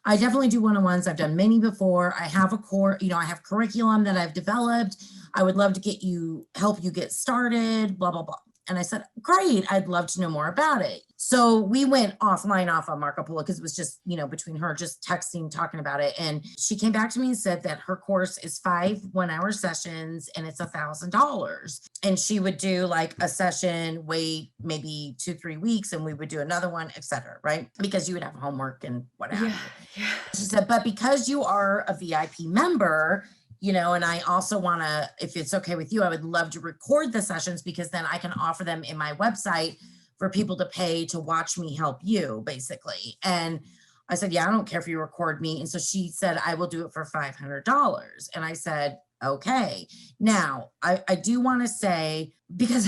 I definitely do one-on-ones. I've done many before. I have a core, I have curriculum that I've developed. I would love to help you get started, blah, blah, blah. And I said, great, I'd love to know more about it. So we went offline off on Marco Polo because it was just, between her just texting, talking about it. And she came back to me and said that her course is 5 1-hour sessions and it's $1,000. And she would do like a session, wait maybe 2-3 weeks, and we would do another one, etc. Right? Because you would have homework and whatever. Yeah. She said, but because you are a VIP member, and I also want to, if it's okay with you, I would love to record the sessions because then I can offer them in my website for people to pay to watch me help you, basically. And I said, yeah, I don't care if you record me. And so she said, I will do it for $500. And I said, okay. Now, I do want to say, because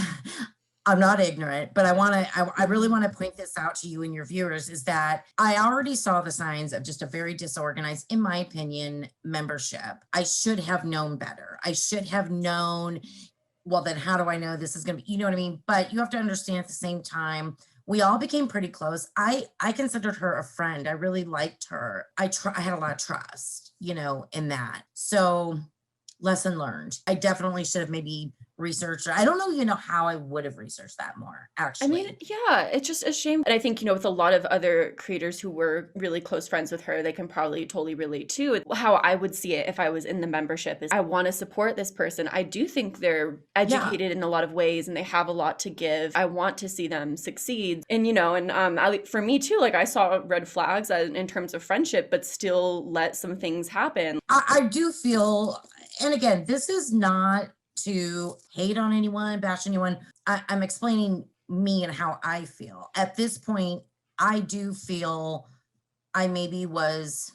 I'm not ignorant, but I really want to point this out to you and your viewers, is that I already saw the signs of just a very disorganized, in my opinion, membership. I should have known better. I should have known, well, then how do I know this is going to be, you know what I mean? But you have to understand at the same time, we all became pretty close. I considered her a friend. I really liked her. I had a lot of trust, in that. So lesson learned. I definitely should have maybe researched. I don't know, how I would have researched that more, actually. I mean, yeah, it's just a shame. And I think, with a lot of other creators who were really close friends with her, they can probably totally relate to how I would see it if I was in the membership is I want to support this person. I do think they're educated in a lot of ways and they have a lot to give. I want to see them succeed. And, for me too, like I saw red flags in terms of friendship, but still let some things happen. I do feel, and again, this is not to hate on anyone, bash anyone. I'm explaining me and how I feel. At this point, I do feel I maybe was,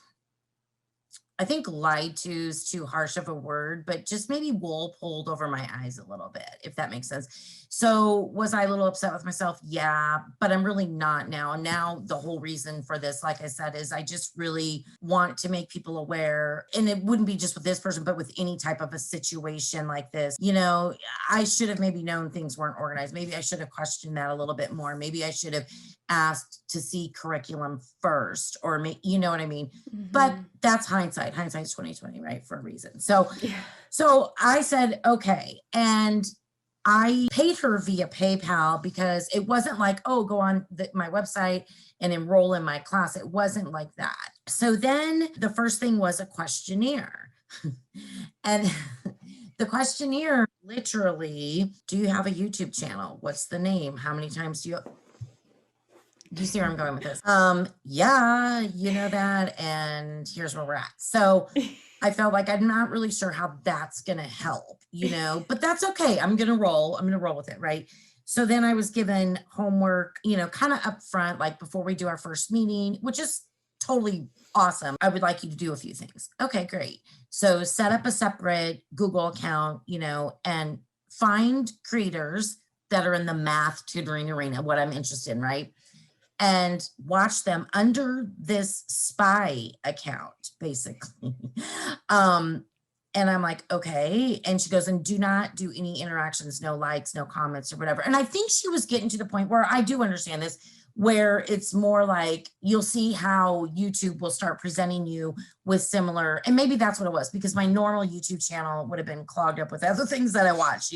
I think lied to is too harsh of a word, but just maybe wool pulled over my eyes a little bit, if that makes sense. So was I a little upset with myself? Yeah, but I'm really not now. Now the whole reason for this, like I said, is I just really want to make people aware, and it wouldn't be just with this person, but with any type of a situation like this. I should have maybe known things weren't organized. Maybe I should have questioned that a little bit more. Maybe I should have asked to see curriculum first, or you know what I mean? Mm-hmm. But that's hindsight. Hindsight's 2020, right? For a reason. So I said, okay. And I paid her via PayPal because it wasn't like, oh, go on my website and enroll in my class. It wasn't like that. So then the first thing was a questionnaire. And the questionnaire literally, do you have a YouTube channel? What's the name? How many times do you see where I'm going with this? Yeah, you know that. And here's where we're at. So I felt like I'm not really sure how that's going to help, but that's okay. I'm going to roll with it. Right. So then I was given homework, kind of upfront, like before we do our first meeting, which is totally awesome. I would like you to do a few things. Okay, great. So set up a separate Google account, and find creators that are in the math tutoring arena, what I'm interested in, right? And watch them under this spy account, basically. And I'm like, okay. And she goes, and do not do any interactions, no likes, no comments or whatever. And I think she was getting to the point where I do understand this, where it's more like you'll see how YouTube will start presenting you with similar, and maybe that's what it was, because my normal YouTube channel would have been clogged up with other things that I watched,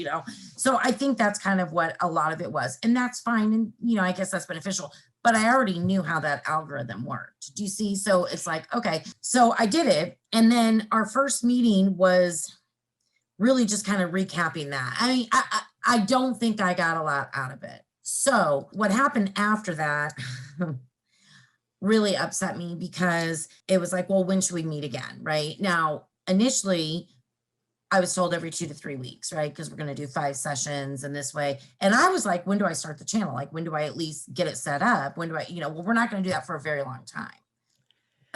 So I think that's kind of what a lot of it was. And that's fine. And, I guess that's beneficial. But I already knew how that algorithm worked. Do you see? So it's like, okay, so I did it. And then our first meeting was really just kind of recapping that. I mean, I don't think I got a lot out of it. So what happened after that really upset me, because it was like, well, when should we meet again? Right now, initially, I was told every 2 to 3 weeks, right? Because we're going to do 5 sessions in this way. And I was like, when do I start the channel? Like, when do I at least get it set up? When do I, well, we're not going to do that for a very long time.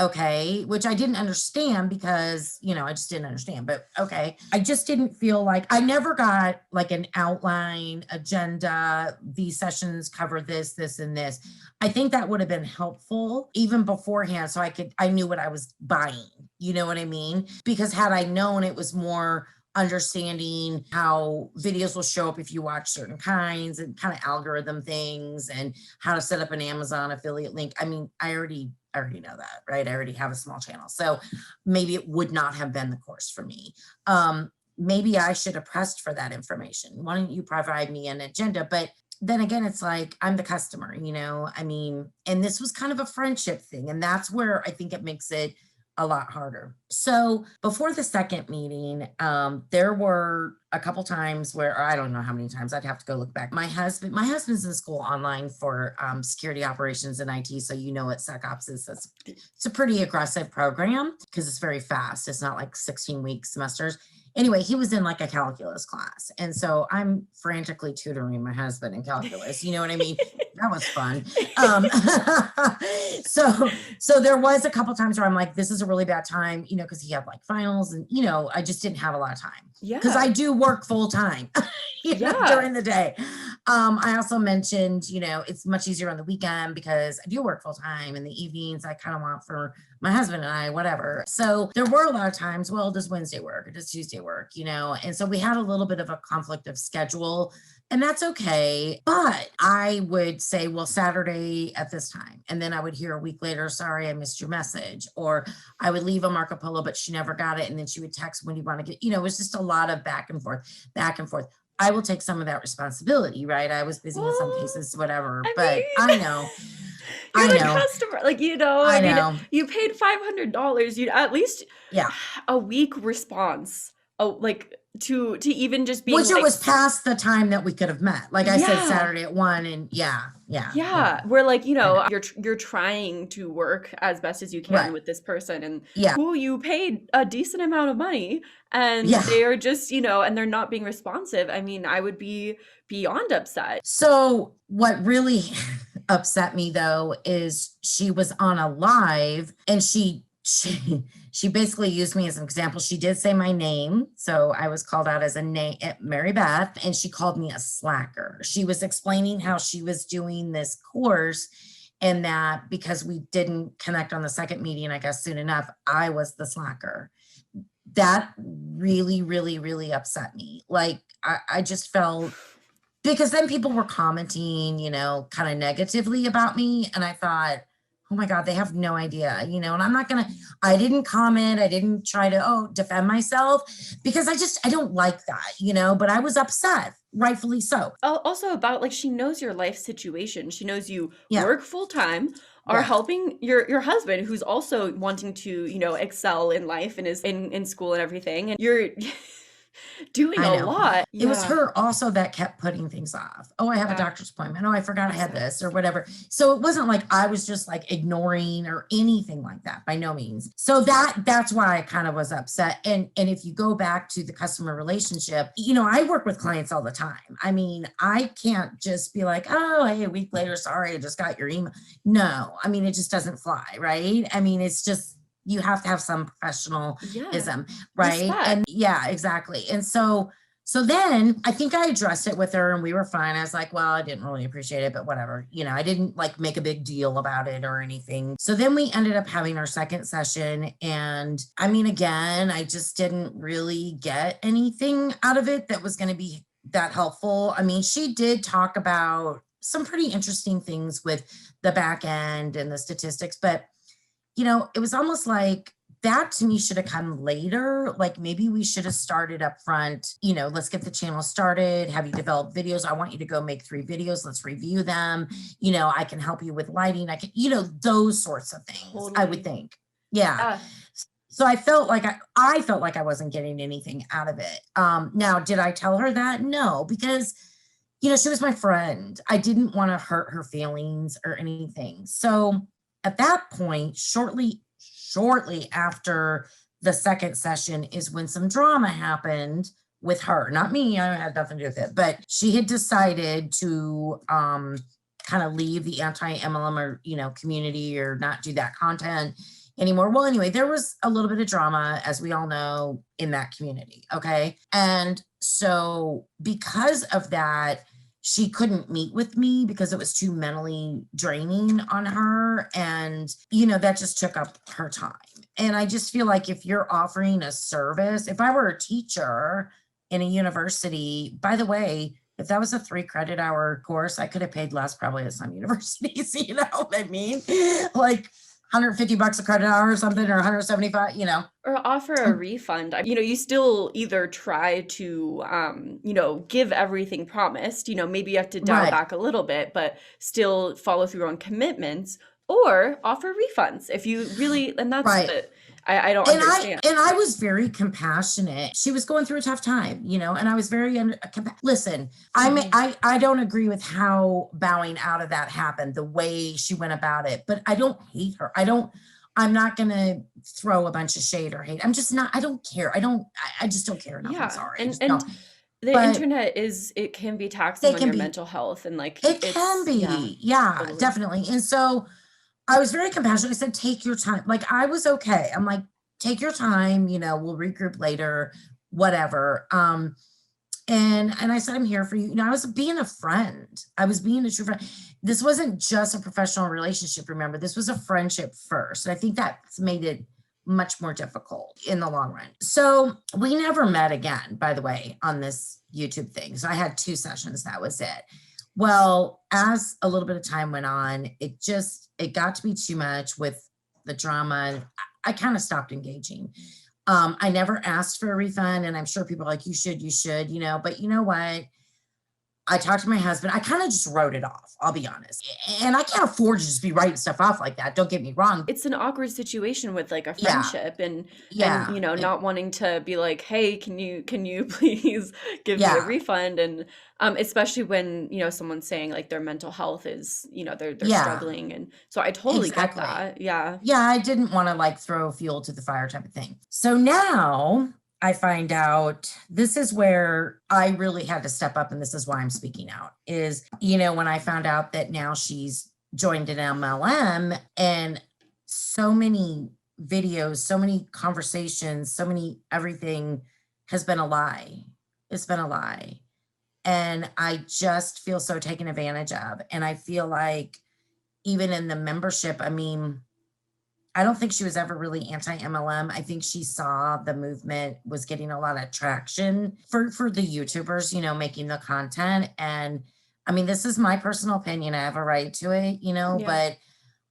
Okay. Which I didn't understand because, I just didn't understand, but okay. I just didn't feel like I never got like an outline agenda. These sessions cover this, this, and this. I think that would have been helpful even beforehand. So I knew what I was buying. You know what I mean? Because had I known, it was more understanding how videos will show up if you watch certain kinds, and kind of algorithm things, and how to set up an Amazon affiliate link. I mean, I already know that, right? I already have a small channel. So maybe it would not have been the course for me. Maybe I should have pressed for that information. Why don't you provide me an agenda? But then again, it's like, I'm the customer, I mean, and this was kind of a friendship thing. And that's where I think it makes it a lot harder. So before the second meeting, there were a couple times where, or I don't know how many times, I'd have to go look back. My husband's in school online for security operations and IT. So what SecOps is. It's a pretty aggressive program because it's very fast. It's not like 16-week semesters. Anyway, he was in like a calculus class. And so I'm frantically tutoring my husband in calculus. You know what I mean? That was fun. So there was a couple times where I'm like, this is a really bad time, because he had like finals, and, I just didn't have a lot of time. Yeah. Because I do work full time during the day. I also mentioned, it's much easier on the weekend because I do work full time. In the evenings, I kind of want for my husband and I, whatever. So there were a lot of times, well, does Wednesday work? Or does Tuesday work? And so we had a little bit of a conflict of schedule. And that's okay. But I would say, well, Saturday at this time. And then I would hear a week later, sorry, I missed your message. Or I would leave a Marco Polo, but she never got it. And then she would text, when do you want to get, it was just a lot of back and forth, back and forth. I will take some of that responsibility, right? I was busy in some cases, whatever. But I know. You're the customer. Like, I know. You paid $500. You'd at least a week response. Oh, like to even just be, which it was past the time that we could have met. Like I said, Saturday at 1, and we're like, you're trying to work as best as you can with this person, and who you paid a decent amount of money, and they are just, and they're not being responsive. I mean, I would be beyond upset. So what really upset me though is she was on a live, and she basically used me as an example. She did say my name. So I was called out as Mary Beth, and she called me a slacker. She was explaining how she was doing this course, and that because we didn't connect on the second meeting, I guess soon enough, I was the slacker. That really, really, really upset me. Like I just felt, because then people were commenting, kind of negatively about me. And I thought, oh my God, they have no idea, and I didn't comment. I didn't try to, defend myself, because I don't like that, but I was upset, rightfully so. Also about, like, she knows your life situation. She knows you work full time, are helping your husband, who's also wanting to, excel in life and is in school and everything. And you're doing a lot. It was her also that kept putting things off. Oh, I have a doctor's appointment. Oh, I forgot I had this or whatever. So it wasn't like I was just like ignoring or anything like that, by no means. So that's why I kind of was upset. And if you go back to the customer relationship, I work with clients all the time. I mean, I can't just be like, oh, hey, a week later, sorry, I just got your email. No, I mean, it just doesn't fly, right? I mean, it's just, you have to have some professionalism, right? Respect. And exactly. And so then I think I addressed it with her, and we were fine. I was like, well, I didn't really appreciate it, but whatever. I didn't like make a big deal about it or anything. So then we ended up having our second session. And I mean, again, I just didn't really get anything out of it that was going to be that helpful. I mean, she did talk about some pretty interesting things with the back end and the statistics, but it was almost like that to me should have come later. Like maybe we should have started up front, let's get the channel started. Have you developed videos? I want you to go make 3 videos. Let's review them. I can help you with lighting. I can, those sorts of things, totally. I would think. Yeah. So I felt like I felt like I wasn't getting anything out of it. Now, did I tell her that? No, because she was my friend. I didn't want to hurt her feelings or anything. So at that point, shortly after the second session is when some drama happened with her, not me. I had nothing to do with it, but she had decided to kind of leave the anti-MLM or, community, or not do that content anymore. Well, anyway, there was a little bit of drama, as we all know, in that community. Okay. And so because of that, she couldn't meet with me because it was too mentally draining on her. And, that just took up her time. And I just feel like if you're offering a service, if I were a teacher in a university, by the way, if that was a 3 credit hour course, I could have paid less probably at some universities, you know what I mean? Like $150 a credit hour or something, or 175, or offer a refund. You still either try to, give everything promised, maybe you have to dial back a little bit, but still follow through on commitments, or offer refunds if you really, and that's I don't understand. And I was very compassionate. She was going through a tough time, and I was very, listen, I don't agree with how bowing out of that happened, the way she went about it, but I don't hate her. I'm not going to throw a bunch of shade or hate. I'm just not, I don't care. I just don't care enough. I'm sorry. And the internet it can be taxing on your mental health, and like, it can be. Yeah, totally. Definitely. And so I was very compassionate. I said, take your time. Like, I was okay. I'm like, take your time, we'll regroup later, whatever. And I said, I'm here for you. I was being a friend. I was being a true friend. This wasn't just a professional relationship. Remember, this was a friendship first. And I think that's made it much more difficult in the long run. So we never met again, by the way, on this YouTube thing. So I had 2 sessions. That was it. Well, as a little bit of time went on, it got to be too much with the drama. I kind of stopped engaging. I never asked for a refund, and I'm sure people are like, you should, but you know what? I talked to my husband. I kind of just wrote it off. I'll be honest. And I can't afford to just be writing stuff off like that. Don't get me wrong. It's an awkward situation with like a Yeah. friendship and Yeah. you know, not wanting to be like, hey, can you please give me a Yeah. refund? And especially when, you know, someone's saying like their mental health is, you know, they're Yeah. struggling. And so I totally Exactly. get that. Yeah. Yeah, I didn't want to like throw fuel to the fire type of thing. So now I find out this is where I really had to step up, and this is why I'm speaking out, is, you know, when I found out that now she's joined an MLM, and so many videos, so many conversations, so many everything has been a lie. It's been a lie. And I just feel so taken advantage of. And I feel like even in the membership, I mean, I don't think she was ever really anti-MLM. I think she saw the movement was getting a lot of traction for the YouTubers, you know, making the content. And I mean, this is my personal opinion. I have a right to it, you know, Yeah. but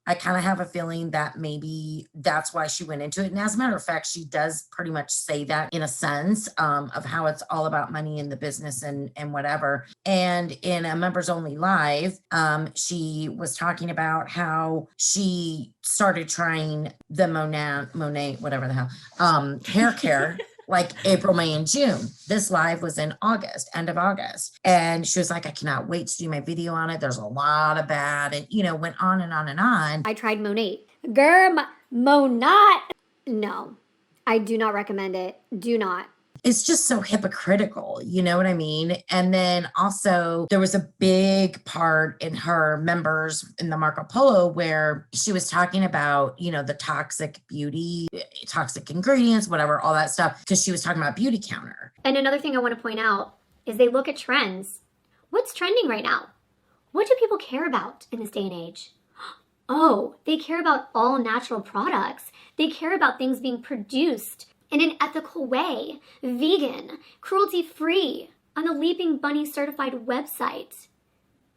I kind of have a feeling that maybe that's why she went into it. And as a matter of fact, she does pretty much say that in a sense of how it's all about money in the business and whatever. And in a members only live, she was talking about how she started trying the Monet, whatever the hell, hair care. Like April, May, and June. This live was in August, end of August. And she was like, I cannot wait to do my video on it. There's a lot of bad, and, you know, went on and on and on. I tried Monet. Monat. No, I do not recommend it. Do not. It's just so hypocritical, you know what I mean? And then also there was a big part in her members in the Marco Polo where she was talking about, you know, the toxic beauty, toxic ingredients, whatever, all that stuff, because she was talking about Beauty Counter. And another thing I want to point out is they look at trends. What's trending right now? What do people care about in this day and age? Oh, they care about all natural products. They care about things being produced in an ethical way, vegan, cruelty-free, on a Leaping Bunny certified website.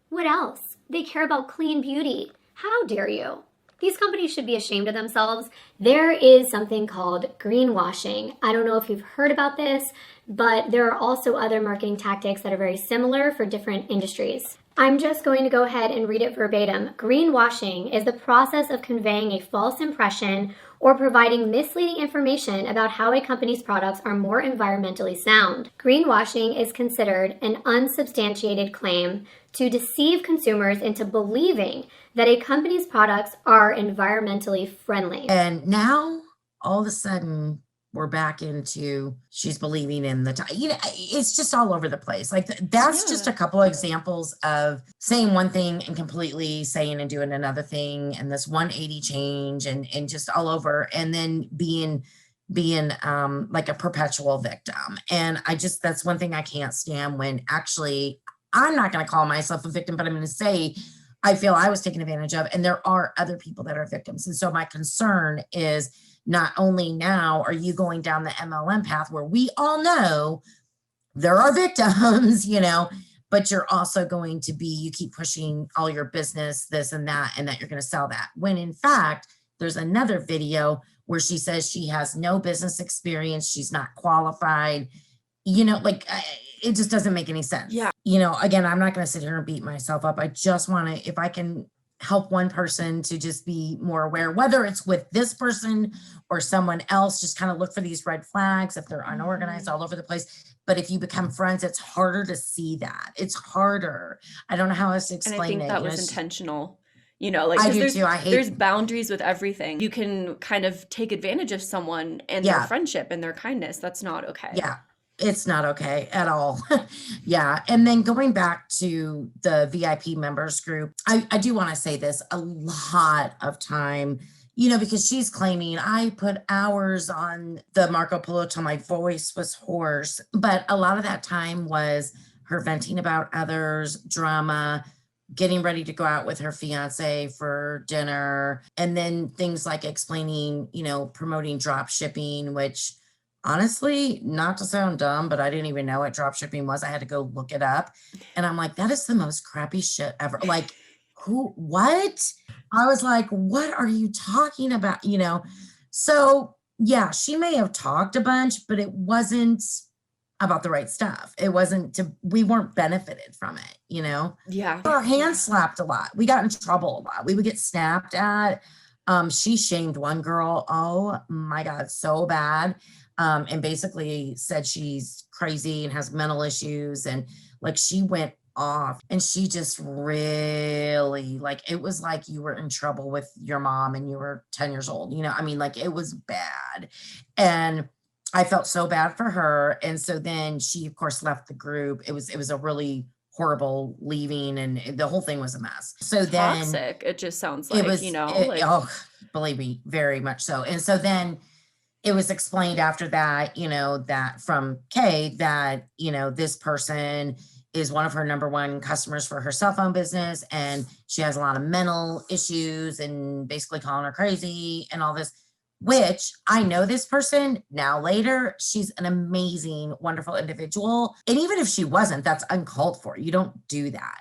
What else? They care about clean beauty. How dare you? These companies should be ashamed of themselves. There is something called greenwashing. I don't know if you've heard about this, but there are also other marketing tactics that are very similar for different industries. I'm just going to go ahead and read it verbatim. Greenwashing is the process of conveying a false impression or providing misleading information about how a company's products are more environmentally sound. Greenwashing is considered an unsubstantiated claim to deceive consumers into believing that a company's products are environmentally friendly. And now, all of a sudden, we're back into she's believing in you know, it's just all over the place. Like that's just a couple of examples of saying one thing and completely saying and doing another thing, and this 180 change and just all over, and then being like a perpetual victim. And that's one thing I can't stand, when actually I'm not going to call myself a victim, but I'm going to say I feel I was taken advantage of, and there are other people that are victims. And so my concern is, not only now are you going down the MLM path where we all know there are victims, you know, but you're also going to be, you keep pushing all your business, this and that you're going to sell that. When in fact, there's another video where she says she has no business experience. She's not qualified, you know, like it just doesn't make any sense. Yeah. You know, again, I'm not going to sit here and beat myself up. I just want to, if I can help one person to just be more aware, whether it's with this person or someone else, just kind of look for these red flags if they're unorganized all over the place. But if you become friends, it's harder to see that. It's harder. I don't know how else to explain it. And I think that was intentional. You know, like I do too. I hate there's boundaries with everything. You can kind of take advantage of someone and their friendship and their kindness. That's not okay. Yeah. It's not okay at all. Yeah. And then going back to the VIP members group, I do want to say this, a lot of time, you know, because she's claiming I put hours on the Marco Polo till my voice was hoarse. But a lot of that time was her venting about others, drama, getting ready to go out with her fiance for dinner. And then things like explaining, promoting drop shipping, which honestly, not to sound dumb, but I didn't even know what drop shipping was. I had to go look it up. And I'm like, that is the most crappy shit ever. Like, what? I was like, what are you talking about? So yeah, she may have talked a bunch, but it wasn't about the right stuff. It wasn't we weren't benefited from it, Yeah. Our hands slapped a lot. We got in trouble a lot. We would get snapped at. She shamed one girl. Oh my God, so bad. And basically said she's crazy and has mental issues. And like, she went off and she just really, like, it was like you were in trouble with your mom and you were 10 years old, like, it was bad. And I felt so bad for her. And so then she, of course, left the group. It was a really horrible leaving, and the whole thing was a mess. So Toxic. It just sounds like, oh, believe me, very much so. And so then it was explained after that, that from Kay that, this person is one of her number one customers for her cell phone business. And she has a lot of mental issues and basically calling her crazy and all this, which I know this person now later. She's an amazing, wonderful individual. And even if she wasn't, that's uncalled for. You don't do that,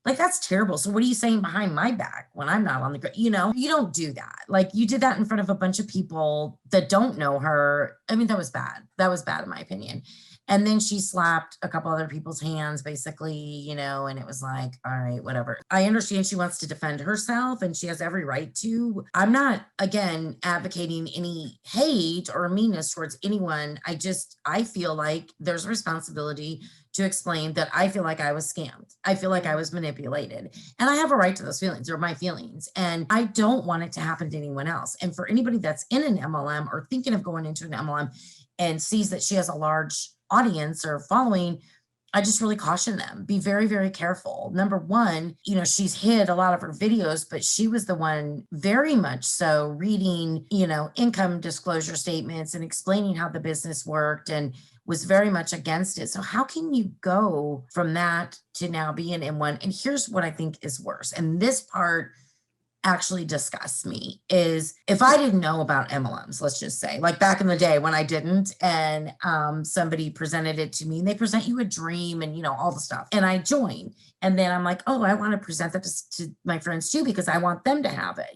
like, that's terrible. So what are you saying behind my back when I'm not on the ground? You don't do that. Like, you did that in front of a bunch of people that don't know her. I mean, that was bad. That was bad in my opinion. And then she slapped a couple other people's hands, basically, and it was like, all right, whatever. I understand she wants to defend herself and she has every right to. I'm not, again, advocating any hate or meanness towards anyone. I feel like there's a responsibility to explain that I feel like I was scammed. I feel like I was manipulated, and I have a right to those feelings. They're my feelings, and I don't want it to happen to anyone else. And for anybody that's in an MLM or thinking of going into an MLM and sees that she has a large audience or following, I just really caution them. Be very, very careful. Number one, she's hid a lot of her videos, but she was the one very much so reading, income disclosure statements and explaining how the business worked, and was very much against it. So how can you go from that to now being in one? And here's what I think is worse. And this part actually disgusts me, is if I didn't know about MLMs, let's just say, like back in the day when I didn't, and somebody presented it to me, and they present you a dream and all the stuff, and I join, and then I'm like, oh, I want to present that to my friends too, because I want them to have it.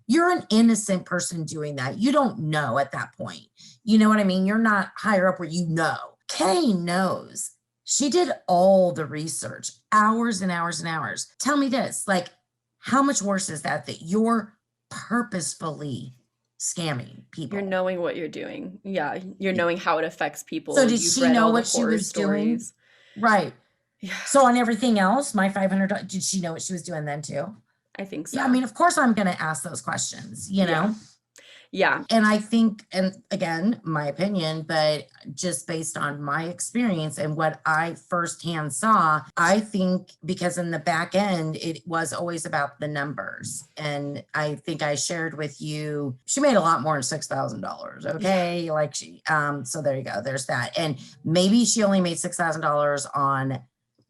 You're an innocent person doing that. You don't know at that point. You know what I mean? You're not higher up where Kay knows. She did all the research, hours and hours and hours. Tell me this, like, how much worse is that you're purposefully scamming people? You're knowing what you're doing. Yeah. You're knowing how it affects people. So did she know what she was doing? Right. Yeah. So on everything else, my $500, did she know what she was doing then too? I think so. Yeah. I mean, of course I'm going to ask those questions, Yeah. And I think, and again, my opinion, but just based on my experience and what I firsthand saw, I think because in the back end, it was always about the numbers. And I think I shared with you, she made a lot more than $6,000. Okay. Yeah. Like so there you go. There's that. And maybe she only made $6,000 on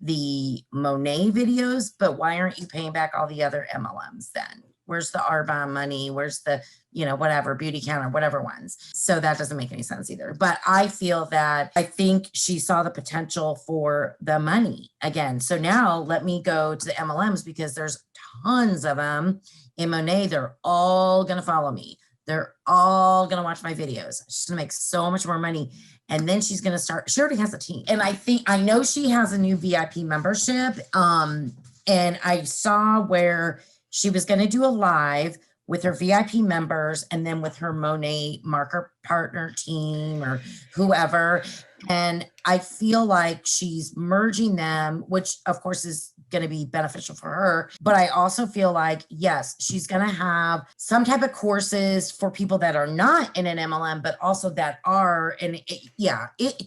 the Monet videos, but why aren't you paying back all the other MLMs then? Where's the Arbonne money? Where's the, whatever, Beauty Counter, whatever ones. So that doesn't make any sense either. But I think she saw the potential for the money again. So now let me go to the MLMs, because there's tons of them in Monet. They're all going to follow me. They're all going to watch my videos. She's going to make so much more money. And then she's going to start, she already has a team. And I know she has a new VIP membership. And I saw where she was going to do a live with her VIP members and then with her Monet marker partner team or whoever. And I feel like she's merging them, which of course is going to be beneficial for her. But I also feel like, yes, she's going to have some type of courses for people that are not in an MLM, but also that are. And it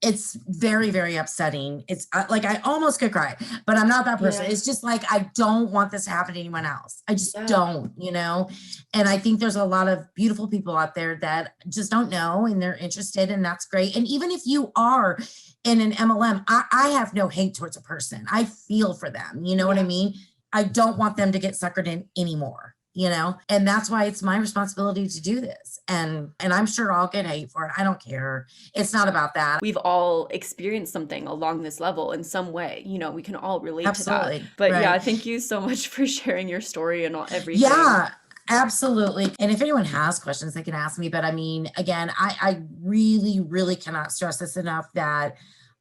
it's very, very upsetting. It's like, I almost could cry, but I'm not that person. Yeah. It's just like, I don't want this to happen to anyone else. I just Yeah. don't, you know? And I think there's a lot of beautiful people out there that just don't know and they're interested, and that's great. And even if you are in an MLM, I have no hate towards a person. I feel for them. You know what I Yeah. mean? I don't want them to get suckered in anymore, you know? And that's why it's my responsibility to do this. And I'm sure I'll get hate for it. I don't care. It's not about that. We've all experienced something along this level in some way. You know, we can all relate to that. Absolutely. But Right. yeah, thank you so much for sharing your story and everything. Yeah, absolutely. And if anyone has questions, they can ask me. But I mean, again, I really, really cannot stress this enough that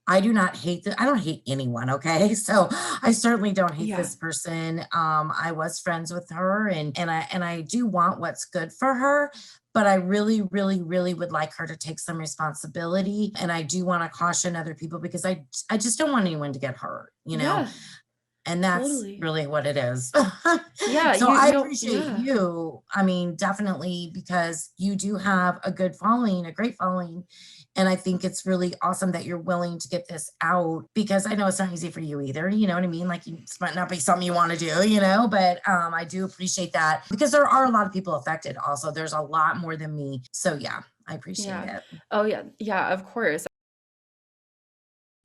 I do not hate I don't hate anyone. Okay. So I certainly don't hate Yeah. this person. I was friends with her, and I do want what's good for her, but I really, really, really would like her to take some responsibility. And I do want to caution other people, because I just don't want anyone to get hurt, you know? Yeah. And that's Totally. really what it is. Yeah, So you I don't- appreciate yeah. you. I mean, definitely, because you do have a good following, a great following. And I think it's really awesome that you're willing to get this out, because I know it's not easy for you either. You know what I mean? Like, it might not be something you want to do, you know, but I do appreciate that, because there are a lot of people affected also. There's a lot more than me. So yeah, I appreciate Yeah. it. Oh yeah. Yeah, of course.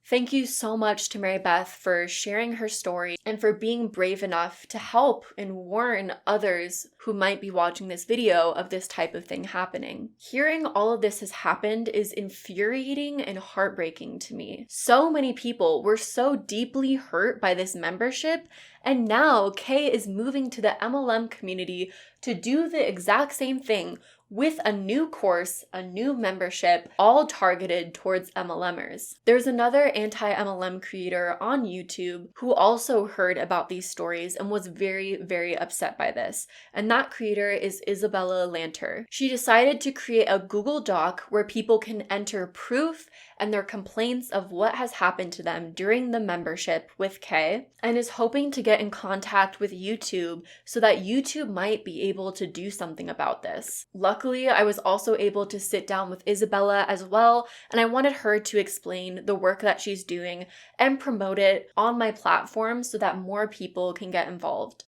Thank you so much to Mary Beth for sharing her story and for being brave enough to help and warn others who might be watching this video of this type of thing happening. Hearing all of this has happened is infuriating and heartbreaking to me. So many people were so deeply hurt by this membership, and now Kay is moving to the MLM community to do the exact same thing with a new course, a new membership, all targeted towards MLMers. There's another anti-MLM creator on YouTube who also heard about these stories and was very, very upset by this. And that creator is Isabella Lanter. She decided to create a Google Doc where people can enter proof and their complaints of what has happened to them during the membership with Kay, and is hoping to get in contact with YouTube so that YouTube might be able to do something about this. Luckily, I was also able to sit down with Isabella as well, and I wanted her to explain the work that she's doing and promote it on my platform so that more people can get involved.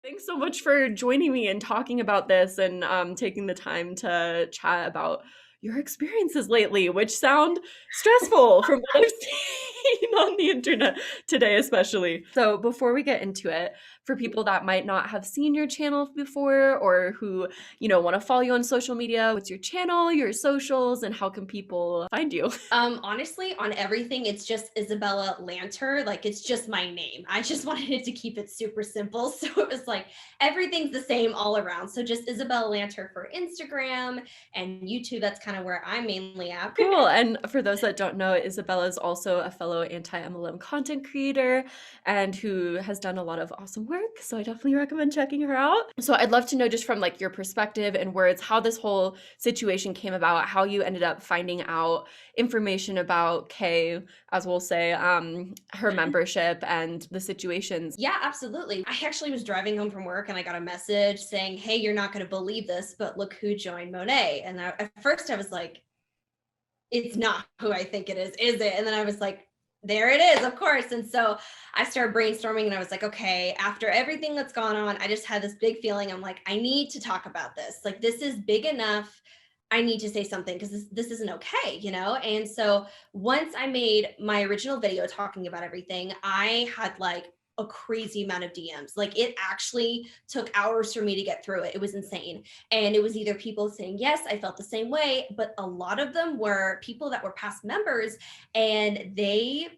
Thanks so much for joining me and talking about this and taking the time to chat about your experiences lately, which sound stressful from what I've seen on the internet today, especially. So before we get into it, for people that might not have seen your channel before, or who, you know, want to follow you on social media, what's your channel, your socials, and how can people find you? Honestly, on everything, it's just Isabella Lanter. Like, it's just my name. I just wanted it to keep it super simple. So it was like, everything's the same all around. So just Isabella Lanter for Instagram and YouTube. That's kind of where I'm mainly at. Cool. And for those that don't know, Isabella is also a fellow anti-MLM content creator and who has done a lot of awesome work. So I definitely recommend checking her out. So I'd love to know, just from like your perspective and words, how this whole situation came about, how you ended up finding out information about Kay, as we'll say, her membership and the situations. Yeah, absolutely. I actually was driving home from work and I got a message saying, hey, you're not going to believe this, but look who joined Monet. And at first I was like, it's not who I think it is it? And then I was like, there it is, of course. And so I started brainstorming and I was like, okay, after everything that's gone on, I just had this big feeling. I'm like, I need to talk about this. Like, this is big enough. I need to say something, because this isn't okay, you know? And so once I made my original video talking about everything, I had like a crazy amount of DMs. Like, it actually took hours for me to get through it. It was insane. And it was either people saying, yes, I felt the same way, but a lot of them were people that were past members, and they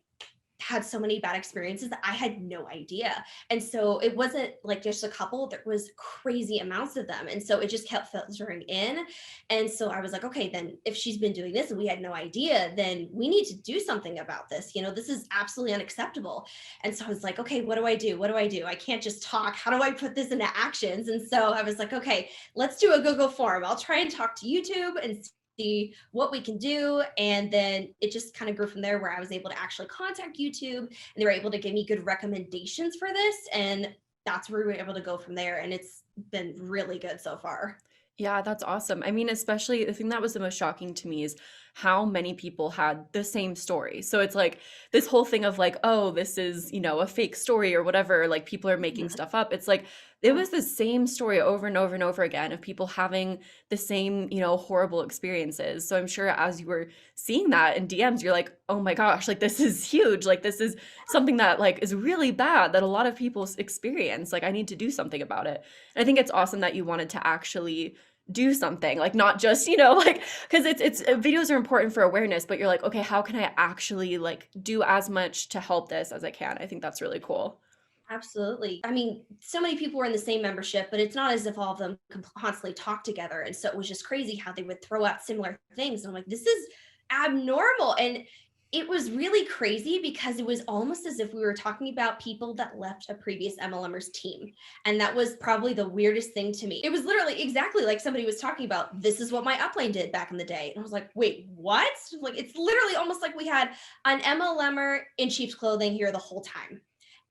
had so many bad experiences that I had no idea. And so it wasn't like just a couple, there was crazy amounts of them. And so it just kept filtering in. And so I was like, okay, then if she's been doing this and we had no idea, then we need to do something about this. You know, this is absolutely unacceptable. And so I was like, okay, what do I do? What do I do? I can't just talk. How do I put this into actions? And so I was like, okay, let's do a Google form. I'll try and talk to YouTube and see what we can do. And then it just kind of grew from there, where I was able to actually contact YouTube and they were able to give me good recommendations for this. And that's where we were able to go from there. And it's been really good so far. Yeah, that's awesome. I mean, especially the thing that was the most shocking to me is how many people had the same story. So it's like this whole thing of like, oh, this is, a fake story or whatever, like people are making stuff up. It's like it was the same story over and over and over again of people having the same, horrible experiences. So I'm sure as you were seeing that in DMs, you're like, oh my gosh, like this is huge. Like this is something that like is really bad that a lot of people experience. Like I need to do something about it. And I think it's awesome that you wanted to actually do something, like not just like, because it's videos are important for awareness, but you're like, okay, how can I actually like do as much to help this as I can? I think that's really cool. Absolutely. I mean, so many people were in the same membership, but it's not as if all of them constantly talk together. And so it was just crazy how they would throw out similar things. And I'm like, this is abnormal. And it was really crazy because it was almost as if we were talking about people that left a previous MLMers team. And that was probably the weirdest thing to me. It was literally exactly like somebody was talking about, this is what my upline did back in the day. And I was like, wait, what? Like, it's literally almost like we had an MLMer in sheep's clothing here the whole time.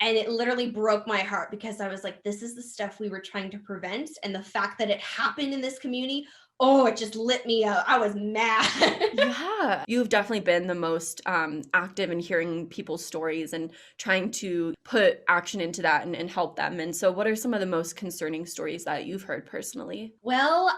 And it literally broke my heart because I was like, this is the stuff we were trying to prevent. And the fact that it happened in this community, oh, it just lit me up. I was mad. Yeah, you've definitely been the most active in hearing people's stories and trying to put action into that and help them. And so what are some of the most concerning stories that you've heard personally? Well,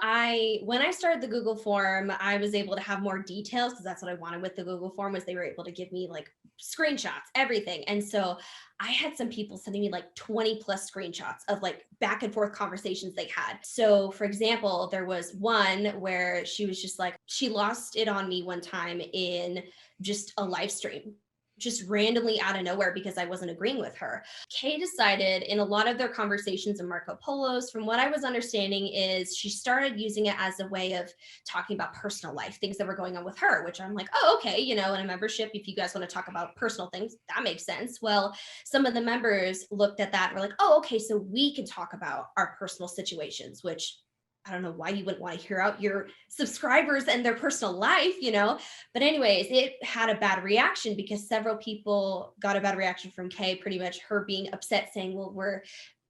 when I started the Google form, I was able to have more details because that's what I wanted with the Google form was they were able to give me like screenshots, everything. And so I had some people sending me like 20 plus screenshots of like back and forth conversations they had. So for example, there was one where she was just like, she lost it on me one time in just a live stream, just randomly out of nowhere because I wasn't agreeing with her. Kay decided in a lot of their conversations in Marco Polo's, from what I was understanding, is she started using it as a way of talking about personal life, things that were going on with her, which I'm like, oh, okay, in a membership, if you guys want to talk about personal things, that makes sense. Well, some of the members looked at that and were like, oh, okay, so we can talk about our personal situations, which I don't know why you wouldn't want to hear out your subscribers and their personal life, But anyways, it had a bad reaction because several people got a bad reaction from Kay, pretty much her being upset saying, well, we're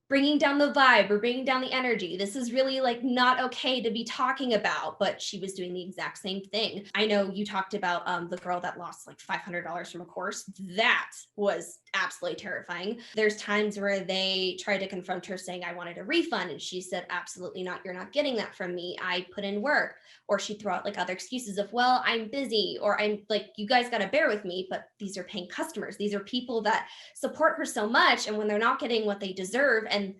bringing down the vibe, we're bringing down the energy. This is really like not okay to be talking about, but she was doing the exact same thing. I know you talked about the girl that lost like $500 from a course. That was absolutely terrifying. There's times where they tried to confront her saying, I wanted a refund. And she said, absolutely not. You're not getting that from me. I put in work. Or she'd throw out like other excuses of, well, I'm busy, or I'm like, you guys got to bear with me, but these are paying customers. These are people that support her so much. And when they're not getting what they deserve, and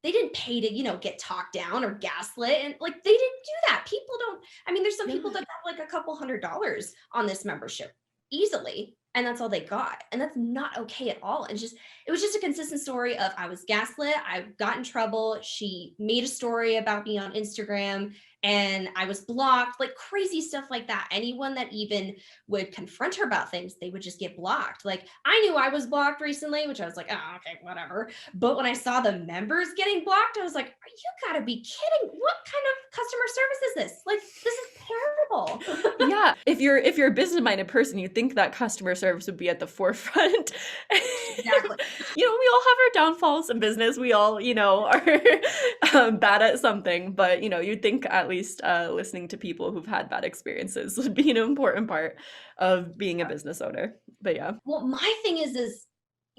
they didn't pay to, get talked down or gaslit, and like, they didn't do that. People don't, there's some people that got like a couple $100s on this membership easily. And that's all they got. And that's not okay at all. And it was just a consistent story of I was gaslit. I got in trouble. She made a story about me on Instagram and I was blocked, like crazy stuff like that. Anyone that even would confront her about things, they would just get blocked. Like I knew I was blocked recently, which I was like, oh, okay, whatever. But when I saw the members getting blocked, I was like, you gotta be kidding. What kind of customer service is this? Like, this is terrible. Yeah. If you're a business-minded person, you'd think that customer service would be at the forefront. Exactly. We all have our downfalls in business. We all, are bad at something, but you'd think at least listening to people who've had bad experiences would be an important part of being a business owner. But yeah. Well, my thing is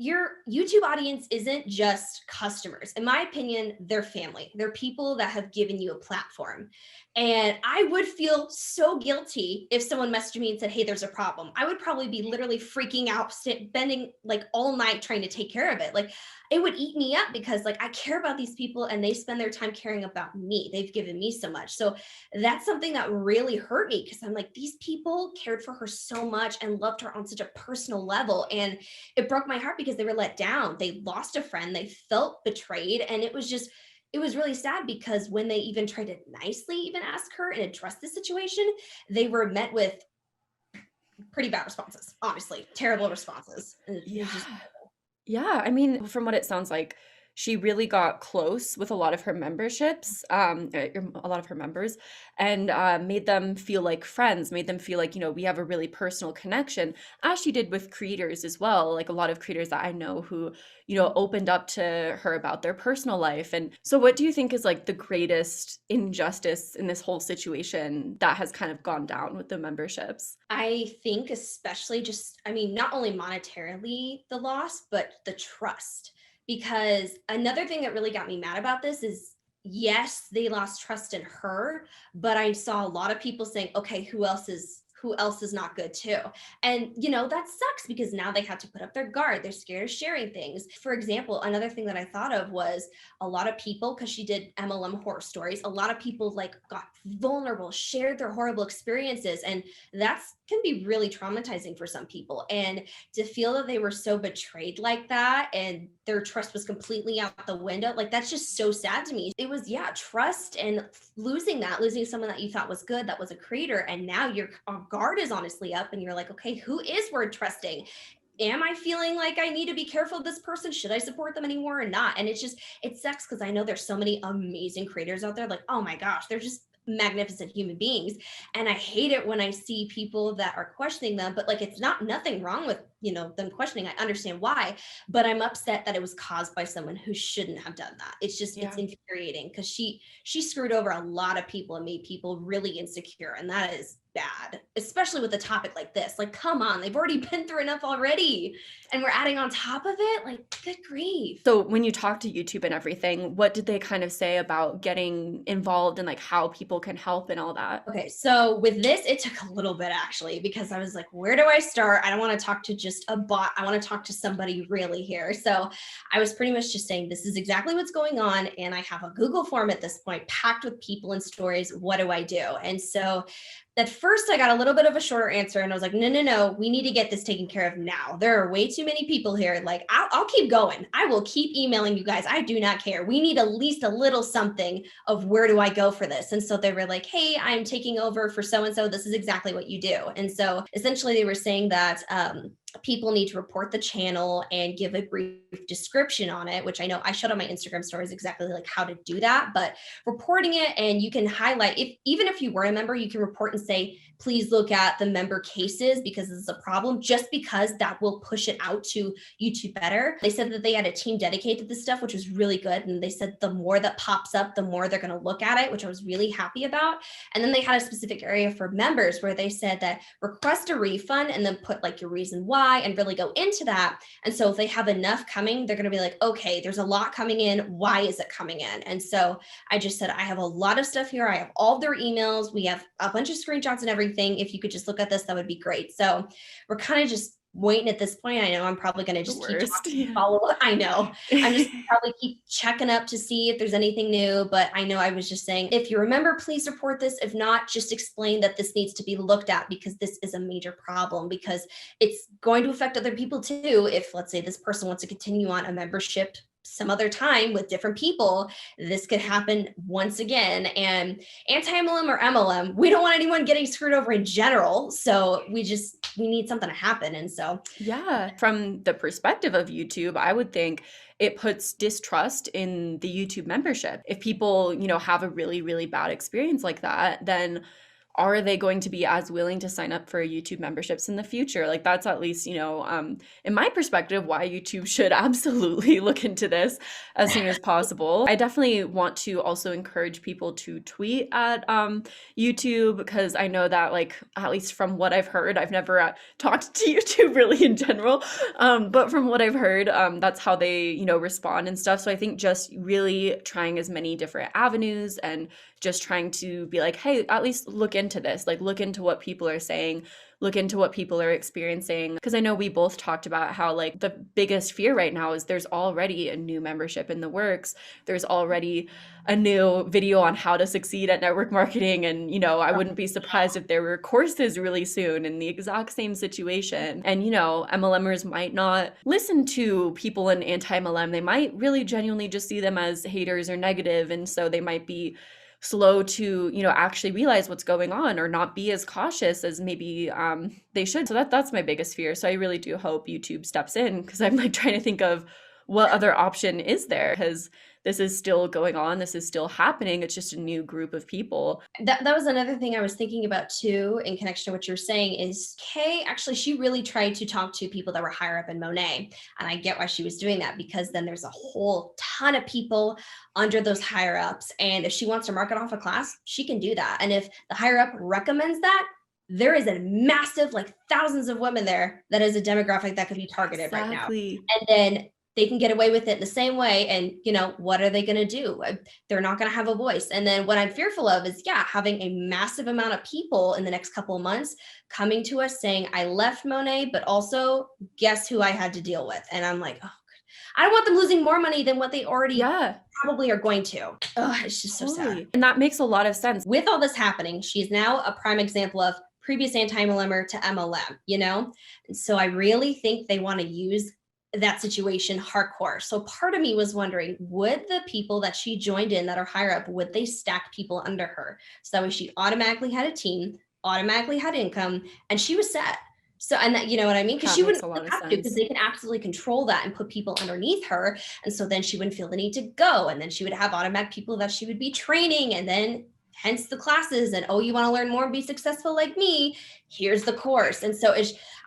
your YouTube audience isn't just customers. In my opinion, they're family. They're people that have given you a platform. And I would feel so guilty if someone messaged me and said, hey, there's a problem. I would probably be literally freaking out, spending like all night trying to take care of it. Like it would eat me up because like I care about these people and they spend their time caring about me. They've given me so much. So that's something that really hurt me because I'm like, these people cared for her so much and loved her on such a personal level. And it broke my heart because they were let down. They lost a friend. They felt betrayed. And it was really sad because when they even tried to nicely even ask her and address the situation, they were met with pretty bad responses, honestly, terrible responses. Yeah. From what it sounds like, she really got close with a lot of her memberships, a lot of her members, and made them feel like friends, made them feel like, we have a really personal connection, as she did with creators as well. Like a lot of creators that I know who, opened up to her about their personal life. And so what do you think is like the greatest injustice in this whole situation that has kind of gone down with the memberships? I think especially not only monetarily the loss, but the trust. Because another thing that really got me mad about this is, yes, they lost trust in her, but I saw a lot of people saying, okay, who else is not good too? And that sucks, because now they have to put up their guard. They're scared of sharing things. For example, another thing that I thought of was a lot of people, because she did MLM horror stories, a lot of people like got vulnerable, shared their horrible experiences, and that's can be really traumatizing for some people. And to feel that they were so betrayed like that and their trust was completely out the window, like that's just so sad to me. It was, trust, and losing someone that you thought was good, that was a creator, and now your guard is honestly up and you're like, okay, who is worth trusting? Am I feeling like I need to be careful of this person? Should I support them anymore or not? And it sucks, because I know there's so many amazing creators out there. Like, oh my gosh, they're just magnificent human beings. And I hate it when I see people that are questioning them, but like, it's nothing wrong with, them questioning. I understand why, but I'm upset that it was caused by someone who shouldn't have done that. It's just, it's infuriating, because she screwed over a lot of people and made people really insecure. And that is bad, especially with a topic like this. Like, come on, they've already been through enough already, and we're adding on top of it. Like, good grief. So when you talk to YouTube and everything, what did they kind of say about getting involved and like how people can help and all that? Okay, so with this, it took a little bit actually, because I was like, where do I start? I don't want to talk to just a bot. I want to talk to somebody really here. So I was pretty much just saying, this is exactly what's going on. And I have a Google form at this point packed with people and stories. What do I do? And so at first I got a little bit of a shorter answer, and I was like, no, we need to get this taken care of now. There are way too many people here. Like, I'll keep going. I will keep emailing you guys. I do not care. We need at least a little something of where do I go for this? And so they were like, hey, I'm taking over for so-and-so. This is exactly what you do. And so essentially they were saying that, people need to report the channel and give a brief description on it, which I know I showed on my Instagram stories exactly like how to do that, but reporting it, and you can highlight, even if you were a member, you can report and say, please look at the member cases because this is a problem, just because that will push it out to YouTube better. They said that they had a team dedicated to this stuff, which was really good. And they said the more that pops up, the more they're going to look at it, which I was really happy about. And then they had a specific area for members where they said that request a refund and then put like your reason why and really go into that. And so if they have enough coming, they're going to be like, okay, there's a lot coming in. Why is it coming in? And so I just said, I have a lot of stuff here. I have all their emails. We have a bunch of screenshots and everything. If you could just look at this, that would be great. So we're kind of just waiting at this point. I know I'm probably going to just keep talking, follow up. I know I'm just probably keep checking up to see if there's anything new, but I know I was just saying, if you remember, please report this. If not, just explain that this needs to be looked at, because this is a major problem, because it's going to affect other people too. If let's say this person wants to continue on a membership some other time with different people, this could happen once again. And anti-MLM or MLM, we don't want anyone getting screwed over in general. So we need something to happen. And so, yeah, from the perspective of YouTube, I would think it puts distrust in the YouTube membership. If people, have a really, really bad experience like that, then are they going to be as willing to sign up for YouTube memberships in the future? Like, that's at least, in my perspective, why YouTube should absolutely look into this as soon as possible. I definitely want to also encourage people to tweet at YouTube, because I know that, like, at least from what I've heard, I've never talked to YouTube really in general, but from what I've heard, that's how they, respond and stuff. So I think just really trying as many different avenues and just trying to be like, hey, at least look into this, like look into what people are saying, look into what people are experiencing. Because I know we both talked about how like the biggest fear right now is there's already a new membership in the works. There's already a new video on how to succeed at network marketing. And, I wouldn't be surprised if there were courses really soon in the exact same situation. And, MLMers might not listen to people in anti-MLM. They might really genuinely just see them as haters or negative. And so they might be slow to, actually realize what's going on or not be as cautious as maybe they should. So that's my biggest fear. So I really do hope YouTube steps in, because I'm like trying to think of what other option is there? Because this is still going on. This is still happening. It's just a new group of people. That was another thing I was thinking about too, in connection to what you're saying, is Kay, actually, she really tried to talk to people that were higher up in Monet. And I get why she was doing that, because then there's a whole ton of people under those higher ups. And if she wants to market off a class, she can do that. And if the higher up recommends that, there is a massive, like thousands of women there that is a demographic that could be targeted right now. And then they can get away with it the same way. And, you know, what are they going to do? They're not going to have a voice. And then what I'm fearful of is, having a massive amount of people in the next couple of months coming to us saying, I left Monet, but also guess who I had to deal with. And I'm like, oh, I don't want them losing more money than what they already probably are going to. Oh, it's just so sad. And that makes a lot of sense. With all this happening, she's now a prime example of previous anti-MLMer to MLM, you know? And so I really think they want to use that situation hardcore. So part of me was wondering, would the people that she joined in that are higher up, would they stack people under her? So that way she automatically had a team, automatically had income, and she was set. So, and that, you know what I mean? Because she wouldn't have to, because they can absolutely control that and put people underneath her. And so then she wouldn't feel the need to go. And then she would have automatic people that she would be training, and then hence the classes. And, oh, you want to learn more and be successful like me? Here's the course. And so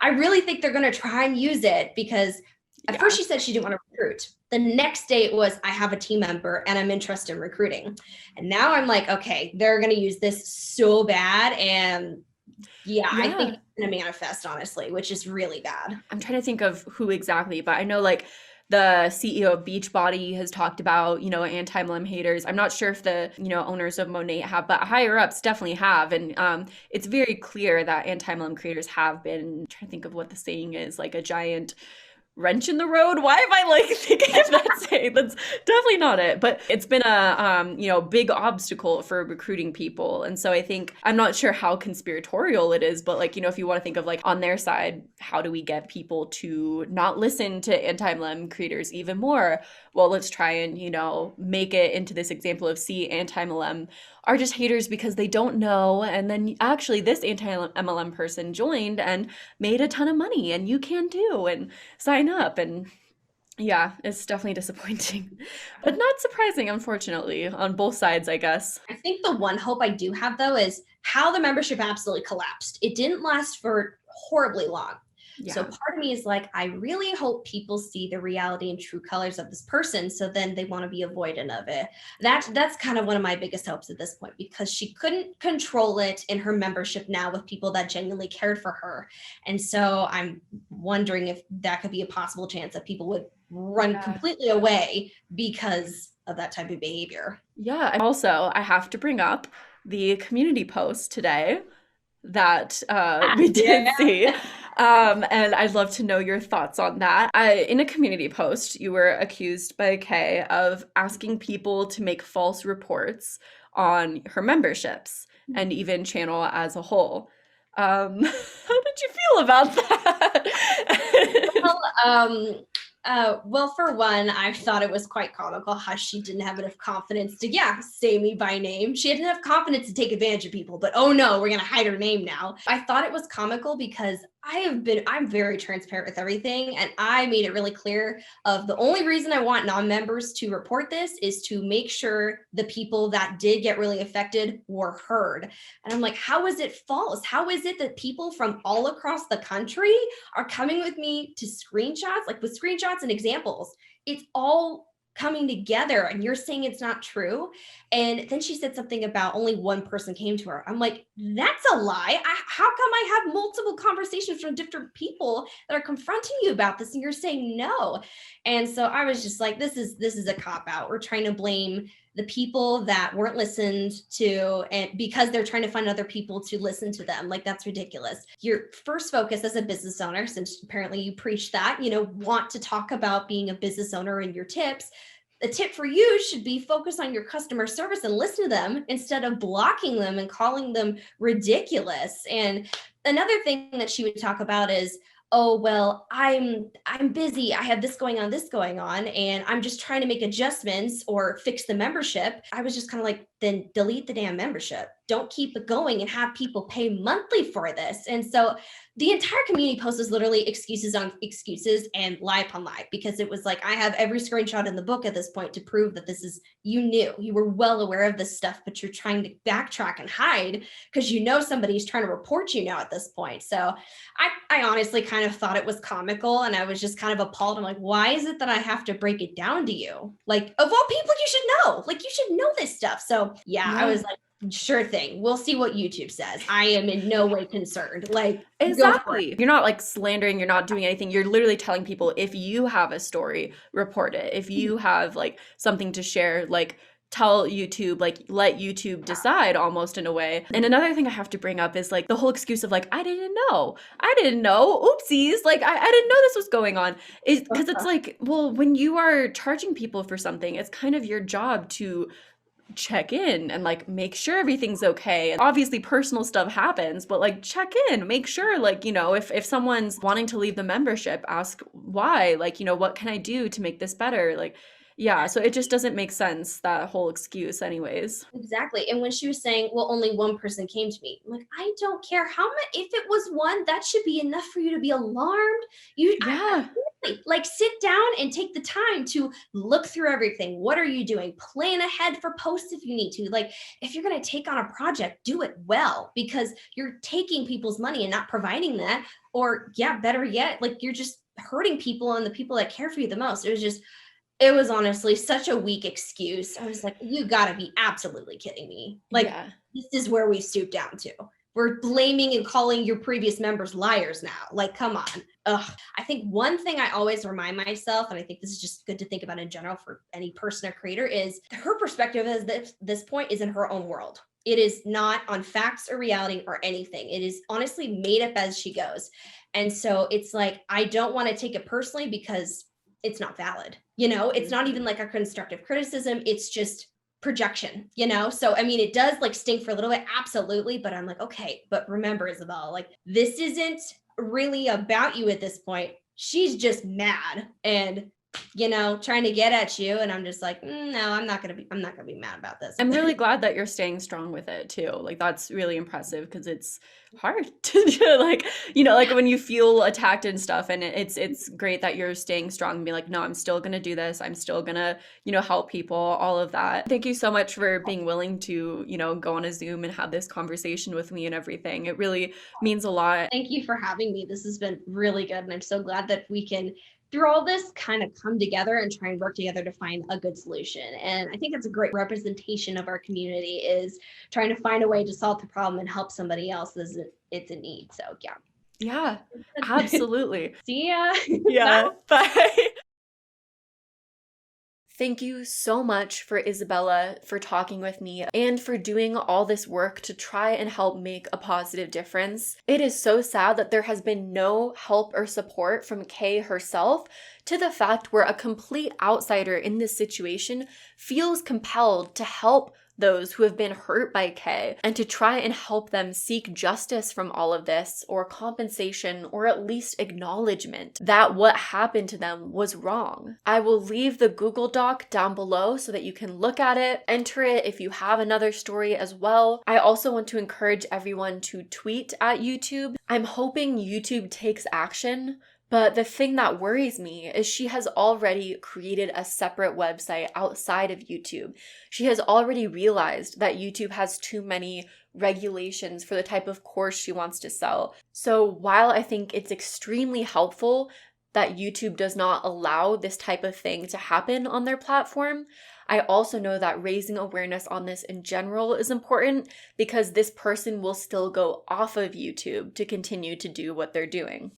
I really think they're going to try and use it, because at first she said she didn't want to recruit. The next day it was, I have a team member and I'm interested in recruiting. And now I'm like, okay, they're going to use this so bad. And I think it's going to manifest, honestly, which is really bad. I'm trying to think of who exactly, but I know like the CEO of Beachbody has talked about, you know, anti-MLM haters. I'm not sure if the, you know, owners of Monet have, but higher ups definitely have. And it's very clear that anti-MLM creators have been, I'm trying to think of what the saying is, like a giant wrench in the road. Why am I like thinking of that saying? That's definitely not it, but it's been a you know, big obstacle for recruiting people. And so I think, I'm not sure how conspiratorial it is, but like, you know, if you want to think of like on their side, how do we get people to not listen to anti-MLM creators even more? Well, let's try and, you know, make it into this example of, see, anti-MLM are just haters because they don't know. And then actually this anti-MLM person joined and made a ton of money, and you can too, and sign up. And yeah, it's definitely disappointing, but not surprising, unfortunately, on both sides, I guess. I think the one hope I do have, though, is how the membership absolutely collapsed. It didn't last for horribly long. So part of me is like, I really hope people see the reality and true colors of this person, so then they want to be avoidant of it. That's kind of one of my biggest hopes at this point, because she couldn't control it in her membership now with people that genuinely cared for her. And so I'm wondering if that could be a possible chance that people would run completely away because of that type of behavior. Yeah. And also, I have to bring up the community post today that we did see. And I'd love to know your thoughts on that. In a community post, you were accused by Kay of asking people to make false reports on her memberships and even channel as a whole. How did you feel about that? Well, for one, I thought it was quite comical how she didn't have enough confidence to, say me by name. She had enough confidence to take advantage of people, but oh no, we're going to hide her name now. I thought it was comical because I'm very transparent with everything. And I made it really clear of the only reason I want non-members to report this is to make sure the people that did get really affected were heard. And I'm like, how is it false? How is it that people from all across the country are coming with me to screenshots, like with screenshots and examples? It's all coming together, and you're saying it's not true. And then she said something about only one person came to her. I'm like, that's a lie. How come I have multiple conversations from different people that are confronting you about this, and you're saying no? And so I was just like, this is a cop out. We're trying to blame the people that weren't listened to, and because they're trying to find other people to listen to them. Like, that's ridiculous. Your first focus as a business owner, since apparently you preach that, want to talk about being a business owner and your tips. The tip for you should be focus on your customer service and listen to them instead of blocking them and calling them ridiculous. And another thing that she would talk about is, oh, well, I'm busy. I have this going on, and I'm just trying to make adjustments or fix the membership. I was just kind of like, then delete the damn membership. Don't keep it going and have people pay monthly for this. And so the entire community post was literally excuses on excuses and lie upon lie, because it was like, I have every screenshot in the book at this point to prove that this is, you were well aware of this stuff, but you're trying to backtrack and hide because somebody's trying to report you now at this point. So I honestly kind of thought it was comical, and I was just kind of appalled. I'm like, why is it that I have to break it down to you? Like, of all people, you should know. Like, you should know this stuff. So yeah. I was like, sure thing. We'll see what YouTube says. I am in no way concerned. Like, exactly. You're not like slandering, you're not doing anything. You're literally telling people, if you have a story, report it. If you have like something to share, like tell YouTube, like let YouTube decide, almost in a way. And another thing I have to bring up is like the whole excuse of like, I didn't know. Oopsies. Like I didn't know this was going on. Is because it's like, well, when you are charging people for something, it's kind of your job to check in and like make sure everything's okay. And obviously personal stuff happens, but like check in, make sure, like, you know, if someone's wanting to leave the membership, ask why, like, you know, what can I do to make this better? Like, yeah, so it just doesn't make sense, that whole excuse anyways. Exactly. And when she was saying, well, only one person came to me, I'm like, I don't care how many, if it was one, that should be enough for you to be alarmed. Like sit down and take the time to look through everything. What are you doing? Plan ahead for posts if you need to. Like, if you're going to take on a project, do it well, because you're taking people's money and not providing that. Or better yet, like you're just hurting people and the people that care for you the most. It was honestly such a weak excuse. I was like, you gotta be absolutely kidding me. Like, This is where we stoop down to. We're blaming and calling your previous members liars now. Like, come on. Ugh. I think one thing I always remind myself, and I think this is just good to think about in general for any person or creator, is her perspective at this point is in her own world. It is not on facts or reality or anything. It is honestly made up as she goes. And so it's like, I don't want to take it personally because it's not valid. You know, it's not even like a constructive criticism. It's just projection, you know? So, I mean, it does like stink for a little bit. Absolutely. But I'm like, okay, but remember, Isabella, like this isn't really about you at this point. She's just mad and, you know, trying to get at you. And I'm just like, no, I'm not going to be mad about this. I'm really glad that you're staying strong with it too. Like, that's really impressive, because it's hard to do, like, you know, like when you feel attacked and stuff, and it's great that you're staying strong and being like, no, I'm still going to do this. I'm still going to, you know, help people, all of that. Thank you so much for being willing to, you know, go on a Zoom and have this conversation with me and everything. It really means a lot. Thank you for having me. This has been really good. And I'm so glad that we can, through all this, kind of come together and try and work together to find a good solution. And I think it's a great representation of our community, is trying to find a way to solve the problem and help somebody else as it's in need. So yeah, absolutely. See ya. Yeah. Bye. Thank you so much for Isabella for talking with me and for doing all this work to try and help make a positive difference. It is so sad that there has been no help or support from Kay herself, to the fact where a complete outsider in this situation feels compelled to help those who have been hurt by Kay and to try and help them seek justice from all of this, or compensation, or at least acknowledgement that what happened to them was wrong. I will leave the Google Doc down below so that you can look at it, enter it if you have another story as well. I also want to encourage everyone to tweet at YouTube. I'm hoping YouTube takes action. But the thing that worries me is she has already created a separate website outside of YouTube. She has already realized that YouTube has too many regulations for the type of course she wants to sell. So while I think it's extremely helpful that YouTube does not allow this type of thing to happen on their platform, I also know that raising awareness on this in general is important, because this person will still go off of YouTube to continue to do what they're doing.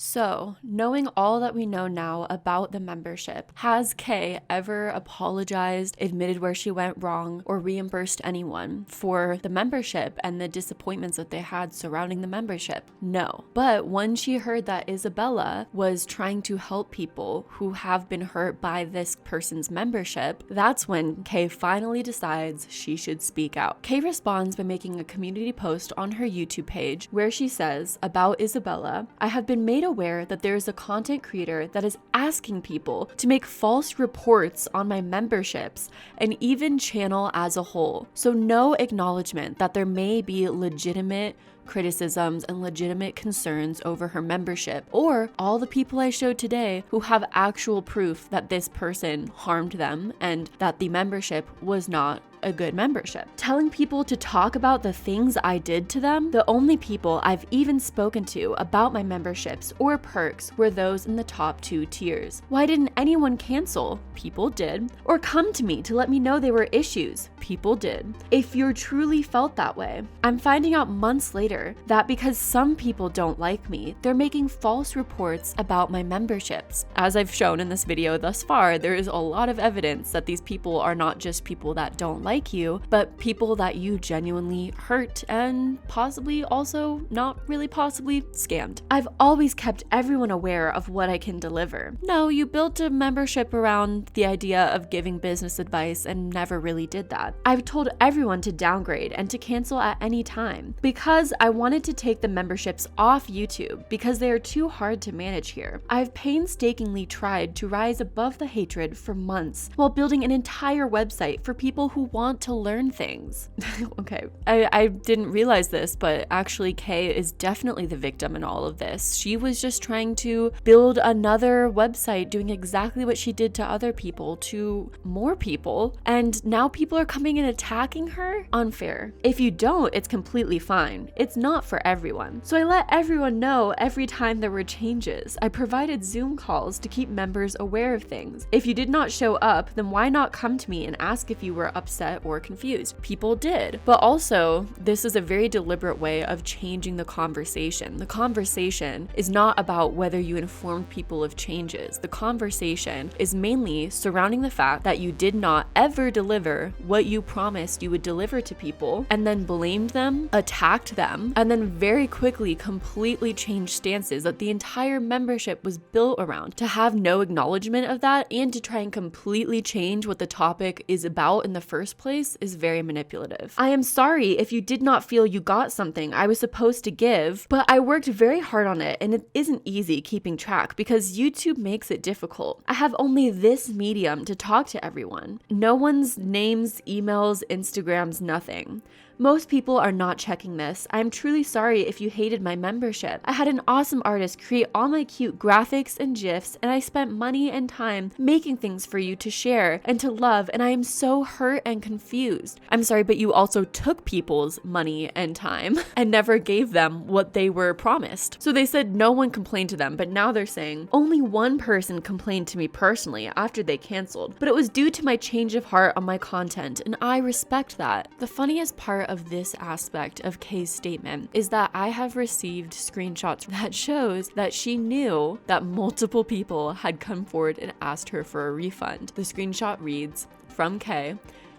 So, knowing all that we know now about the membership, has Kay ever apologized, admitted where she went wrong, or reimbursed anyone for the membership and the disappointments that they had surrounding the membership? No. But when she heard that Isabella was trying to help people who have been hurt by this person's membership, that's when Kay finally decides she should speak out. Kay responds by making a community post on her YouTube page where she says about Isabella, "I have been made aware that there is a content creator that is asking people to make false reports on my memberships and even channel as a whole. So no acknowledgement that there may be legitimate criticisms and legitimate concerns over her membership, or all the people I showed today who have actual proof that this person harmed them and that the membership was not a good membership. Telling people to talk about the things I did to them, the only people I've even spoken to about my memberships or perks were those in the top 2 tiers. Why didn't anyone cancel? People did. Or come to me to let me know there were issues? People did. If you truly felt that way, I'm finding out months later that because some people don't like me, they're making false reports about my memberships. As I've shown in this video thus far, there is a lot of evidence that these people are not just people that don't like you, but people that you genuinely hurt and possibly also not really possibly scammed. I've always kept everyone aware of what I can deliver. No, you built a membership around the idea of giving business advice and never really did that. I've told everyone to downgrade and to cancel at any time because I wanted to take the memberships off YouTube because they are too hard to manage here. I've painstakingly tried to rise above the hatred for months while building an entire website for people who want to learn things. Okay, I didn't realize this, but actually Kay is definitely the victim in all of this. She was just trying to build another website doing exactly what she did to other people to more people, and now people are coming and attacking her? Unfair. If you don't, it's completely fine. It's not for everyone. So I let everyone know every time there were changes. I provided Zoom calls to keep members aware of things. If you did not show up, then why not come to me and ask if you were upset or confused? People did. But also, this is a very deliberate way of changing the conversation. The conversation is not about whether you informed people of changes. The conversation is mainly surrounding the fact that you did not ever deliver what you promised you would deliver to people, and then blamed them, attacked them, and then very quickly completely changed stances that the entire membership was built around. To have no acknowledgement of that and to try and completely change what the topic is about in the first place is very manipulative. I am sorry if you did not feel you got something I was supposed to give, but I worked very hard on it and it isn't easy keeping track because YouTube makes it difficult. I have only this medium to talk to everyone. No one's names, emails, Instagrams, nothing. Most people are not checking this. I'm truly sorry if you hated my membership. I had an awesome artist create all my cute graphics and GIFs, and I spent money and time making things for you to share and to love, and I am so hurt and confused. I'm sorry, but you also took people's money and time and never gave them what they were promised. So they said no one complained to them, but now they're saying only one person complained to me personally after they canceled, but it was due to my change of heart on my content, and I respect that. The funniest part of this aspect of Kay's statement is that I have received screenshots that shows that she knew that multiple people had come forward and asked her for a refund. The screenshot reads, from Kay,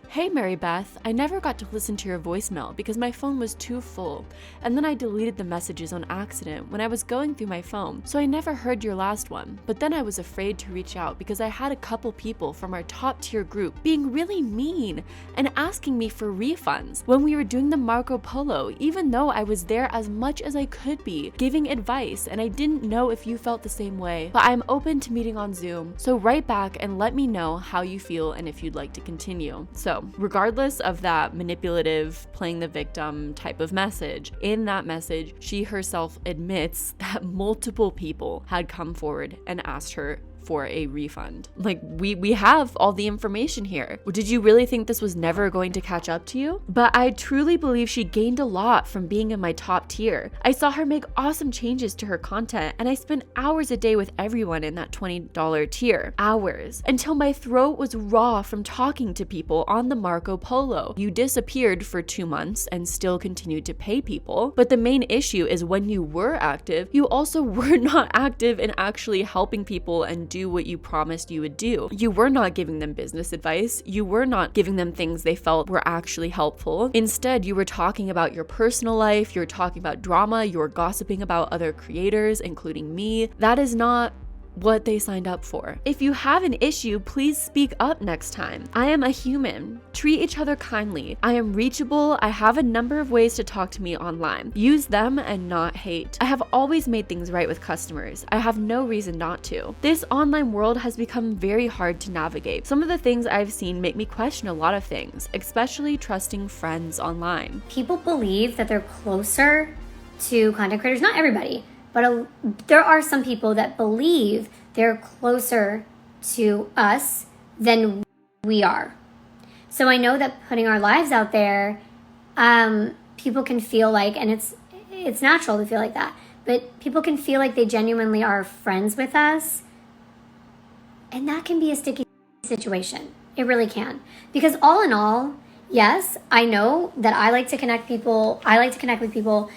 "Hey Mary Beth, I never got to listen to your voicemail because my phone was too full, and then I deleted the messages on accident when I was going through my phone, so I never heard your last one. But then I was afraid to reach out because I had a couple people from our top tier group being really mean and asking me for refunds when we were doing the Marco Polo, even though I was there as much as I could be, giving advice, and I didn't know if you felt the same way. But I'm open to meeting on Zoom, so write back and let me know how you feel and if you'd like to continue." So regardless of that manipulative, playing the victim type of message, in that message, she herself admits that multiple people had come forward and asked her for a refund. Like, we have all the information here. Did you really think this was never going to catch up to you? But I truly believe she gained a lot from being in my top tier. I saw her make awesome changes to her content, and I spent hours a day with everyone in that $20 tier. Hours. Until my throat was raw from talking to people on the Marco Polo. You disappeared for 2 months and still continued to pay people. But the main issue is when you were active, you also were not active in actually helping people and do what you promised you would do. You were not giving them business advice. You were not giving them things they felt were actually helpful. Instead, you were talking about your personal life, you were talking about drama, you were gossiping about other creators, including me. That is not what they signed up for. If you have an issue, please speak up next time. I am a human. Treat each other kindly. I am reachable. I have a number of ways to talk to me online. Use them and not hate. I have always made things right with customers. I have no reason not to. This online world has become very hard to navigate. Some of the things I've seen make me question a lot of things, especially trusting friends online. People believe that they're closer to content creators. Not everybody, but there are some people that believe they're closer to us than we are. So I know that putting our lives out there, people can feel like, and it's natural to feel like that, but people can feel like they genuinely are friends with us. And that can be a sticky situation. It really can. Because all in all, yes, I know that I like to connect with people,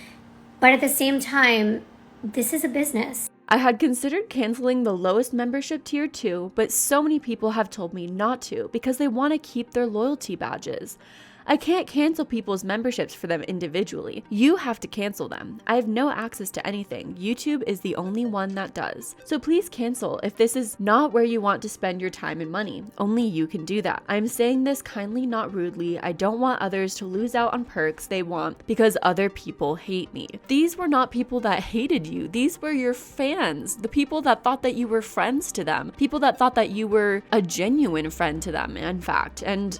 but at the same time, this is a business. I had considered canceling the lowest membership tier too, but so many people have told me not to because they want to keep their loyalty badges. I can't cancel people's memberships for them individually. You have to cancel them. I have no access to anything. YouTube is the only one that does. So please cancel if this is not where you want to spend your time and money. Only you can do that. I'm saying this kindly, not rudely. I don't want others to lose out on perks they want because other people hate me. These were not people that hated you. These were your fans. The people that thought that you were friends to them. People that thought that you were a genuine friend to them, in fact. And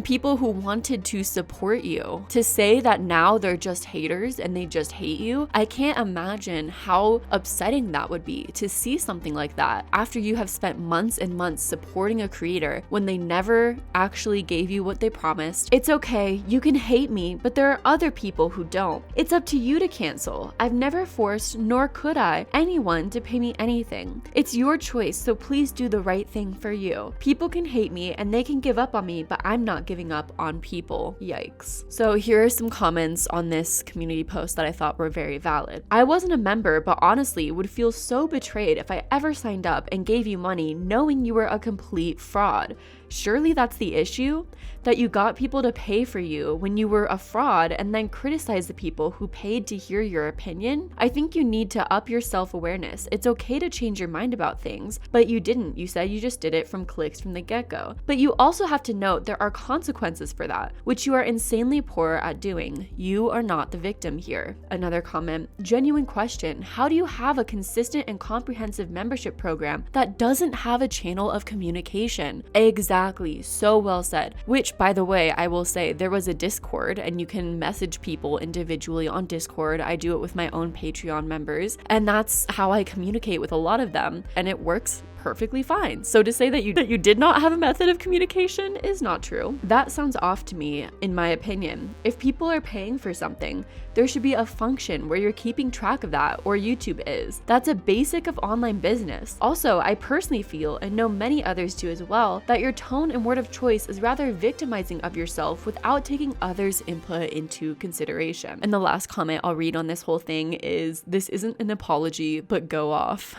people who wanted to support you. To say that now they're just haters and they just hate you, I can't imagine how upsetting that would be to see something like that after you have spent months and months supporting a creator when they never actually gave you what they promised. It's okay, you can hate me, but there are other people who don't. It's up to you to cancel. I've never forced, nor could I, anyone to pay me anything. It's your choice, so please do the right thing for you. People can hate me and they can give up on me, but I'm not giving up on people. Yikes. So here are some comments on this community post that I thought were very valid. I wasn't a member, but honestly would feel so betrayed if I ever signed up and gave you money knowing you were a complete fraud. Surely that's the issue? That you got people to pay for you when you were a fraud and then criticize the people who paid to hear your opinion? I think you need to up your self-awareness. It's okay to change your mind about things, but you didn't. You said you just did it from clicks from the get-go. But you also have to note there are consequences for that, which you are insanely poor at doing. You are not the victim here. Another comment, genuine question. How do you have a consistent and comprehensive membership program that doesn't have a channel of communication? Exactly, so well said. Which, by the way, I will say there was a Discord and you can message people individually on Discord. I do it with my own Patreon members, and that's how I communicate with a lot of them, and it works perfectly fine. So to say that you did not have a method of communication is not true. That sounds off to me, in my opinion. If people are paying for something, there should be a function where you're keeping track of that, or YouTube is. That's a basic of online business. Also, I personally feel, and know many others do as well, that your tone and word of choice is rather victimizing of yourself without taking others' input into consideration. And the last comment I'll read on this whole thing is, this isn't an apology, but go off.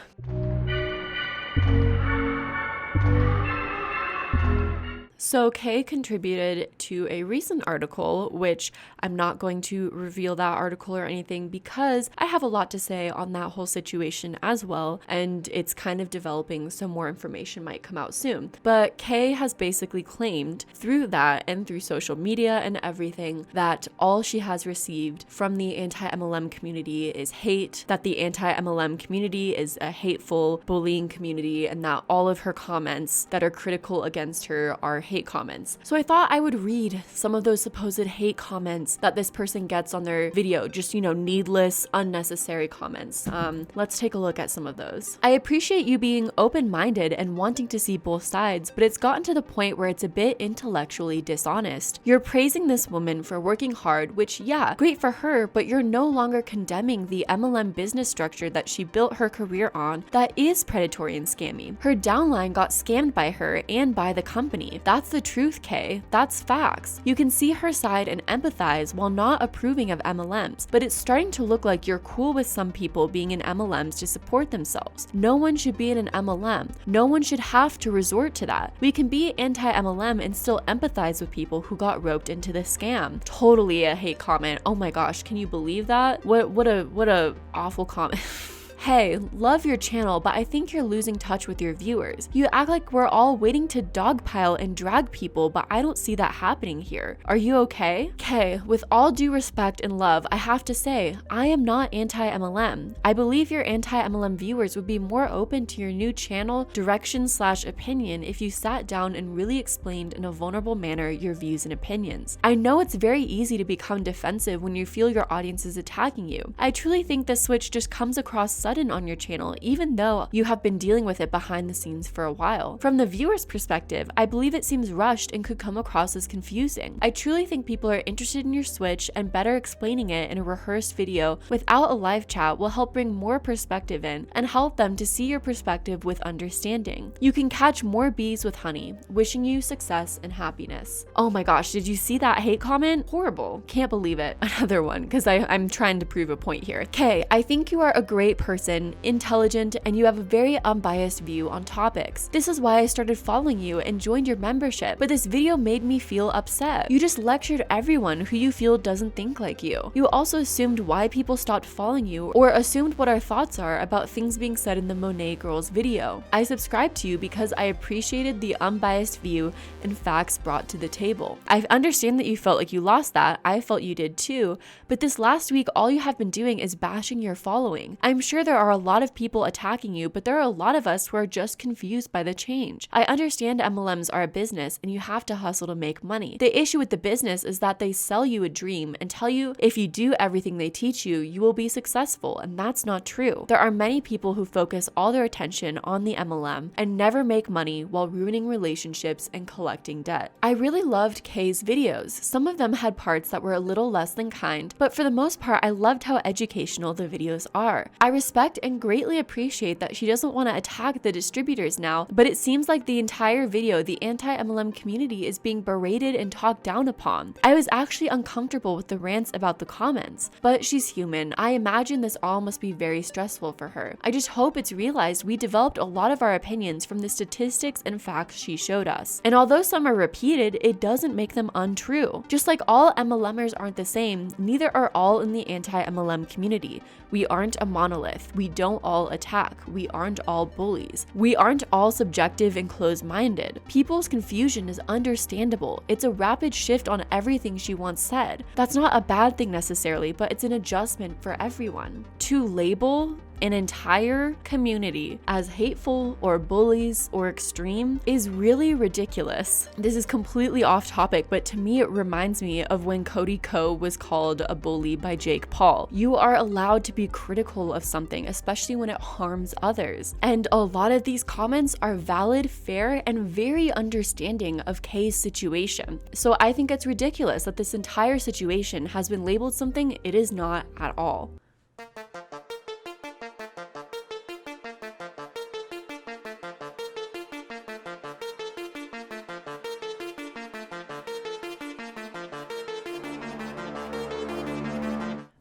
So Kay contributed to a recent article, which I'm not going to reveal that article or anything because I have a lot to say on that whole situation as well, and it's kind of developing, so more information might come out soon. But Kay has basically claimed through that and through social media and everything that all she has received from the anti-MLM community is hate, that the anti-MLM community is a hateful, bullying community, and that all of her comments that are critical against her are hate comments. So I thought I would read some of those supposed hate comments that this person gets on their video, just, needless, unnecessary comments. Let's take a look at some of those. I appreciate you being open-minded and wanting to see both sides, but it's gotten to the point where it's a bit intellectually dishonest. You're praising this woman for working hard, which, yeah, great for her, but you're no longer condemning the MLM business structure that she built her career on that is predatory and scammy. Her downline got scammed by her and by the company. That's the truth, Kay. That's facts. You can see her side and empathize while not approving of MLMs, but it's starting to look like you're cool with some people being in MLMs to support themselves. No one should be in an MLM. No one should have to resort to that. We can be anti-MLM and still empathize with people who got roped into the scam. Totally a hate comment. Oh my gosh, can you believe that? What a awful comment. Hey, love your channel, but I think you're losing touch with your viewers. You act like we're all waiting to dogpile and drag people, but I don't see that happening here. Are you okay? Okay, with all due respect and love, I have to say, I am not anti-MLM. I believe your anti-MLM viewers would be more open to your new channel, direction/opinion if you sat down and really explained in a vulnerable manner your views and opinions. I know it's very easy to become defensive when you feel your audience is attacking you. I truly think this switch just comes across sudden on your channel, even though you have been dealing with it behind the scenes for a while. From the viewer's perspective, I believe it seems rushed and could come across as confusing. I truly think people are interested in your switch, and better explaining it in a rehearsed video without a live chat will help bring more perspective in and help them to see your perspective with understanding. You can catch more bees with honey. Wishing you success and happiness. Oh my gosh, did you see that hate comment? Horrible. Can't believe it. Another one, because I'm trying to prove a point here. Okay, I think you are a great person, intelligent, and you have a very unbiased view on topics. This is why I started following you and joined your membership, but this video made me feel upset. You just lectured everyone who you feel doesn't think like you. You also assumed why people stopped following you, or assumed what our thoughts are about things being said in the Monet girls video. I subscribed to you because I appreciated the unbiased view and facts brought to the table. I understand that you felt like you lost that. I felt you did too, but this last week all you have been doing is bashing your following. I'm sure there are a lot of people attacking you, but there are a lot of us who are just confused by the change. I understand MLMs are a business and you have to hustle to make money. The issue with the business is that they sell you a dream and tell you if you do everything they teach you, you will be successful, and that's not true. There are many people who focus all their attention on the MLM and never make money while ruining relationships and collecting debt. I really loved Kay's videos. Some of them had parts that were a little less than kind, but for the most part, I loved how educational the videos are. I respect and greatly appreciate that she doesn't want to attack the distributors now, but it seems like the entire video, the anti-MLM community is being berated and talked down upon. I was actually uncomfortable with the rants about the comments, but she's human. I imagine this all must be very stressful for her. I just hope it's realized we developed a lot of our opinions from the statistics and facts she showed us. And although some are repeated, it doesn't make them untrue. Just like all MLMers aren't the same, neither are all in the anti-MLM community. We aren't a monolith. We don't all attack. We aren't all bullies. We aren't all subjective and closed-minded. People's confusion is understandable. It's a rapid shift on everything she once said. That's not a bad thing necessarily, but it's an adjustment for everyone. To label an entire community as hateful or bullies or extreme is really ridiculous. This is completely off topic, but to me it reminds me of when Cody Ko was called a bully by Jake Paul. You are allowed to be critical of something, especially when it harms others. And a lot of these comments are valid, fair, and very understanding of Kay's situation. So I think it's ridiculous that this entire situation has been labeled something it is not at all.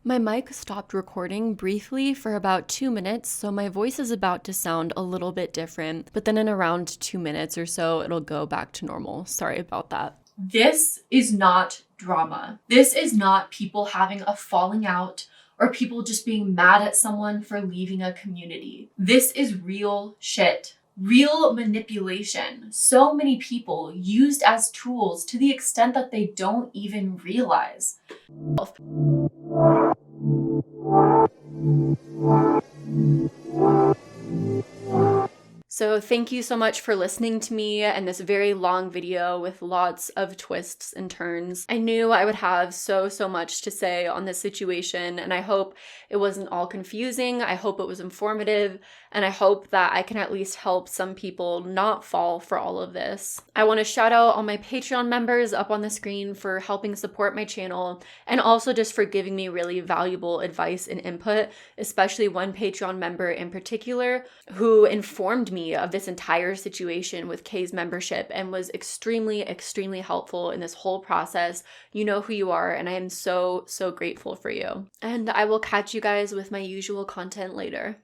My mic stopped recording briefly for about 2 minutes, so my voice is about to sound a little bit different, but then in around 2 minutes or so, it'll go back to normal. Sorry about that. This is not drama. This is not people having a falling out or people just being mad at someone for leaving a community. This is real shit. Real manipulation. So many people used as tools to the extent that they don't even realize. So thank you so much for listening to me and this very long video with lots of twists and turns. I knew I would have so much to say on this situation, and I hope it wasn't all confusing. I hope it was informative, and I hope that I can at least help some people not fall for all of this. I want to shout out all my Patreon members up on the screen for helping support my channel, and also just for giving me really valuable advice and input, especially one Patreon member in particular who informed me of this entire situation with Kay's membership and was extremely helpful in this whole process. You know who you are, and I am so grateful for you. And I will catch you guys with my usual content later.